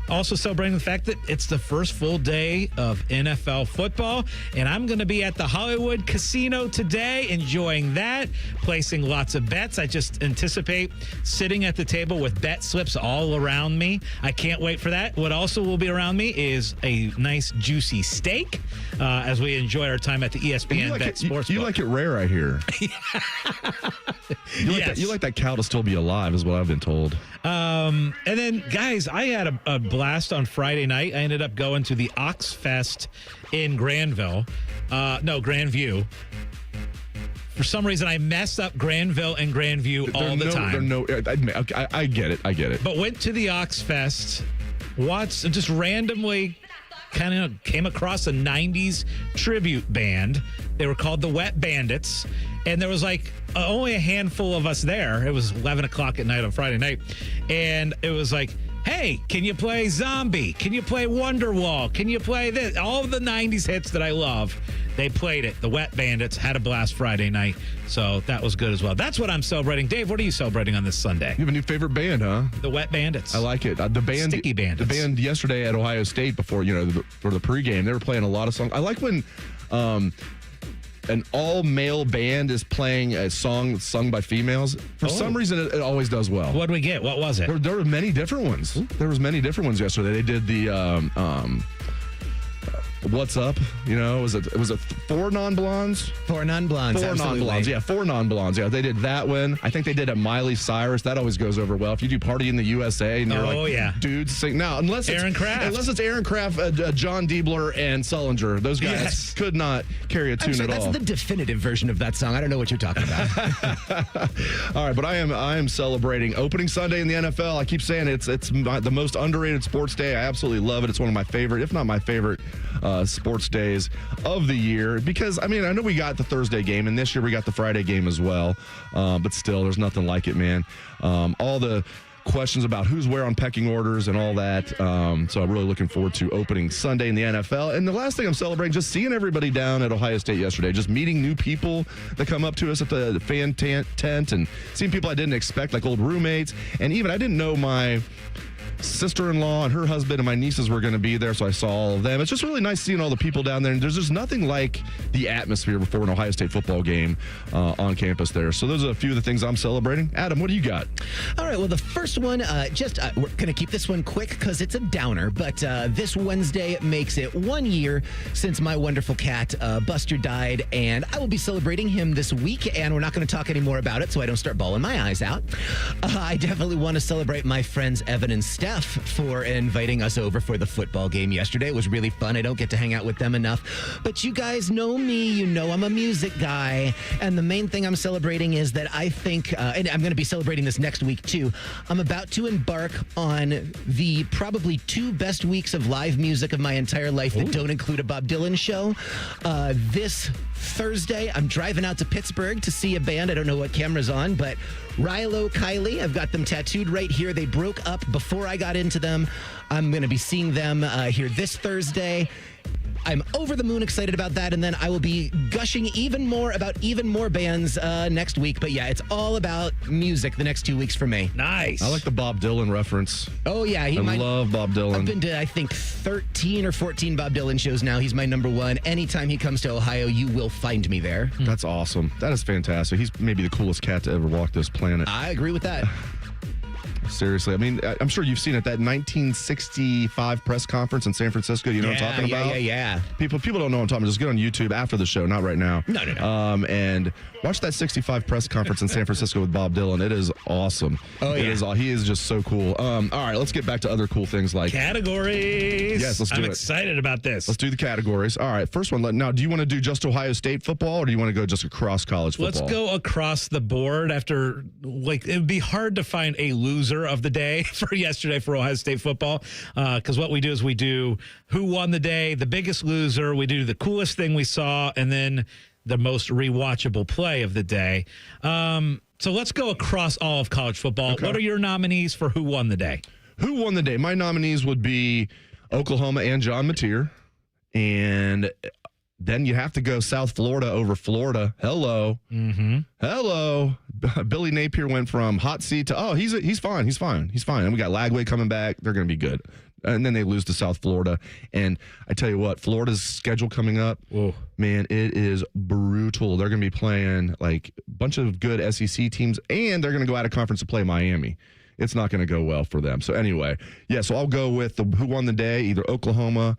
Also celebrating the fact that it's the first full day of NFL football, and I'm going to be at the Hollywood Casino today enjoying that, placing lots of bets. I just anticipate sitting at the table with bet slips all around me. I can't wait for that. What also will be around me is a nice juicy steak as we enjoy our time at the ESPN Bet Sportsbook. You like it rare, I hear. You like that cow to still be alive is what I've been told. And then, guys, I had a blast on Friday night. I ended up going to the Ox Fest in Grandview. For some reason, I messed up Granville and Grandview all the time. I get it. But went to the Ox Fest, watched, just randomly kind of came across a 90s tribute band. They were called the Wet Bandits. And there was like only a handful of us there. It was 11 o'clock at night on Friday night. And it was like, hey, can you play Zombie? Can you play Wonderwall? Can you play this? All of the 90s hits that I love, they played it. The Wet Bandits had a blast Friday night. So that was good as well. That's what I'm celebrating. Dave, what are you celebrating on this Sunday? You have a new favorite band, huh? The Wet Bandits. I like it. The band, Sticky Bandits. The band yesterday at Ohio State before, for the pregame, they were playing a lot of songs. I like when an all-male band is playing a song sung by females. For some reason, it always does well. What did we get? What was it? There were many different ones. There was many different ones yesterday. They did the What's Up? It was a four non-blondes? Four non-blondes. Four non-blondes. Yeah, four non-blondes. Yeah, they did that one. I think they did at Miley Cyrus. That always goes over well. If you do Party in the USA and you're dudes sing. Now, unless it's Aaron Kraft, John Diebler, and Sullinger. Those guys could not carry a tune at all. That's the definitive version of that song. I don't know what you're talking about. All right, but I am celebrating opening Sunday in the NFL. I keep saying it's the most underrated sports day. I absolutely love it. It's one of my favorite, if not my favorite, sports days of the year. Because, I mean, I know we got the Thursday game, and this year we got the Friday game as well. But still, there's nothing like it, man. All the questions about who's where on pecking orders and all that. So I'm really looking forward to opening Sunday in the NFL. And the last thing I'm celebrating, just seeing everybody down at Ohio State yesterday, just meeting new people that come up to us at the fan tent and seeing people I didn't expect, like old roommates. And even I didn't know my sister-in-law and her husband and my nieces were going to be there, so I saw all of them. It's just really nice seeing all the people down there, and there's just nothing like the atmosphere before an Ohio State football game on campus there. So those are a few of the things I'm celebrating. Adam, what do you got? All right, well, the first one, we're going to keep this one quick because it's a downer, but this Wednesday makes it 1 year since my wonderful cat, Buster, died, and I will be celebrating him this week, and we're not going to talk any more about it so I don't start bawling my eyes out. I definitely want to celebrate my friends Evan and Steph for inviting us over for the football game yesterday. It was really fun. I don't get to hang out with them enough. But you guys know me. You know I'm a music guy. And the main thing I'm celebrating is that I think, and I'm going to be celebrating this next week too, I'm about to embark on the probably 2 best weeks of live music of my entire life that don't include a Bob Dylan show. This Thursday, I'm driving out to Pittsburgh to see a band. I don't know what camera's on, but Rilo Kiley, I've got them tattooed right here. They broke up before I got into them. I'm going to be seeing them here this Thursday. I'm over the moon excited about that, and then I will be gushing even more about even more bands next week. But yeah, it's all about music the next 2 weeks for me. Nice. I like the Bob Dylan reference. Oh, yeah. I love Bob Dylan. I've been to, I think, 13 or 14 Bob Dylan shows now. He's my number one. Anytime he comes to Ohio, you will find me there. That's awesome. That is fantastic. He's maybe the coolest cat to ever walk this planet. I agree with that. Seriously. I mean, I'm sure you've seen it, that 1965 press conference in San Francisco. You know what I'm talking about? Yeah. People don't know what I'm talking about. Just get on YouTube after the show, not right now. No. And watch that 65 press conference in San Francisco with Bob Dylan. It is awesome. Oh, yeah. He is just so cool. All right, let's get back to other cool things like categories. Yes, let's do it. I'm excited about this. Let's do the categories. All right, first one. Now, do you want to do just Ohio State football, or do you want to go just across college football? Let's go across the board. After, it would be hard to find a loser of the day for yesterday for Ohio State football, because what we do is we do who won the day, the biggest loser, we do the coolest thing we saw, and then the most rewatchable play of the day. So let's go across all of college football. Okay. What are your nominees for who won the day? Who won the day? My nominees would be Oklahoma and John Mateer, and then you have to go South Florida over Florida. Hello. Mm-hmm. Hello. Billy Napier went from hot seat to, he's fine. And we got Lagway coming back. They're going to be good. And then they lose to South Florida. And I tell you what, Florida's schedule coming up, man, it is brutal. They're going to be playing like a bunch of good SEC teams, and they're going to go out of conference to play Miami. It's not going to go well for them. So anyway, so I'll go with who won the day, either Oklahoma,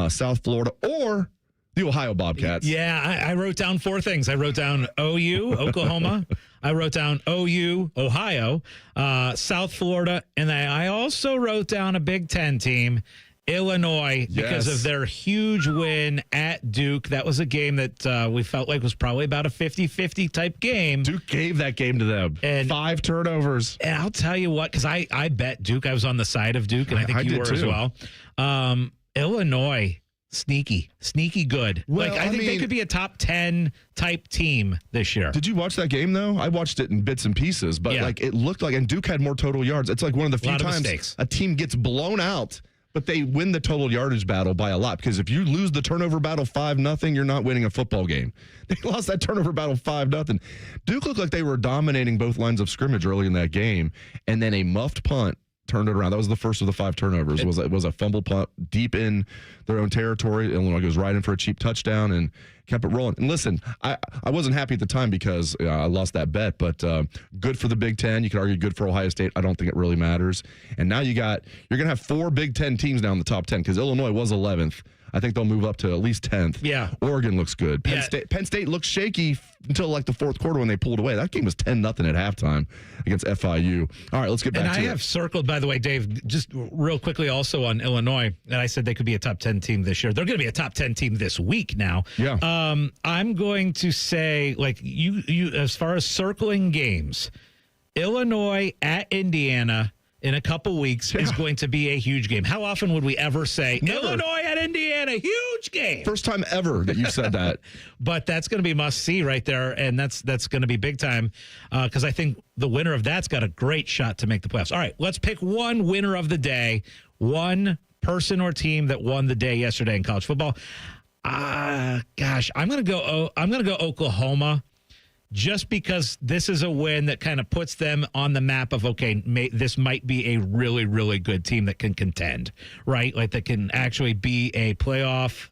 South Florida, or the Ohio Bobcats. Yeah, I wrote down 4 things. I wrote down OU, Oklahoma. I wrote down OU, Ohio, South Florida, and I also wrote down a Big Ten team, Illinois, because of their huge win at Duke. That was a game that we felt like was probably about a 50-50 type game. Duke gave that game to them. And 5 turnovers. And I'll tell you what, because I bet Duke. I was on the side of Duke, and I think you were as well. Illinois. Sneaky good. Well, I think they could be a top 10 type team this year. Did you watch that game, though? I watched it in bits and pieces, but it looked like, and Duke had more total yards. It's like one of the few times a team gets blown out, but they win the total yardage battle by a lot. Because if you lose the turnover battle 5-0, you're not winning a football game. They lost that turnover battle 5-0. Duke looked like they were dominating both lines of scrimmage early in that game, and then a muffed punt turned it around. That was the first of the 5 turnovers. It was a fumble punt deep in their own territory. Illinois goes right in for a cheap touchdown and kept it rolling. And listen, I wasn't happy at the time because I lost that bet, but good for the Big Ten. You could argue good for Ohio State. I don't think it really matters. And now you're going to have 4 Big Ten teams now in the top 10 because Illinois was 11th. I think they'll move up to at least 10th. Yeah. Oregon looks good. Penn State looked shaky until like the fourth quarter when they pulled away. That game was 10-0 at halftime against FIU. All right, let's get back to it. And I have circled, by the way, Dave, just real quickly also on Illinois, and I said they could be a top 10 team this year. They're going to be a top 10 team this week now. Yeah. I'm going to say, like, you as far as circling games, Illinois at Indiana in a couple weeks is going to be a huge game. How often would we ever say Illinois at Indiana, huge game? First time ever that you said that. But that's going to be must see right there, and that's going to be big time because I think the winner of that's got a great shot to make the playoffs. All right, let's pick one winner of the day, one person or team that won the day yesterday in college football. Gosh, I'm going to go Oklahoma. Just because this is a win that kind of puts them on the map of, okay, this might be a really, really good team that can contend, right? Like that can actually be a playoff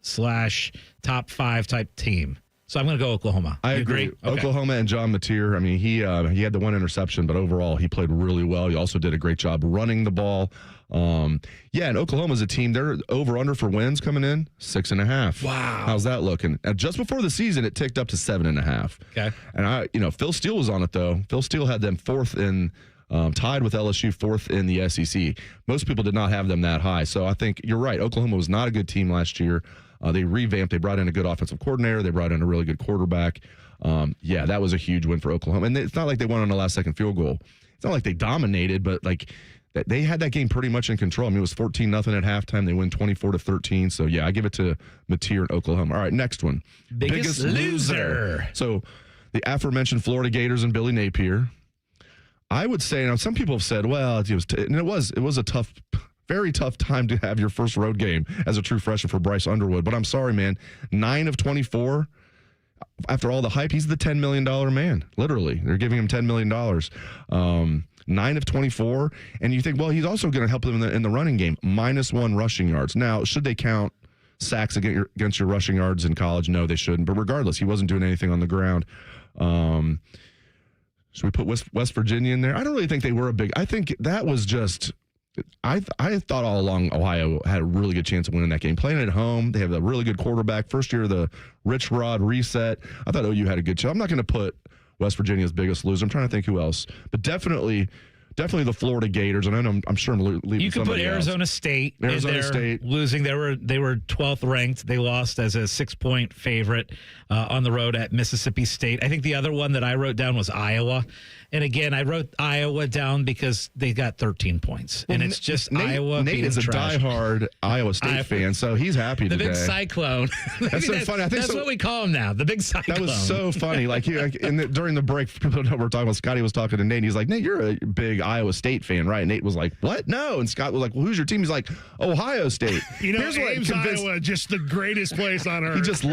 / top 5 type team. So I'm going to go Oklahoma. I agree. Okay. Oklahoma and John Mateer, I mean, he had the one interception, but overall he played really well. He also did a great job running the ball. And Oklahoma's a team, they're over-under for wins coming in, 6.5. Wow. How's that looking? And just before the season, it ticked up to 7.5. Okay. And Phil Steele was on it, though. Phil Steele had them fourth in, tied with LSU, fourth in the SEC. Most people did not have them that high. So I think you're right. Oklahoma was not a good team last year. They revamped. They brought in a good offensive coordinator. They brought in a really good quarterback. That was a huge win for Oklahoma. And it's not like they won on the last-second field goal. It's not like they dominated, but they had that game pretty much in control. I mean, it was 14-0 at halftime. They win 24-13. So, I give it to Mateer and Oklahoma. All right, next one. Biggest loser. So, the aforementioned Florida Gators and Billy Napier. I would say, now some people have said, well, it was a tough, very tough time to have your first road game as a true freshman for Bryce Underwood. But I'm sorry, man. 9 of 24. After all the hype, he's the $10 million man. Literally. They're giving him $10 million. 9 of 24. And you think, well, he's also going to help them in the running game. -1 rushing yards. Now, should they count sacks against your rushing yards in college? No, they shouldn't. But regardless, he wasn't doing anything on the ground. Should we put West Virginia in there? I don't really think they were a big. I think that was just. I thought all along Ohio had a really good chance of winning that game. Playing at home, they have a really good quarterback. First year of the Rich Rod reset. I thought OU had a good chance. I'm not going to put West Virginia's biggest loser. I'm trying to think who else. But definitely the Florida Gators. And I'm sure I'm leaving You could put Arizona else. State. Arizona State losing. They were 12th ranked. They lost as a 6-point favorite on the road at Mississippi State. I think the other one that I wrote down was Iowa. And again, I wrote Iowa down because they got 13 points. And it's just Iowa. Nate is a trash. diehard Iowa State fan, so he's happy the today. Big Cyclone. That's so funny. I think that's what we call him now, the Big Cyclone. That was so funny. During the break, people know what we're talking about. Scotty was talking to Nate. And he's like, Nate, you're a big Iowa State fan, right? And Nate was like, what? No. And Scott was like, well, who's your team? He's like, Ohio State. Here's Ames, Iowa, just the greatest place on earth. He just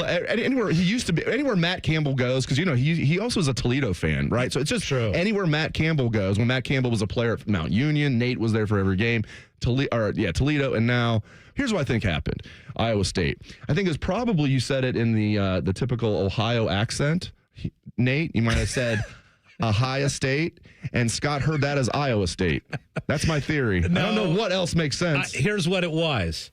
anywhere Matt Campbell goes, because he also is a Toledo fan, right? So it's just true. Anywhere Matt Campbell goes. When Matt Campbell was a player at Mount Union, Nate was there for every game. Toledo, and now here's what I think happened. Iowa State. I think it's probably, you said it in the typical Ohio accent. Nate, you might have said Ohio State, and Scott heard that as Iowa State. That's my theory. No, I don't know what else makes sense. Here's what it was.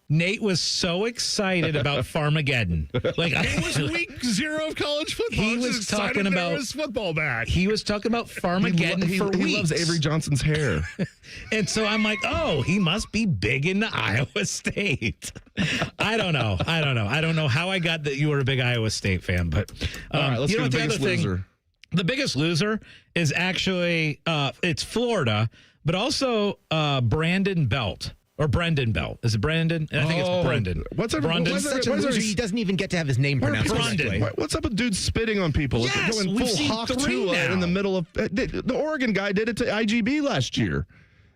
Nate was so excited about Farmageddon. It was week 0 of college football. He was talking about his football back. He was talking about Farmageddon for weeks. He loves Avery Johnson's hair. And so I'm like, oh, he must be big into Iowa State. I don't know. I don't know how I got that you were a big Iowa State fan, but all right, let's do the biggest loser. The biggest loser is actually it's Florida, but also Brandon Belt. Or Brendan Belt. Is it Brandon? I think it's Brendan. He doesn't even get to have his name pronounced correctly. What's up with dudes spitting on people? Yes, going we've full seen Hawk 3 now. in the middle of the Oregon guy did it to IGB last year.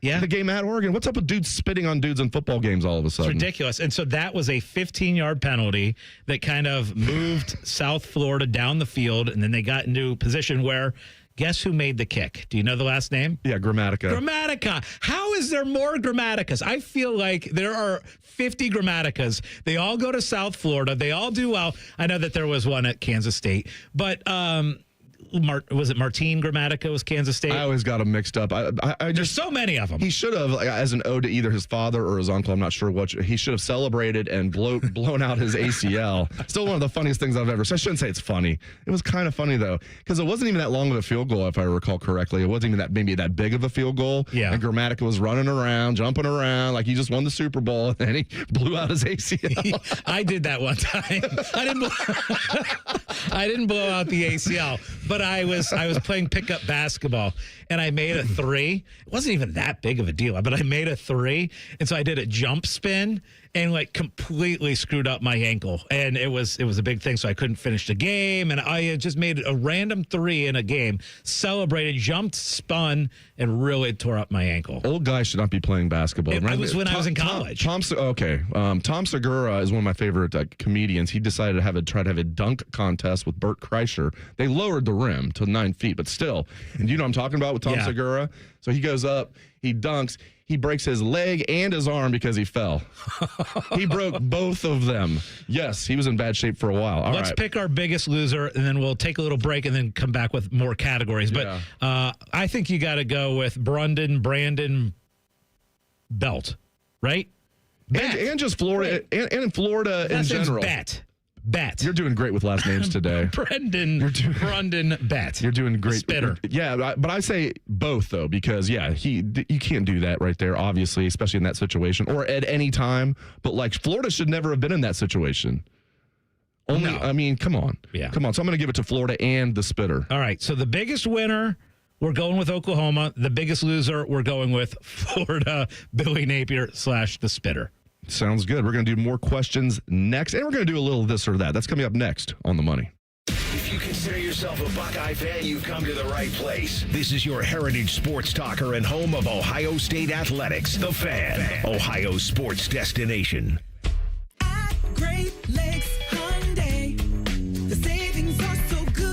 Yeah. The game at Oregon. What's up with dudes spitting on dudes in football games all of a sudden? It's ridiculous. And so that was a 15-yard penalty that kind of moved South Florida down the field, and then they got into a position where guess who made the kick? Do you know the last name? Yeah, Grammatica. Grammatica. How is there more Grammaticas? I feel like there are 50 Grammaticas. They all go to South Florida. They all do well. I know that there was one at Kansas State. But was it Martin Gramatica was Kansas State? I always got him mixed up. There's so many of them. He should have, as an ode to either his father or his uncle, I'm not sure which, he should have celebrated and blown out his ACL. Still one of the funniest things I've ever seen. I shouldn't say it's funny. It was kind of funny, though, because it wasn't even that long of a field goal, if I recall correctly. It wasn't even maybe that big of a field goal. Yeah. And Gramatica was running around, jumping around like he just won the Super Bowl, and then he blew out his ACL. I did that one time. I didn't blow out the ACL, but I was playing pickup basketball, and I made a three. It wasn't even that big of a deal, but I made a three, and so I did a jump spin and completely screwed up my ankle, and it was a big thing. So I couldn't finish the game, and I just made a random three in a game, celebrated, jumped, spun, and really tore up my ankle. Old guys should not be playing basketball. It was when I was in college. Tom Segura is one of my favorite comedians. He decided to try to have a dunk contest with Bert Kreischer. They lowered the rim to 9 feet, but still. And you know what I'm talking about with Tom Segura? So he goes up, he dunks, he breaks his leg and his arm because he fell. He broke both of them. Yes, he was in bad shape for a while. Let's pick our biggest loser, and then we'll take a little break and then come back with more categories. But I think you got to go with Brandon Belt, right? And just Florida, and in Florida in general. Bet. You're doing great with last names today. Brendan Bet. You're doing great. Spitter. Yeah, but I say both, though, because, you can't do that right there, obviously, especially in that situation or at any time. But, Florida should never have been in that situation. I mean, come on. Yeah. Come on. So I'm going to give it to Florida and the Spitter. All right. So the biggest winner, we're going with Oklahoma. The biggest loser, we're going with Florida, Billy Napier / the Spitter. Sounds good. We're going to do more questions next, and we're going to do a little this or that. That's coming up next on The Money. If you consider yourself a Buckeye fan, you've come to the right place. This is your heritage sports talker and home of Ohio State Athletics, The Fan, Ohio's sports destination. At Great Lakes Hyundai, the savings are so good.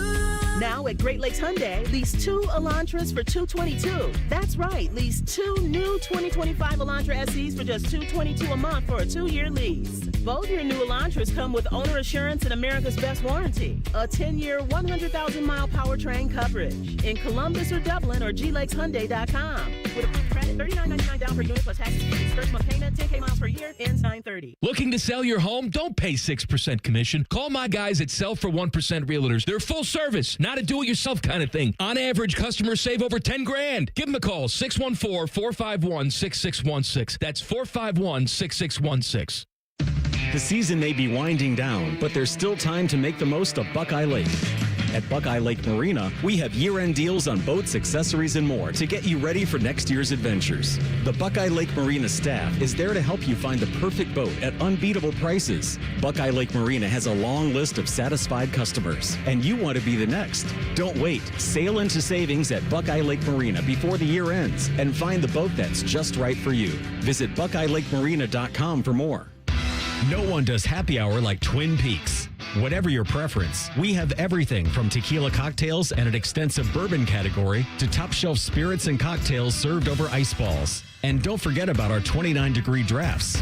Now at Great Lakes Hyundai, lease 2 Elantras for $222. That's right, lease 2 new 2025 Elantra SEs for just $222 a month for a 2-year lease. Both your new Elantras come with owner assurance and America's Best Warranty, a 10-year, 100,000-mile powertrain coverage in Columbus or Dublin or glakeshyundai.com. With approved credit, $39.99 down per unit plus taxes, fees, 30-month payment, 10K miles per year, ends 9/30. Looking to sell your home? Don't pay 6% commission. Call my guys at Sell for 1% Realtors. They're full service, not a do-it-yourself kind of thing. On average, customers save over $10,000. Give them a call, 614-451-6616. That's 451-6616. The season may be winding down, but there's still time to make the most of Buckeye Lake. At Buckeye Lake Marina, we have year-end deals on boats, accessories, and more to get you ready for next year's adventures. The Buckeye Lake Marina staff is there to help you find the perfect boat at unbeatable prices. Buckeye Lake Marina has a long list of satisfied customers, and you want to be the next. Don't wait. Sail into savings at Buckeye Lake Marina before the year ends and find the boat that's just right for you. Visit BuckeyeLakeMarina.com for more. No one does happy hour like Twin Peaks. Whatever your preference, we have everything from tequila cocktails and an extensive bourbon category to top shelf spirits and cocktails served over ice balls. And don't forget about our 29-degree drafts.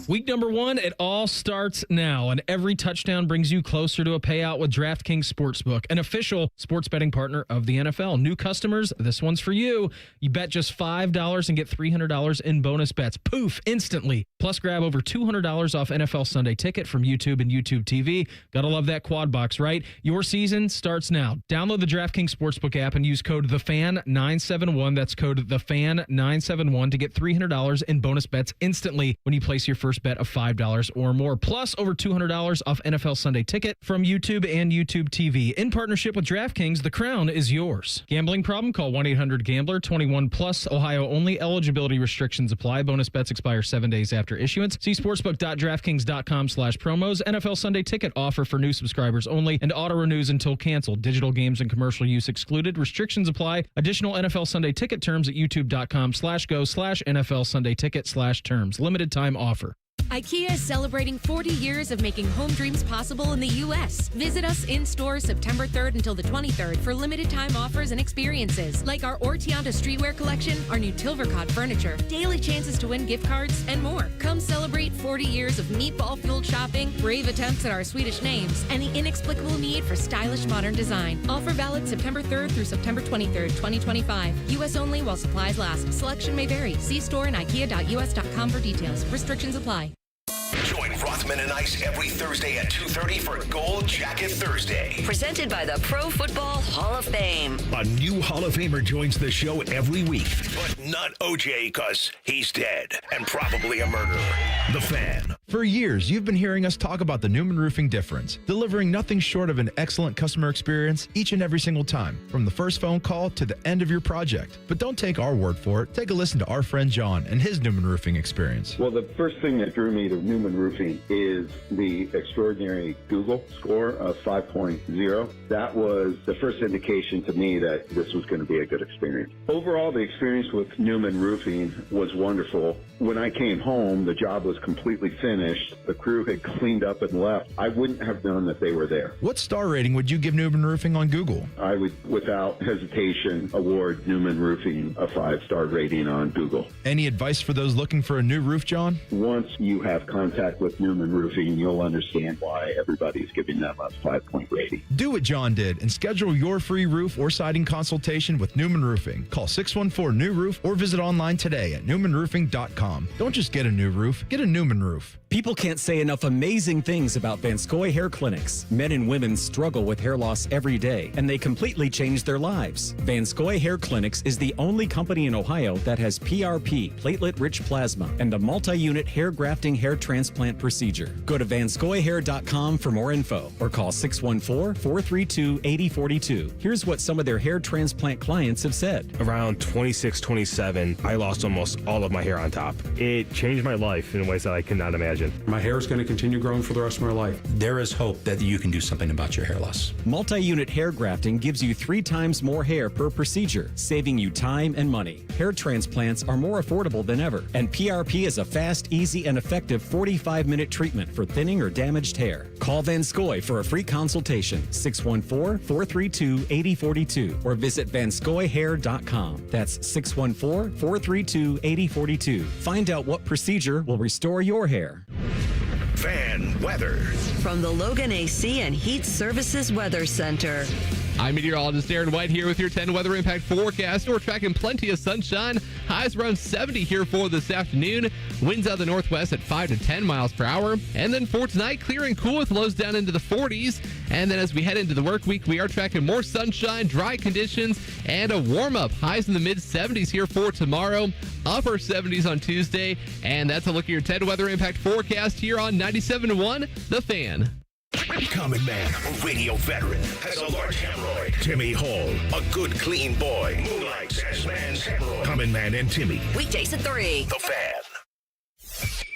Week number 1, it all starts now, and every touchdown brings you closer to a payout with DraftKings Sportsbook, an official sports betting partner of the NFL. New customers, this one's for you. You bet just $5 and get $300 in bonus bets. Poof, instantly. Plus, grab over $200 off NFL Sunday Ticket from YouTube and YouTube TV. Gotta love that quad box, right? Your season starts now. Download the DraftKings Sportsbook app and use code THEFAN971. That's code THEFAN971 to get $300 in bonus bets instantly when you place your first bet of $5 or more, plus over $200 off NFL Sunday Ticket from YouTube and YouTube TV. In partnership with DraftKings, the crown is yours. Gambling problem? Call 1-800-GAMBLER. 21 plus. Ohio only. Eligibility restrictions apply. Bonus bets expire 7 days after issuance. See sportsbook.draftkings.com/promos. NFL Sunday Ticket offer for new subscribers only and auto renews until canceled. Digital games and commercial use excluded. Restrictions apply. Additional NFL Sunday Ticket terms at youtube.com/go/NFL Sunday Ticket/terms. Limited time offer. IKEA is celebrating 40 years of making home dreams possible in the U.S. Visit us in store September 3rd until the 23rd for limited time offers and experiences like our Ortianta streetwear collection, our new Tilvercott furniture, daily chances to win gift cards, and more. Come celebrate 40 years of meatball-fueled shopping, brave attempts at our Swedish names, and the inexplicable need for stylish modern design. Offer valid September 3rd through September 23rd, 2025. U.S. only while supplies last. Selection may vary. See store and ikea.us.com for details. Restrictions apply. Join Rothman and Ice every Thursday at 2:30 for Gold Jacket Thursday. Presented by the Pro Football Hall of Fame. A new Hall of Famer joins the show every week, but not OJ because he's dead and probably a murderer. The Fan. For years, you've been hearing us talk about the Newman Roofing difference, delivering nothing short of an excellent customer experience each and every single time, from the first phone call to the end of your project. But don't take our word for it. Take a listen to our friend John and his Newman Roofing experience. Well, the first thing that drew me to Newman Roofing is the extraordinary Google score of 5.0. That was the first indication to me that this was going to be a good experience. Overall, the experience with Newman Roofing was wonderful. When I came home, the job was completely finished. The crew had cleaned up and left. I wouldn't have known that they were there. What star rating would you give Newman Roofing on Google? I would, without hesitation, award Newman Roofing a 5-star rating on Google. Any advice for those looking for a new roof, John? Once you have contact with Newman Roofing, you'll understand why everybody's giving them a 5-point rating. Do what John did and schedule your free roof or siding consultation with Newman Roofing. Call 614-NEW-ROOF or visit online today at newmanroofing.com. Don't just get a new roof, get a Newman roof. People can't say enough amazing things about Vanscoy Hair Clinics. Men and women struggle with hair loss every day, and they completely change their lives. Vanscoy Hair Clinics is the only company in Ohio that has PRP, platelet-rich plasma, and a multi-unit hair grafting hair transplant procedure. Go to vanscoyhair.com for more info, or call 614-432-8042. Here's what some of their hair transplant clients have said. Around 26, 27, I lost almost all of my hair on top. It changed my life in ways that I cannot imagine. My hair is going to continue growing for the rest of my life. There is hope that you can do something about your hair loss. Multi-unit hair grafting gives you 3 times more hair per procedure, saving you time and money. Hair transplants are more affordable than ever, and PRP is a fast, easy, and effective 45-minute treatment for thinning or damaged hair. Call Vanscoy for a free consultation, 614-432-8042, or visit vanscoyhair.com. That's 614-432-8042. Find out what procedure will restore your hair. Fan weather. From the Logan AC and Heat Services Weather Center. I'm meteorologist Aaron White here with your 10 weather impact forecast. We're tracking plenty of sunshine. Highs around 70 here for this afternoon. Winds out of the northwest at 5 to 10 miles per hour. And then for tonight, clear and cool with lows down into the 40s. And then as we head into the work week, we are tracking more sunshine, dry conditions, and a warm-up. Highs in the mid-70s here for tomorrow. Upper 70s on Tuesday. And that's a look at your 10 weather impact forecast here on 97.1 The Fan. Common man, a radio veteran, has a large hemorrhoid. Timmy Hall, a good, clean boy, moonlights as man's hemorrhoid. Common man and Timmy. Weekdays at 3. The Fan.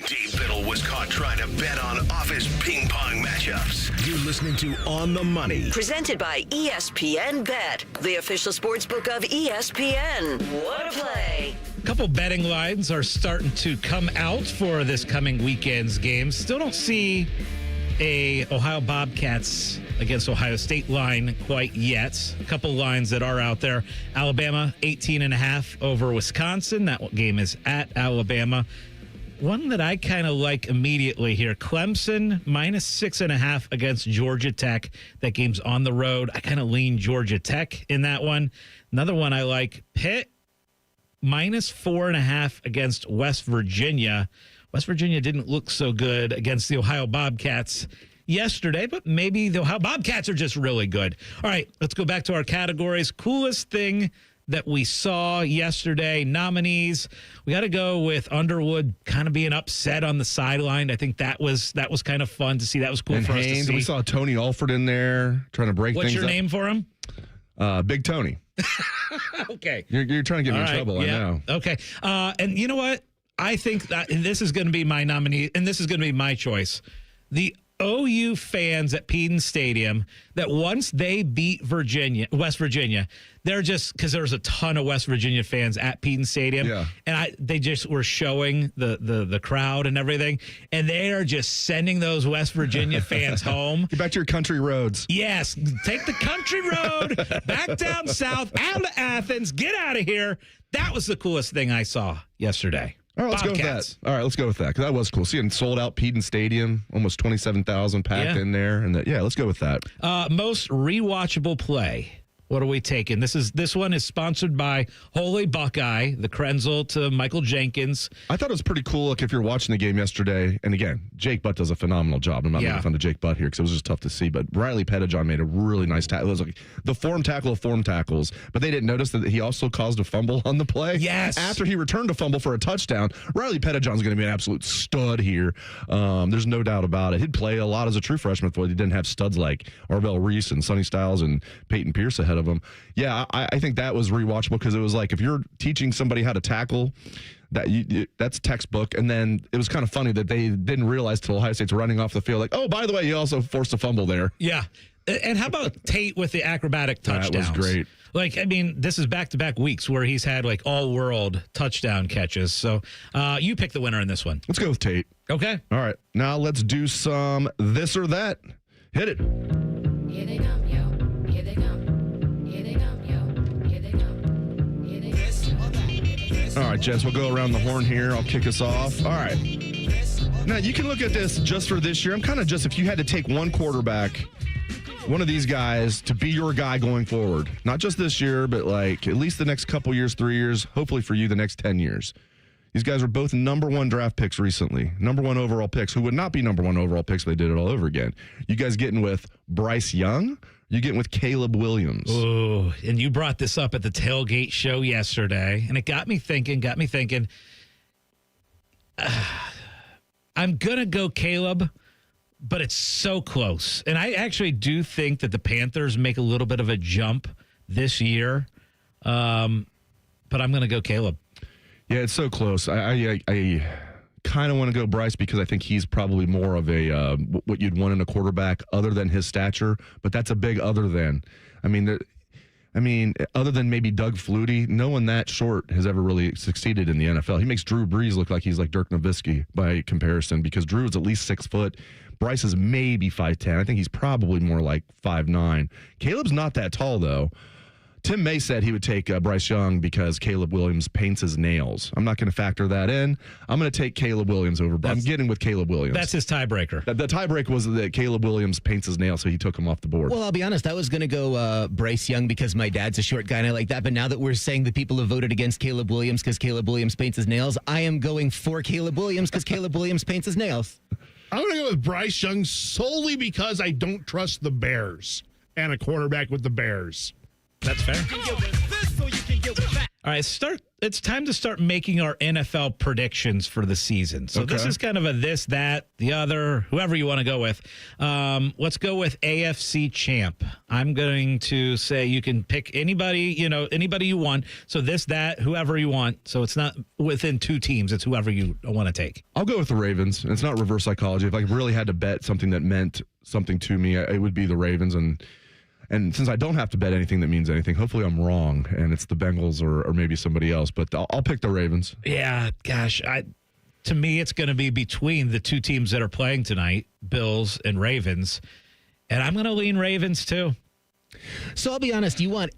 Dave Biddle was caught trying to bet on office ping pong matchups. You're listening to On the Money. Presented by ESPN Bet, the official sports book of ESPN. What a play. A couple betting lines are starting to come out for this coming weekend's games. Still don't see a Ohio Bobcats against Ohio State line quite yet. A couple lines that are out there. Alabama 18.5 over Wisconsin. That game is at Alabama. One that I kind of like immediately here, Clemson minus 6.5 against Georgia Tech. That game's on the road. I kind of lean Georgia Tech in that one. Another one I like, Pitt minus 4.5 against West Virginia. West Virginia didn't look so good against the Ohio Bobcats yesterday, but maybe the Ohio Bobcats are just really good. All right, let's go back to our categories. Coolest thing that we saw yesterday, nominees. We got to go with Underwood kind of being upset on the sideline. I think that was kind of fun to see. That was cool and for Haynes, us to see. We saw Tony Alford in there trying to break What's things your up. name for him? Big Tony. Okay. You're trying to get me in trouble, yeah. I know. Okay. And you know what? I think that this is going to be my nominee, and this is going to be my choice. The OU fans at Peden Stadium that once they beat West Virginia, they're just, because there was a ton of West Virginia fans at Peden Stadium, and they just were showing the crowd and everything, and they are just sending those West Virginia fans home. Get back to your country roads. Yes, take the country road back down south, out to Athens, get out of here. That was the coolest thing I saw yesterday. All right, let's go with that. All right, let's go with that, because that was cool. Seeing sold out Peden Stadium, almost 27,000 packed in there, and let's go with that. Most rewatchable play. What are we taking? This one is sponsored by Holy Buckeye, the Krenzel to Michael Jenkins. I thought it was pretty cool. Like, if you're watching the game yesterday, and again, Jake Butt does a phenomenal job. I'm not making fun of Jake Butt here because it was just tough to see. But Riley Pettijohn made a really nice tackle. It was like the form tackle of form tackles. But they didn't notice that he also caused a fumble on the play. Yes. After he returned a fumble for a touchdown, Riley Pettijohn's going to be an absolute stud here. There's no doubt about it. He'd play a lot as a true freshman, but he didn't have studs like Arvell Reese and Sonny Styles and Peyton Pierce ahead of him. Yeah, I think that was rewatchable because it was like if you're teaching somebody how to tackle, that's textbook. And then it was kind of funny that they didn't realize till Ohio State's running off the field, like, oh, by the way, you also forced a fumble there. Yeah. And how about Tate with the acrobatic touchdowns? That was great. Like, I mean, this is back-to-back weeks where he's had, like, all-world touchdown catches. So you pick the winner in this one. Let's go with Tate. Okay. All right. Now let's do some this or that. Hit it. Here they come, yo. Here they come. All right, gents, we'll go around the horn here. I'll kick us off. All right. Now, you can look at this just for this year. I'm kind of just, if you had to take one quarterback, one of these guys, to be your guy going forward, not just this year, but like at least the next couple years, 3 years, hopefully for you, the next 10 years. These guys were both number one draft picks recently, number one overall picks, who would not be number one overall picks if they did it all over again. You guys getting with Bryce Young? You getting with Caleb Williams? Oh, and you brought this up at the tailgate show yesterday, and it got me thinking. I'm going to go Caleb, but it's so close. And I actually do think that the Panthers make a little bit of a jump this year, but I'm going to go Caleb. Yeah, it's so close. I kind of want to go Bryce because I think he's probably more of a what you'd want in a quarterback other than his stature, but that's a big other than. I mean, other than maybe Doug Flutie, no one that short has ever really succeeded in the NFL. He makes Drew Brees look like he's like Dirk Nowitzki by comparison because Drew is at least 6 foot. Bryce is maybe 5'10". I think he's probably more like 5'9". Caleb's not that tall, though. Tim May said he would take Bryce Young because Caleb Williams paints his nails. I'm not going to factor that in. I'm going to take Caleb Williams over. I'm getting with Caleb Williams. That's his tiebreaker. The tiebreaker was that Caleb Williams paints his nails, so he took him off the board. Well, I'll be honest. I was going to go Bryce Young because my dad's a short guy and I like that. But now that we're saying that people have voted against Caleb Williams because Caleb Williams paints his nails, I am going for Caleb Williams because Caleb Williams paints his nails. I'm going to go with Bryce Young solely because I don't trust the Bears and a quarterback with the Bears. That's fair. All right, it's time to start making our NFL predictions for the season. So This is kind of a this, that, the other, whoever you want to go with. Let's go with AFC champ. I'm going to say you can pick anybody you want. So this, that, whoever you want. So it's not within 2 teams. It's whoever you want to take. I'll go with the Ravens. It's not reverse psychology. If I really had to bet something that meant something to me, it would be the Ravens. And since I don't have to bet anything that means anything, hopefully I'm wrong, and it's the Bengals or maybe somebody else. But I'll pick the Ravens. Yeah, gosh. To me, it's going to be between the 2 teams that are playing tonight, Bills and Ravens. And I'm going to lean Ravens, too. So I'll be honest. You want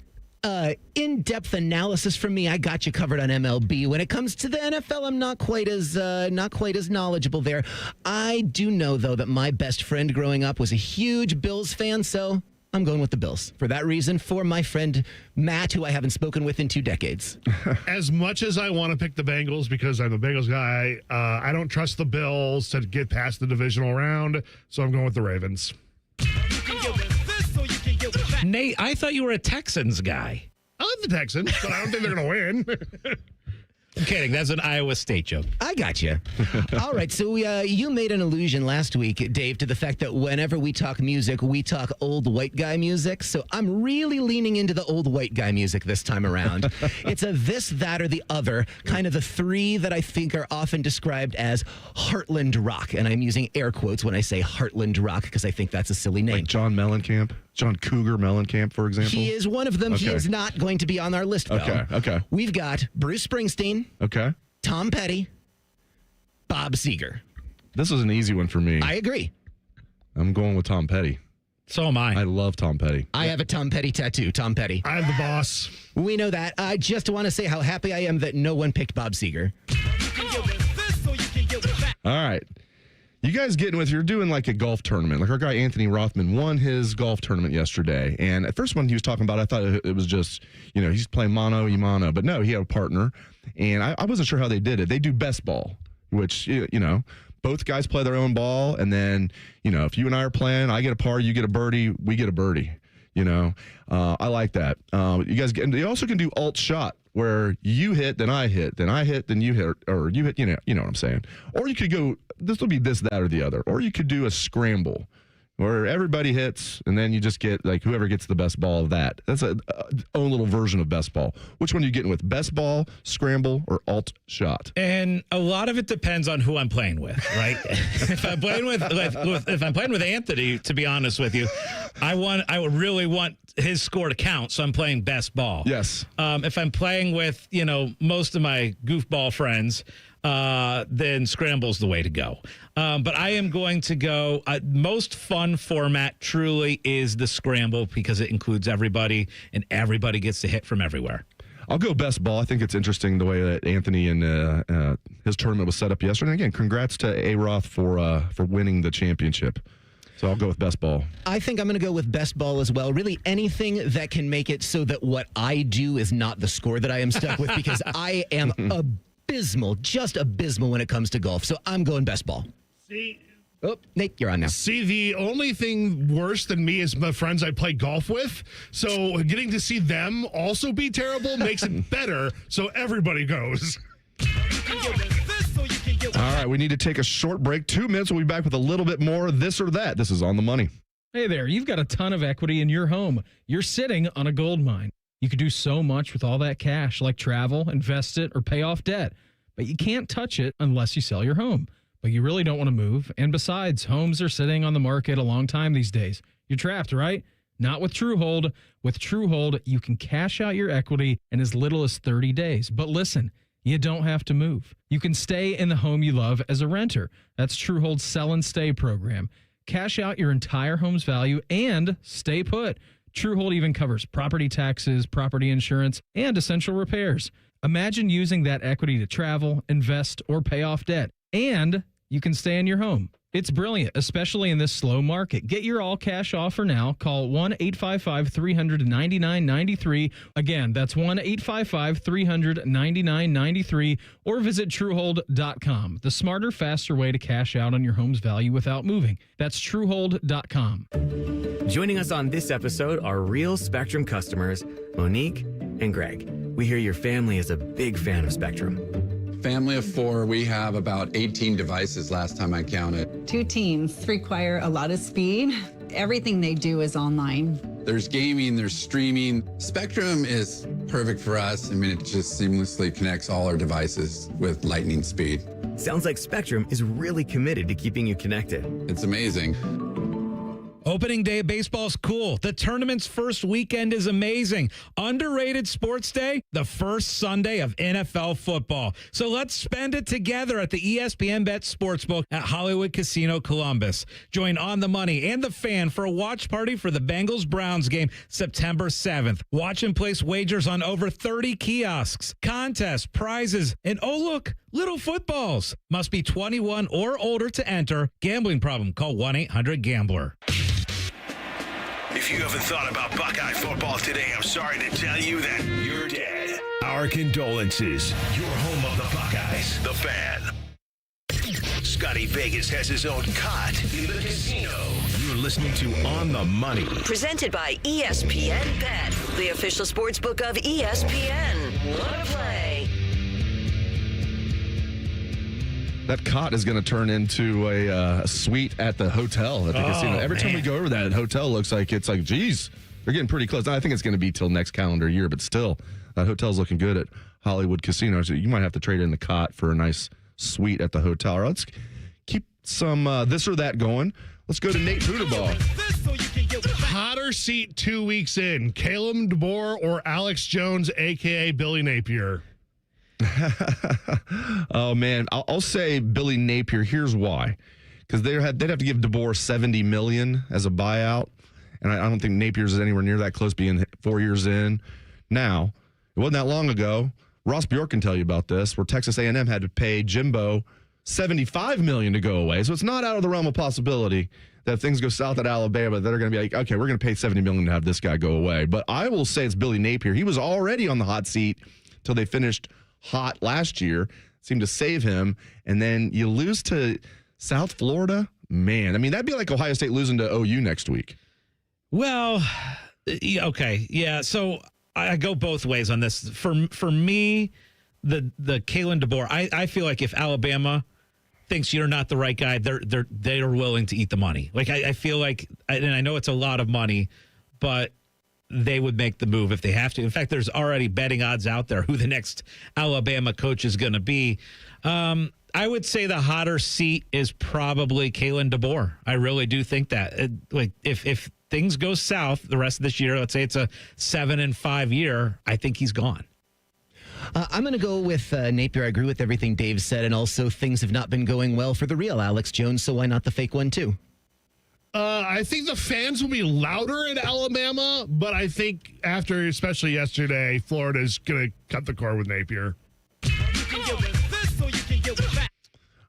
in-depth analysis from me? I got you covered on MLB. When it comes to the NFL, I'm not quite as knowledgeable there. I do know, though, that my best friend growing up was a huge Bills fan, so I'm going with the Bills. For that reason, for my friend Matt, who I haven't spoken with in 2 decades. As much as I want to pick the Bengals because I'm a Bengals guy, I don't trust the Bills to get past the divisional round, so I'm going with the Ravens. Nate, I thought you were a Texans guy. I love the Texans, but I don't think they're going to win. I'm kidding. That's an Iowa State joke. I got you. All right. So you made an allusion last week, Dave, to the fact that whenever we talk music, we talk old white guy music. So I'm really leaning into the old white guy music this time around. It's a this, that, or the other, kind of the three that I think are often described as heartland rock. And I'm using air quotes when I say heartland rock because I think that's a silly name. Like John Mellencamp? John Cougar Mellencamp, for example? He is one of them. Okay. He is not going to be on our list, though. Okay. We've got Bruce Springsteen. Okay. Tom Petty. Bob Seger. This was an easy one for me. I agree. I'm going with Tom Petty. So am I. I love Tom Petty. I have a Tom Petty tattoo. Tom Petty. I'm the boss. We know that. I just want to say how happy I am that no one picked Bob Seger. All right. You guys you're doing like a golf tournament. Like our guy Anthony Rothman won his golf tournament yesterday. And at first when he was talking about it, I thought it was just, he's playing mano y mano. But no, he had a partner. And I wasn't sure how they did it. They do best ball, which, both guys play their own ball. And then, if you and I are playing, I get a par, you get a birdie, we get a birdie. I like that. You also can do alt shot where you hit, then I hit, then I hit, then you hit, or you hit, you know what I'm saying. Or you could go, this will be this, that, or the other. Or you could do a scramble where everybody hits and then you just get like whoever gets the best ball of that. That's a own little version of best ball. Which one are you getting with? Best ball, scramble, or alt shot? And a lot of it depends on who I'm playing with, right? If I'm playing with Anthony, to be honest with you, I would really want his score to count, so I'm playing best ball. Yes. If I'm playing with, most of my goofball friends, then scramble's the way to go. But I am going to go, most fun format truly is the scramble because it includes everybody and everybody gets to hit from everywhere. I'll go best ball. I think it's interesting the way that Anthony and his tournament was set up yesterday. And again, congrats to A-Roth for winning the championship. So I'll go with best ball. I think I'm going to go with best ball as well. Really anything that can make it so that what I do is not the score that I am stuck with because I am just abysmal when it comes to golf. So I'm going best ball. See? Oh, Nate, you're on now. See, the only thing worse than me is my friends I play golf with. So getting to see them also be terrible makes it better. So everybody goes. All right, we need to take a short break. 2 minutes. We'll be back with a little bit more this or that. This is On the Money. Hey there, you've got a ton of equity in your home. You're sitting on a gold mine. You could do so much with all that cash, like travel, invest it, or pay off debt. But you can't touch it unless you sell your home. But you really don't want to move. And besides, homes are sitting on the market a long time these days. You're trapped, right? Not with TrueHold. With TrueHold, you can cash out your equity in as little as 30 days. But listen, you don't have to move. You can stay in the home you love as a renter. That's TrueHold's Sell and Stay program. Cash out your entire home's value and stay put. TrueHold even covers property taxes, property insurance, and essential repairs. Imagine using that equity to travel, invest, or pay off debt. And you can stay in your home. It's brilliant, especially in this slow market. Get your all-cash offer now. Call 1-855-300-9993. Again, that's 1-855-300-9993. Or visit TrueHold.com. The smarter, faster way to cash out on your home's value without moving. That's TrueHold.com. Joining us on this episode are real Spectrum customers, Monique and Greg. We hear your family is a big fan of Spectrum. Family of 4, we have about 18 devices last time I counted. 2 teams require a lot of speed. Everything they do is online. There's gaming, there's streaming. Spectrum is perfect for us. I mean, it just seamlessly connects all our devices with lightning speed. Sounds like Spectrum is really committed to keeping you connected. It's amazing. Opening day of baseball is cool. The tournament's first weekend is amazing. Underrated sports day, the first Sunday of NFL football. So let's spend it together at the ESPN Bet Sportsbook at Hollywood Casino Columbus. Join On the Money and The Fan for a watch party for the Bengals-Browns game September 7th. Watch and place wagers on over 30 kiosks, contests, prizes, and oh look, little footballs. Must be 21 or older to enter. Gambling problem? Call 1-800-GAMBLER. If you haven't thought about Buckeye football today, I'm sorry to tell you that you're dead. Our condolences. Your home of the Buckeyes, The Fan. Scotty Vegas has his own cot in the casino. You're listening to On the Money. Presented by ESPN Bet, the official sportsbook of ESPN. Wanna play? That cot is going to turn into a suite at the hotel at the casino. Every time we go over that hotel, looks like it's like, geez, they're getting pretty close. I think it's going to be till next calendar year, but still, that hotel's looking good at Hollywood Casino. So you might have to trade in the cot for a nice suite at the hotel. All right, let's keep some this or that going. Let's go to Nate Budabaugh. Hotter seat 2 weeks in, Caleb DeBoer or Alex Jones, a.k.a. Billy Napier? Oh, man. I'll say Billy Napier. Here's why. Because they'd have to give DeBoer $70 million as a buyout. And I don't think Napier's is anywhere near that close, being 4 years in. Now, it wasn't that long ago. Ross Bjork can tell you about this, where Texas A&M had to pay Jimbo $75 million to go away. So it's not out of the realm of possibility that if things go south at Alabama, they're going to be like, okay, we're going to pay $70 million to have this guy go away. But I will say it's Billy Napier. He was already on the hot seat till they finished hot last year, seemed to save him, and then you lose to South Florida. Man, I mean, that'd be like Ohio State losing to OU next week. Well, okay, yeah. So I go both ways on this. For me, the Kalen DeBoer, I feel like if Alabama thinks you're not the right guy, they're willing to eat the money. Like I feel like, and I know it's a lot of money, but they would make the move if they have to. In fact, there's already betting odds out there who the next Alabama coach is going to be. I would say the hotter seat is probably Kalen DeBoer. I really do think that. Like if things go south the rest of this year, let's say it's a 7-5 year, I think he's gone. I'm going to go with Napier. I agree with everything Dave said, and also things have not been going well for the real Alex Jones, so why not the fake one too? I think the fans will be louder in Alabama, but I think after, especially yesterday, Florida's going to cut the cord with Napier.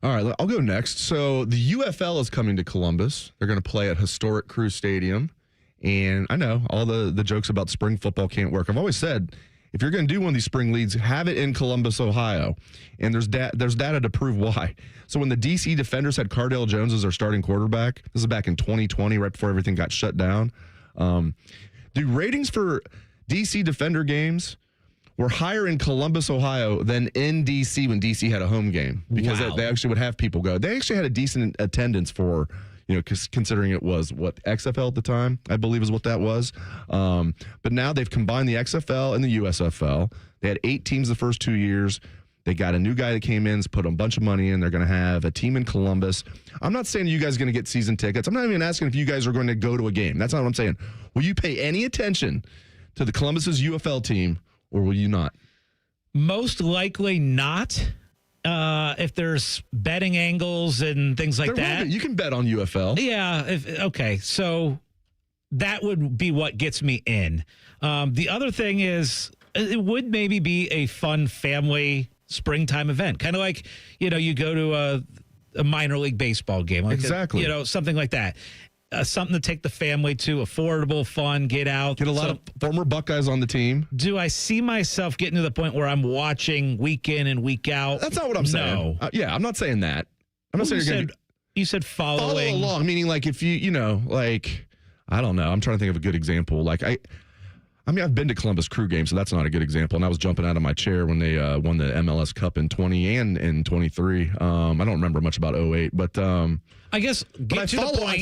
All right, I'll go next. So the UFL is coming to Columbus. They're going to play at historic Crew Stadium. And I know all the jokes about spring football can't work. I've always said, if you're going to do one of these spring leagues, have it in Columbus, Ohio. And there's data to prove why. So when the DC Defenders had Cardale Jones as their starting quarterback, this is back in 2020, right before everything got shut down. Ratings for DC Defender games were higher in Columbus, Ohio than in DC when DC had a home game, because they actually would have people go. They actually had a decent attendance for, considering it was XFL at the time, I believe is what that was. But now they've combined the XFL and the USFL. They had 8 teams the first 2 years. They got a new guy that came in, put a bunch of money in. They're going to have a team in Columbus. I'm not saying you guys are going to get season tickets. I'm not even asking if you guys are going to go to a game. That's not what I'm saying. Will you pay any attention to the Columbus's UFL team, or will you not? Most likely not. If there's betting angles and things like that. You can bet on UFL. Yeah. Okay. So that would be what gets me in. The other thing is it would maybe be a fun family springtime event. Kind of like, you go to a minor league baseball game. Like exactly. Something like that. Something to take the family to, affordable, fun, get out. Get a lot of former Buckeyes on the team. Do I see myself getting to the point where I'm watching week in and week out? That's not what I'm saying. I'm not saying that. I'm not saying you're going to. You said following. Follow along, meaning like if I don't know. I'm trying to think of a good example. I've been to Columbus Crew games, so that's not a good example. And I was jumping out of my chair when they won the MLS Cup in 20 and in 23. I don't remember much about 08, but I guess I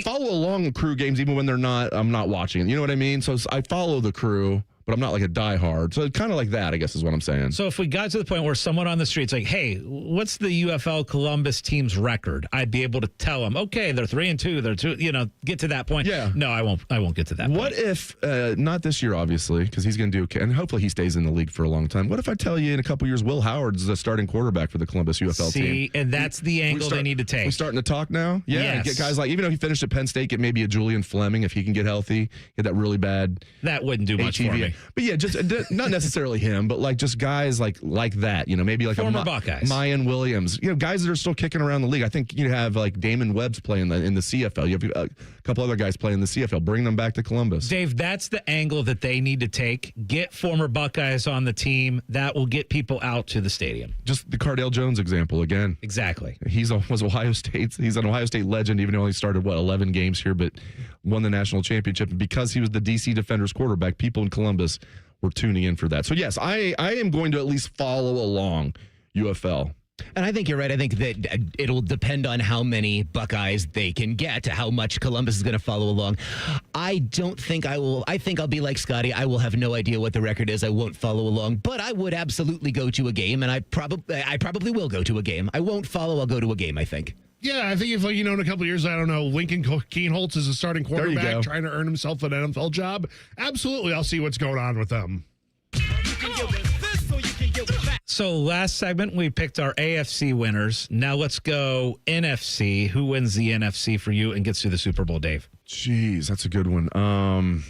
follow along Crew games even when I'm not watching it. You know what I mean? So I follow the Crew, but I'm not like a diehard. So kind of like that, I guess, is what I'm saying. So if we got to the point where someone on the street's like, hey, what's the UFL Columbus team's record? I'd be able to tell them, okay, they're 3-2. They're 2, get to that point. Yeah. No, I won't get to that point. What if, not this year, obviously, because he's going to do okay, and hopefully he stays in the league for a long time. What if I tell you in a couple years, Will Howard's the starting quarterback for the Columbus UFL team? See, and that's the angle they need to take. We starting to talk now? Yeah. Yes. Get guys like, even though he finished at Penn State, get maybe a Julian Fleming if he can get healthy, get that really bad. That wouldn't do much for me. But yeah, just not necessarily him, but like just guys like that, maybe like former Buckeyes, Mayan Williams, guys that are still kicking around the league. I think you have like Damon Webb's playing in the CFL. You have a couple other guys playing in the CFL. Bring them back to Columbus. Dave, that's the angle that they need to take. Get former Buckeyes on the team. That will get people out to the stadium. Just the Cardale Jones example again. Exactly. He's an Ohio State legend, even though he started 11 games here, but won the national championship. And because he was the DC Defenders quarterback, people in Columbus were tuning in for that. So yes, I am going to at least follow along UFL. And I think you're right. I think that it'll depend on how many Buckeyes they can get, how much Columbus is going to follow along. I don't think I will. I think I'll be like Scotty. I will have no idea what the record is. I won't follow along, but I would absolutely go to a game, and I probably will go to a game. I won't follow. I'll go to a game, I think. Yeah, I think if, in a couple of years, I don't know, Lincoln Keenholz is a starting quarterback trying to earn himself an NFL job, absolutely, I'll see what's going on with them. So last segment, we picked our AFC winners. Now let's go NFC. Who wins the NFC for you and gets to the Super Bowl, Dave? Jeez, that's a good one. I'm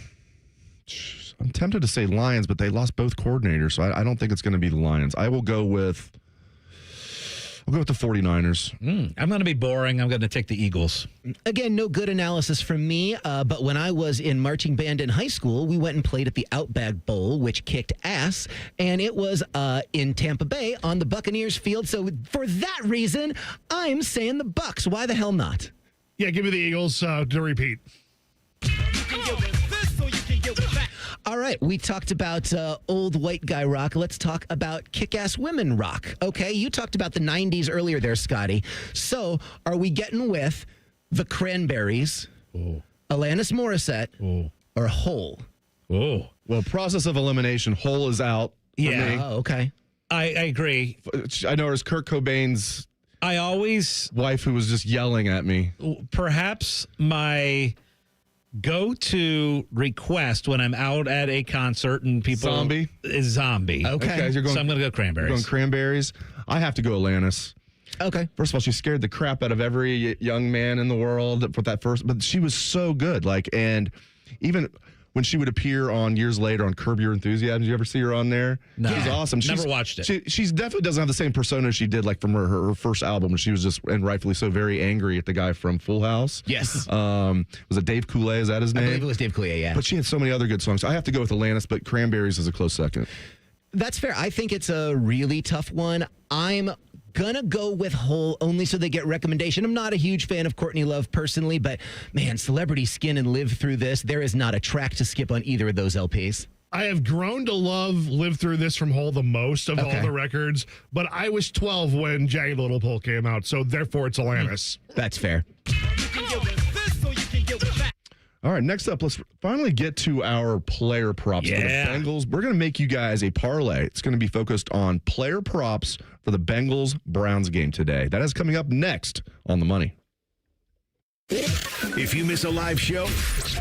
tempted to say Lions, but they lost both coordinators, so I don't think it's going to be the Lions. I'll go with the 49ers. I'm going to be boring. I'm going to take the Eagles. Again, no good analysis from me, but when I was in marching band in high school, we went and played at the Outback Bowl, which kicked ass, and it was in Tampa Bay on the Buccaneers field. So for that reason, I'm saying the Bucs. Why the hell not? Yeah, give me the Eagles to repeat. All right, we talked about old white guy rock. Let's talk about kick-ass women rock. Okay, you talked about the 90s earlier there, Scotty. So are we getting with the Cranberries, Alanis Morissette, or Hole? Oh. Well, process of elimination, Hole is out. Yeah. Oh, okay. I agree. I know it was Kurt Cobain's wife who was just yelling at me. Perhaps my go-to request when I'm out at a concert and people is Zombie. Okay. So I'm going to go Cranberries. You're going Cranberries. I have to go Alanis. Okay. First of all, she scared the crap out of every young man in the world for that first, but she was so good. And even when she would appear on years later on Curb Your Enthusiasm, did you ever see her on there? No. She's awesome. Never watched it. She's definitely doesn't have the same persona she did from her first album, when she was just, and rightfully so, very angry at the guy from Full House. Yes. Was it Dave Coulier? Is that his name? I believe it was Dave Coulier, yeah. But she had so many other good songs. I have to go with Alanis, but Cranberries is a close second. That's fair. I think it's a really tough one. I'm gonna go with Hole only so they get recommendation. I'm not a huge fan of Courtney Love personally, but man, Celebrity Skin and Live Through This, there is not a track to skip on either of those LPs. I have grown to love Live Through This from Hole the most of all the records, but I was 12 when Jagged Little Pill came out, so therefore it's Alanis. That's fair. All right, next up, let's finally get to our player props for the Bengals. We're going to make you guys a parlay. It's going to be focused on player props for the Bengals-Browns game today. That is coming up next on The Money. If you miss a live show,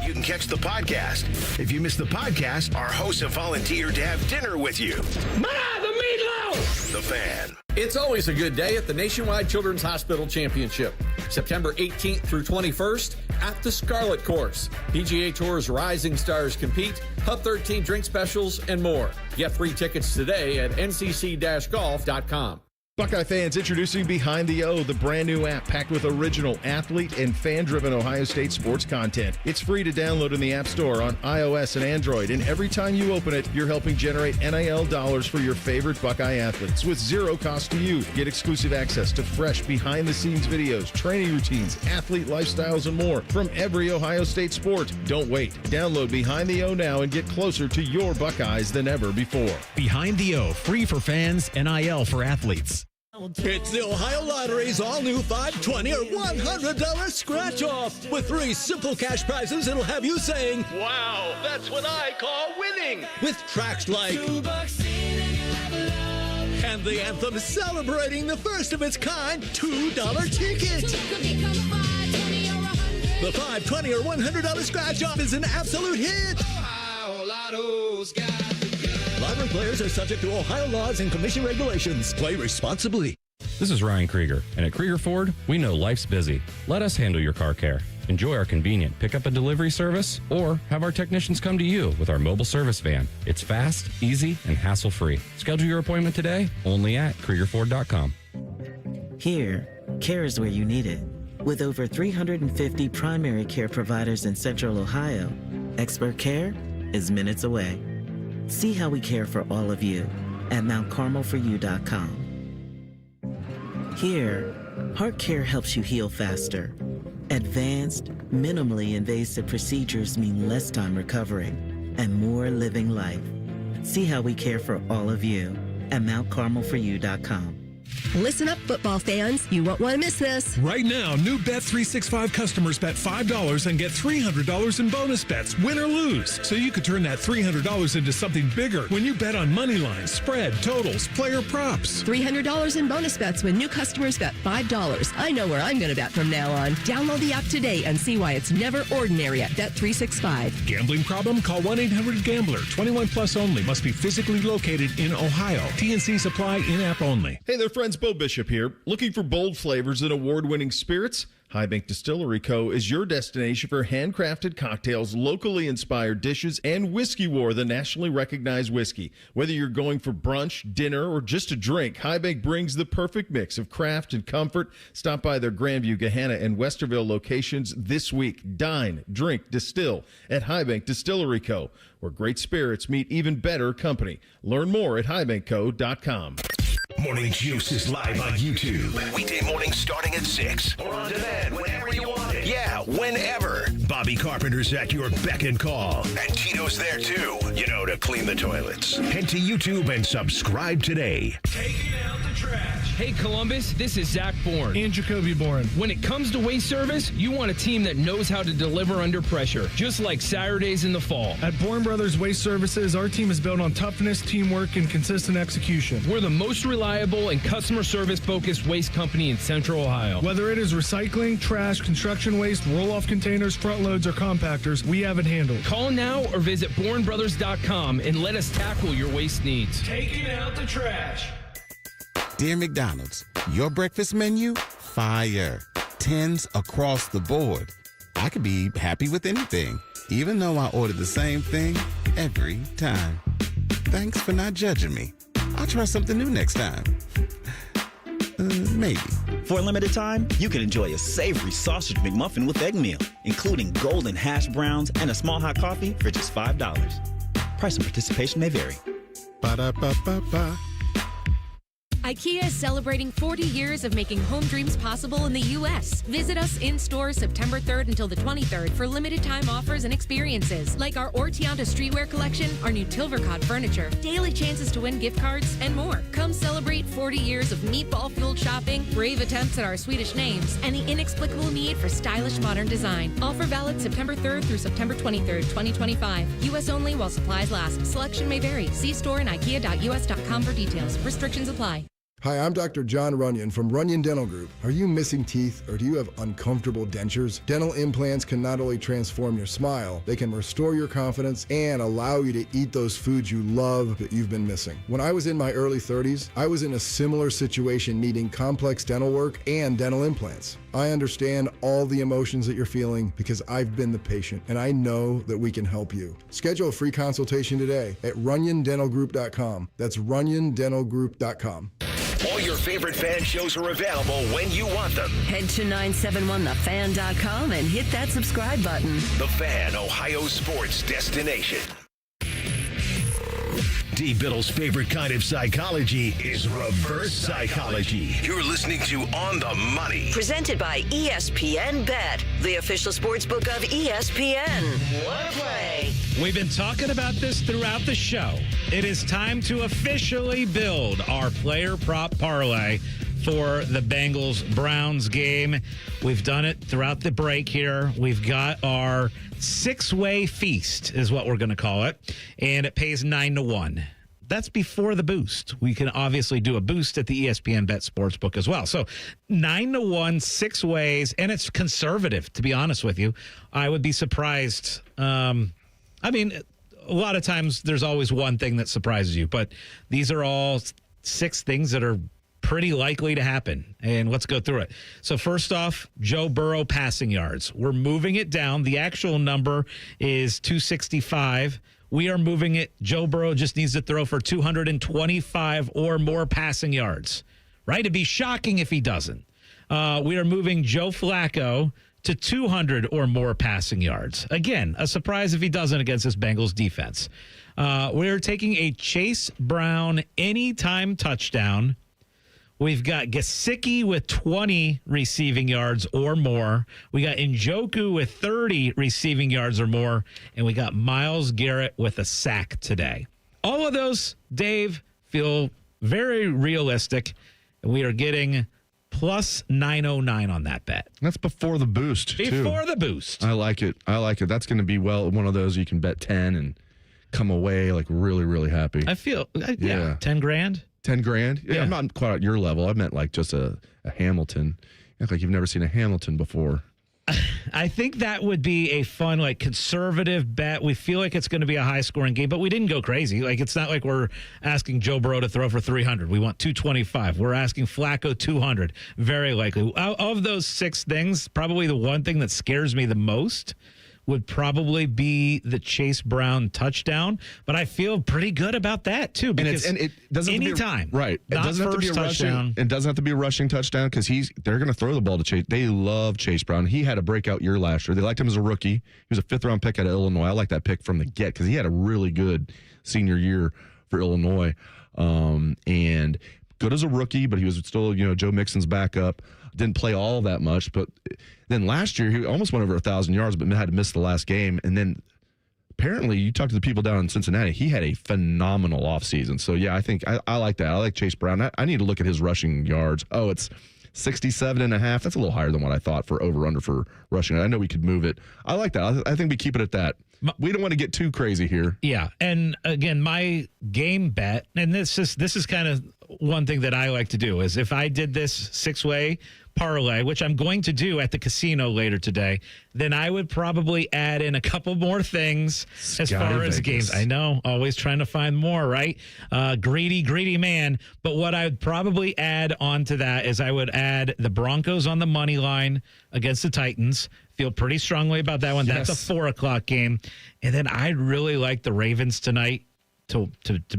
you can catch the podcast. If you miss the podcast, our hosts have volunteered to have dinner with you. The meatloaf! The Fan. It's always a good day at the Nationwide Children's Hospital Championship. September 18th through 21st at the Scarlet Course. PGA Tour's rising stars compete, Hub 13 drink specials, and more. Get free tickets today at ncc-golf.com. Buckeye fans, introducing Behind the O, the brand new app packed with original athlete and fan-driven Ohio State sports content. It's free to download in the App Store on iOS and Android, and every time you open it, you're helping generate NIL dollars for your favorite Buckeye athletes with zero cost to you. Get exclusive access to fresh behind-the-scenes videos, training routines, athlete lifestyles, and more from every Ohio State sport. Don't wait. Download Behind the O now and get closer to your Buckeyes than ever before. Behind the O, free for fans, NIL for athletes. It's the Ohio Lottery's all-new $520 or $100 scratch-off. With 3 simple cash prizes, it'll have you saying, "Wow, that's what I call winning." With tracks like and the anthem celebrating the first of its kind $2 ticket. The $520 or $100 scratch-off is an absolute hit. Ohio Lotto's got Lottery players are subject to Ohio laws and commission regulations. Play responsibly. This is Ryan Krieger, and at Krieger Ford, we know life's busy. Let us handle your car care. Enjoy our convenient pickup and delivery service, or have our technicians come to you with our mobile service van. It's fast, easy, and hassle-free. Schedule your appointment today, only at KriegerFord.com. Here, care is where you need it. With over 350 primary care providers in Central Ohio, expert care is minutes away. See how we care for all of you at MountCarmelForYou.com. Here, heart care helps you heal faster. Advanced, minimally invasive procedures mean less time recovering and more living life. See how we care for all of you at MountCarmelForYou.com. Listen up, football fans. You won't want to miss this. Right now, new Bet365 customers bet $5 and get $300 in bonus bets, win or lose. So you could turn that $300 into something bigger when you bet on money lines, spread, totals, player props. $300 in bonus bets when new customers bet $5. I know where I'm going to bet from now on. Download the app today and see why it's never ordinary at Bet365. Gambling problem? Call 1-800-GAMBLER. 21 plus only. Must be physically located in Ohio. TNCs apply in-app only. Hey there, friends. Bo Bishop here. Looking for bold flavors and award-winning spirits? High Bank Distillery Co. is your destination for handcrafted cocktails, locally inspired dishes, and Whiskey War, the nationally recognized whiskey. Whether you're going for brunch, dinner, or just a drink, High Bank brings the perfect mix of craft and comfort. Stop by their Grandview, Gahanna, and Westerville locations this week. Dine, drink, distill at High Bank Distillery Co., where great spirits meet even better company. Learn more at highbankco.com. Morning Juice is live on YouTube. Weekday mornings starting at 6. Or on demand whenever you want it. Yeah, whenever. Bobby Carpenter's at your beck and call. And Tito's there too, to clean the toilets. Head to YouTube and subscribe today. Taking out the trash. Hey, Columbus, this is Zach Bourne. And Jacoby Bourne. When it comes to waste service, you want a team that knows how to deliver under pressure, just like Saturdays in the fall. At Bourne Brothers Waste Services, our team is built on toughness, teamwork, and consistent execution. We're the most reliable and customer service-focused waste company in Central Ohio. Whether it is recycling, trash, construction waste, roll-off containers, front loads, or compactors, we have it handled. Call now or visit bournebrothers.com and let us tackle your waste needs. Taking out the trash. Dear McDonald's, your breakfast menu? Fire. 10s across the board. I could be happy with anything, even though I ordered the same thing every time. Thanks for not judging me. I'll try something new next time. Maybe. For a limited time, you can enjoy a savory sausage McMuffin with egg meal, including golden hash browns and a small hot coffee for just $5. Price and participation may vary. Ba-da-ba-ba-ba. IKEA is celebrating 40 years of making home dreams possible in the U.S. Visit us in store September 3rd until the 23rd for limited time offers and experiences like our Ortianta streetwear collection, our new Tilvercott furniture, daily chances to win gift cards, and more. Come celebrate 40 years of meatball-fueled shopping, brave attempts at our Swedish names, and the inexplicable need for stylish modern design. Offer valid September 3rd through September 23rd, 2025. U.S. only while supplies last. Selection may vary. See store and ikea.us.com for details. Restrictions apply. Hi, I'm Dr. John Runyon from Runyon Dental Group. Are you missing teeth or do you have uncomfortable dentures? Dental implants can not only transform your smile, they can restore your confidence and allow you to eat those foods you love that you've been missing. When I was in my early 30s, I was in a similar situation needing complex dental work and dental implants. I understand all the emotions that you're feeling because I've been the patient and I know that we can help you. Schedule a free consultation today at runyondentalgroup.com. That's runyondentalgroup.com. All your favorite fan shows are available when you want them. Head to 971thefan.com and hit that subscribe button. The Fan, Ohio sports destination. D. Biddle's favorite kind of psychology is reverse psychology. You're listening to On the Money. Presented by ESPN Bet, the official sports book of ESPN. What a play. We've been talking about this throughout the show. It is time to officially build our player prop parlay for the Bengals-Browns game. We've done it throughout the break here. We've got our six-way feast is what we're going to call it, and it pays 9-1. That's before the boost. We can obviously do a boost at the ESPN Bet Sportsbook as well. So 9-1, 6 ways, and it's conservative, to be honest with you. I would be surprised. A lot of times there's always one thing that surprises you, but these are all 6 things that are pretty likely to happen. And let's go through it. So first off, Joe Burrow passing yards. We're moving it down. The actual number is 265. We are moving it. Joe Burrow just needs to throw for 225 or more passing yards, right? It'd be shocking if he doesn't. We are moving Joe Flacco to 200 or more passing yards. Again, a surprise if he doesn't against this Bengals defense. We're taking a Chase Brown anytime touchdown. We've got Gesicki with 20 receiving yards or more. We got Njoku with 30 receiving yards or more. And we got Myles Garrett with a sack today. All of those, Dave, feel very realistic. We are getting plus 909 on that bet. That's before the boost, Before the boost. I like it. That's going to be one of those you can bet 10 and come away like really, really happy. I feel, 10 grand. 10 grand? Yeah, I'm not quite at your level. I meant like just a Hamilton. You act like you've never seen a Hamilton before. I think that would be a fun, like, conservative bet. We feel like it's going to be a high-scoring game, but we didn't go crazy. Like, it's not like we're asking Joe Burrow to throw for 300. We want 225. We're asking Flacco 200. Very likely. Of those 6 things, probably the one thing that scares me the most would probably be the Chase Brown touchdown, but I feel pretty good about that too. Because and it doesn't anytime, right? It doesn't have to be a rushing. It doesn't have to be a rushing touchdown because they're going to throw the ball to Chase. They love Chase Brown. He had a breakout year last year. They liked him as a rookie. He was a 5th-round pick out of Illinois. I like that pick from the get because he had a really good senior year for Illinois, and good as a rookie. But he was still, Joe Mixon's backup. Didn't play all that much, but then last year he almost went over 1,000 yards, but had to miss the last game. And then apparently, you talk to the people down in Cincinnati, he had a phenomenal offseason. So yeah, I think I like that. I like Chase Brown. I need to look at his rushing yards. Oh, it's 67.5. That's a little higher than what I thought for over/under for rushing. I know we could move it. I like that. I think we keep it at that. We don't want to get too crazy here. Yeah, and again, my game bet, and this is kind of one thing that I like to do is if I did this 6-way parlay, which I'm going to do at the casino later today, then I would probably add in a couple more things as far as games. I know, always trying to find more, right? Greedy man. But what I would probably add onto that is I would add the Broncos on the money line against the Titans. Feel pretty strongly about that one. Yes. That's a 4:00 game. And then I'd really like the Ravens tonight to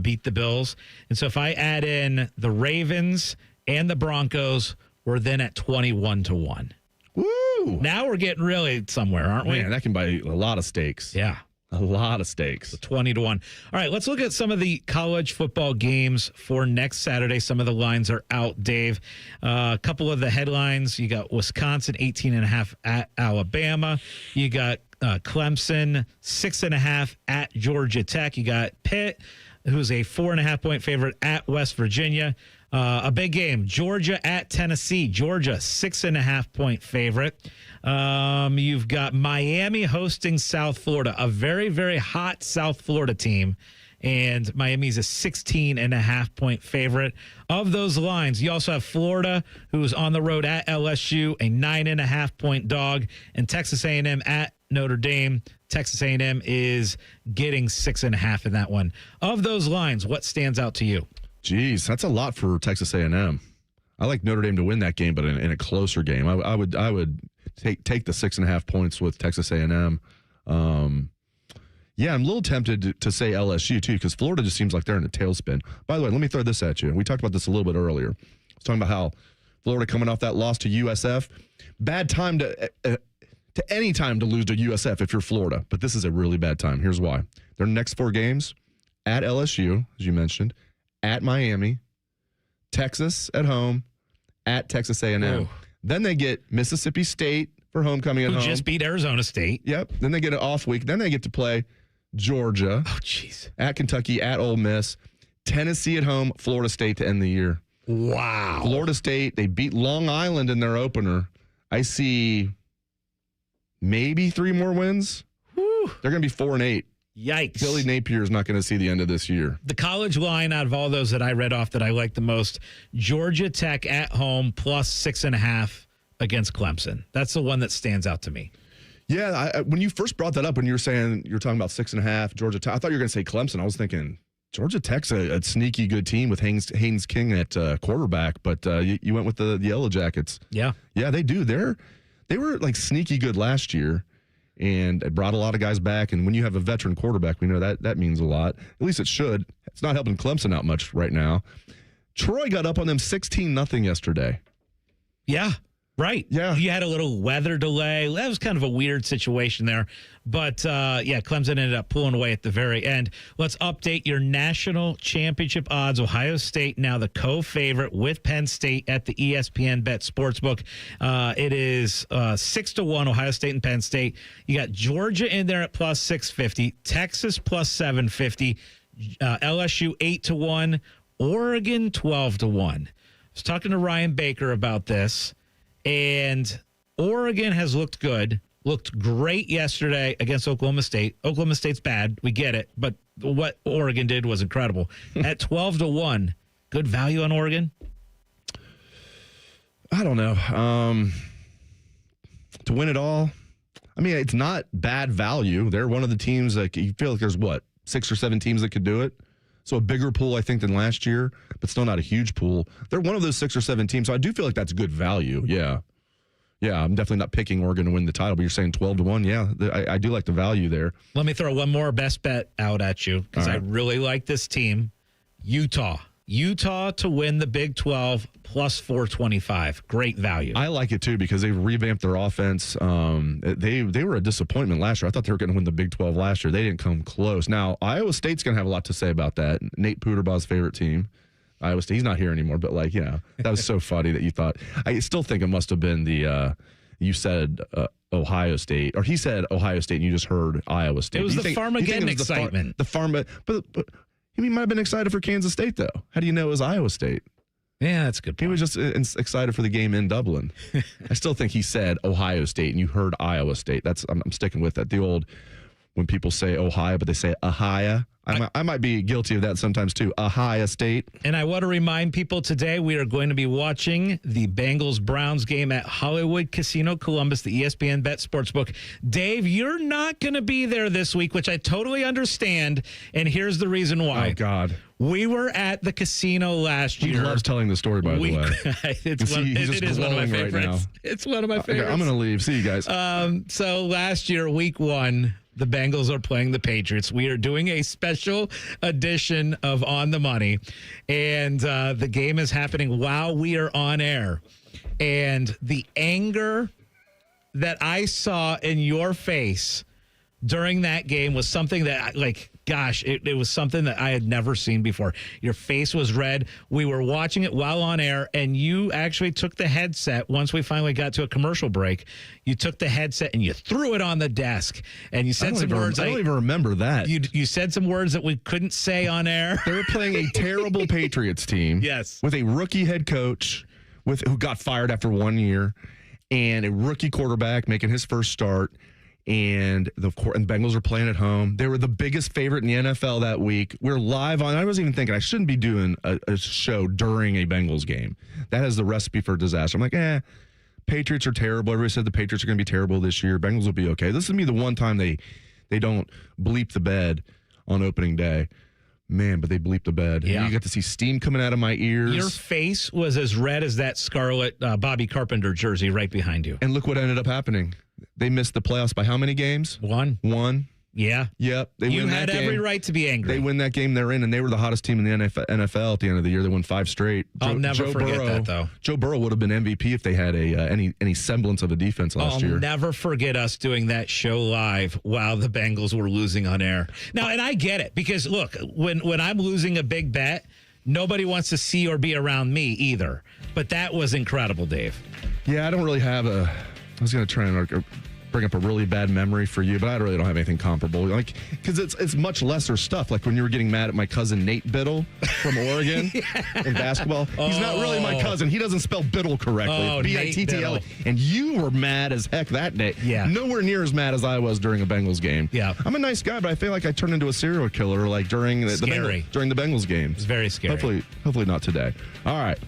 beat the Bills. And so if I add in the Ravens and the Broncos, we're then at 21-1. Woo! Now we're getting really somewhere, aren't we? Man, that can buy a lot of stakes. Yeah. A lot of stakes. 20-1. All right, let's look at some of the college football games for next Saturday. Some of the lines are out, Dave. A couple of the headlines. You got Wisconsin 18.5 at Alabama. You got Clemson 6.5 at Georgia Tech. You got Pitt, who's a 4.5-point favorite at West Virginia. A big game, Georgia at Tennessee. Georgia, 6.5-point favorite. You've got Miami hosting South Florida, a very, very hot South Florida team. And Miami's a 16.5-point favorite. Of those lines, you also have Florida, who's on the road at LSU, a 9.5-point dog, and Texas A&M at Notre Dame. Texas A&M is getting 6.5 in that one. Of those lines, what stands out to you? Geez, that's a lot for Texas A&M. I like Notre Dame to win that game, but in a closer game, I would take the 6.5 points with Texas A&M. Yeah, I'm a little tempted to say LSU too, because Florida just seems like they're in a tailspin. By the way, let me throw this at you. We talked about this a little bit earlier. I was talking about how Florida coming off that loss to USF, bad time to any time to lose to USF if you're Florida, but this is a really bad time. Here's why: their next 4 games at LSU, as you mentioned, at Miami, Texas at home, at Texas A&M. Oh. Then they get Mississippi State for homecoming at home. Who just beat Arizona State. Yep. Then they get an off week. Then they get to play Georgia. Oh, jeez. At Kentucky, at Ole Miss. Tennessee at home, Florida State to end the year. Wow. Florida State, they beat Long Island in their opener. I see maybe 3 more wins. Whew. They're going to be 4-8. Yikes. Billy Napier is not going to see the end of this year. The college line out of all those that I read off that I like the most, Georgia Tech at home plus 6.5 against Clemson. That's the one that stands out to me. Yeah, when you first brought that up, when you were saying you're talking about 6.5, Georgia Tech, I thought you were going to say Clemson. I was thinking Georgia Tech's a sneaky good team with Haynes King at quarterback, but you went with the Yellow Jackets. Yeah. Yeah, they do. They were like sneaky good last year, and it brought a lot of guys back. And when you have a veteran quarterback, we know that means a lot. At least it should. It's not helping Clemson out much right now. Troy got up on them 16-0 yesterday. Yeah. Right. Yeah. You had a little weather delay. That was kind of a weird situation there. But, Clemson ended up pulling away at the very end. Let's update your national championship odds. Ohio State now the co-favorite with Penn State at the ESPN Bet Sportsbook. It is 6-1, Ohio State and Penn State. You got Georgia in there at plus 650, Texas plus 750, LSU 8-1, Oregon 12-1. was talking to Ryan Baker about this, and Oregon has looked good, looked great yesterday against Oklahoma State. Oklahoma State's bad. We get it. But what Oregon did was incredible. At 12-1, good value on Oregon? I don't know. To win it all, I mean, it's not bad value. They're one of the teams that you feel like there's, 6 or 7 teams that could do it? So a bigger pool, I think, than last year, but still not a huge pool. They're one of those 6 or 7 teams, so I do feel like that's good value. Yeah. Yeah, I'm definitely not picking Oregon to win the title, but you're saying 12-1. Yeah, I do like the value there. Let me throw one more best bet out at you because I really like this team. Utah to win the Big 12 plus 425. Great value. I like it too because they've revamped their offense. They were a disappointment last year. I thought they were going to win the Big 12 last year. They didn't come close. Now, Iowa State's going to have a lot to say about that. Nate Puderbaugh's favorite team. Iowa State. He's not here anymore, but that was so funny that you thought. I still think it must have been you said Ohio State, or he said Ohio State and you just heard Iowa State. It was the Farmageddon excitement. But he might have been excited for Kansas State, though. How do you know it was Iowa State? Yeah, that's a good point. He was just excited for the game in Dublin. I still think he said Ohio State, and you heard Iowa State. I'm sticking with that. The old, when people say Ohio, but they say Ohio. I might be guilty of that sometimes, too. Ohio State. And I want to remind people today we are going to be watching the Bengals-Browns game at Hollywood Casino Columbus, the ESPN Bet Sportsbook. Dave, you're not going to be there this week, which I totally understand, and here's the reason why. Oh, God. We were at the casino last year. He loves telling the story, by the way. It is one of my favorites. Right now. It's one of my favorites. Okay, I'm going to leave. See you guys. So last year, week 1, the Bengals are playing the Patriots. We are doing a special edition of On the Money, and the game is happening while we are on air. And the anger that I saw in your face during that game was something that, it was something that I had never seen before. Your face was red. We were watching it while on air, and you actually took the headset. Once we finally got to a commercial break, you took the headset and you threw it on the desk, and you said some words. I don't even remember that. You said some words that we couldn't say on air. They were playing a terrible Patriots team. Yes. With a rookie head coach who got fired after 1 year, and a rookie quarterback making his first start. And the Bengals are playing at home. They were the biggest favorite in the NFL that week. We're live on. I was even thinking I shouldn't be doing a show during a Bengals game. That is the recipe for disaster. I'm like, Patriots are terrible. Everybody said the Patriots are going to be terrible this year. Bengals will be okay. This will be the one time they don't bleep the bed on opening day. Man, but they bleeped the bed. Yeah. You got to see steam coming out of my ears. Your face was as red as that scarlet Bobby Carpenter jersey right behind you. And look what ended up happening. They missed the playoffs by how many games? 1. Yeah. Yep. You had every right to be angry. They win that game they're in, and they were the hottest team in the NFL at the end of the year. They won 5 straight. I'll never forget that, though. Joe Burrow would have been MVP if they had any semblance of a defense last year. I'll never forget us doing that show live while the Bengals were losing on air. Now, and I get it, because, look, when I'm losing a big bet, nobody wants to see or be around me either. But that was incredible, Dave. Yeah, I don't really have I was going to try and bring up a really bad memory for you, but I really don't have anything comparable. Because it's much lesser stuff. Like when you were getting mad at my cousin Nate Biddle from Oregon in basketball. He's not really my cousin. He doesn't spell Biddle correctly. B-I-T-T-L. And you were mad as heck that day. Yeah. Nowhere near as mad as I was during a Bengals game. Yeah. I'm a nice guy, but I feel like I turned into a serial killer during the Bengals game. It's very scary. Hopefully not today. All right.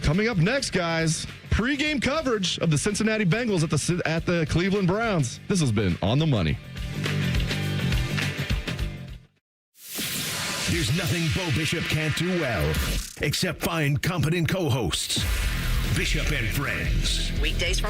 Coming up next, guys, pregame coverage of the Cincinnati Bengals at the Cleveland Browns. This has been On the Money. There's nothing Bo Bishop can't do well, except find competent co-hosts. Bishop and Friends. Weekdays from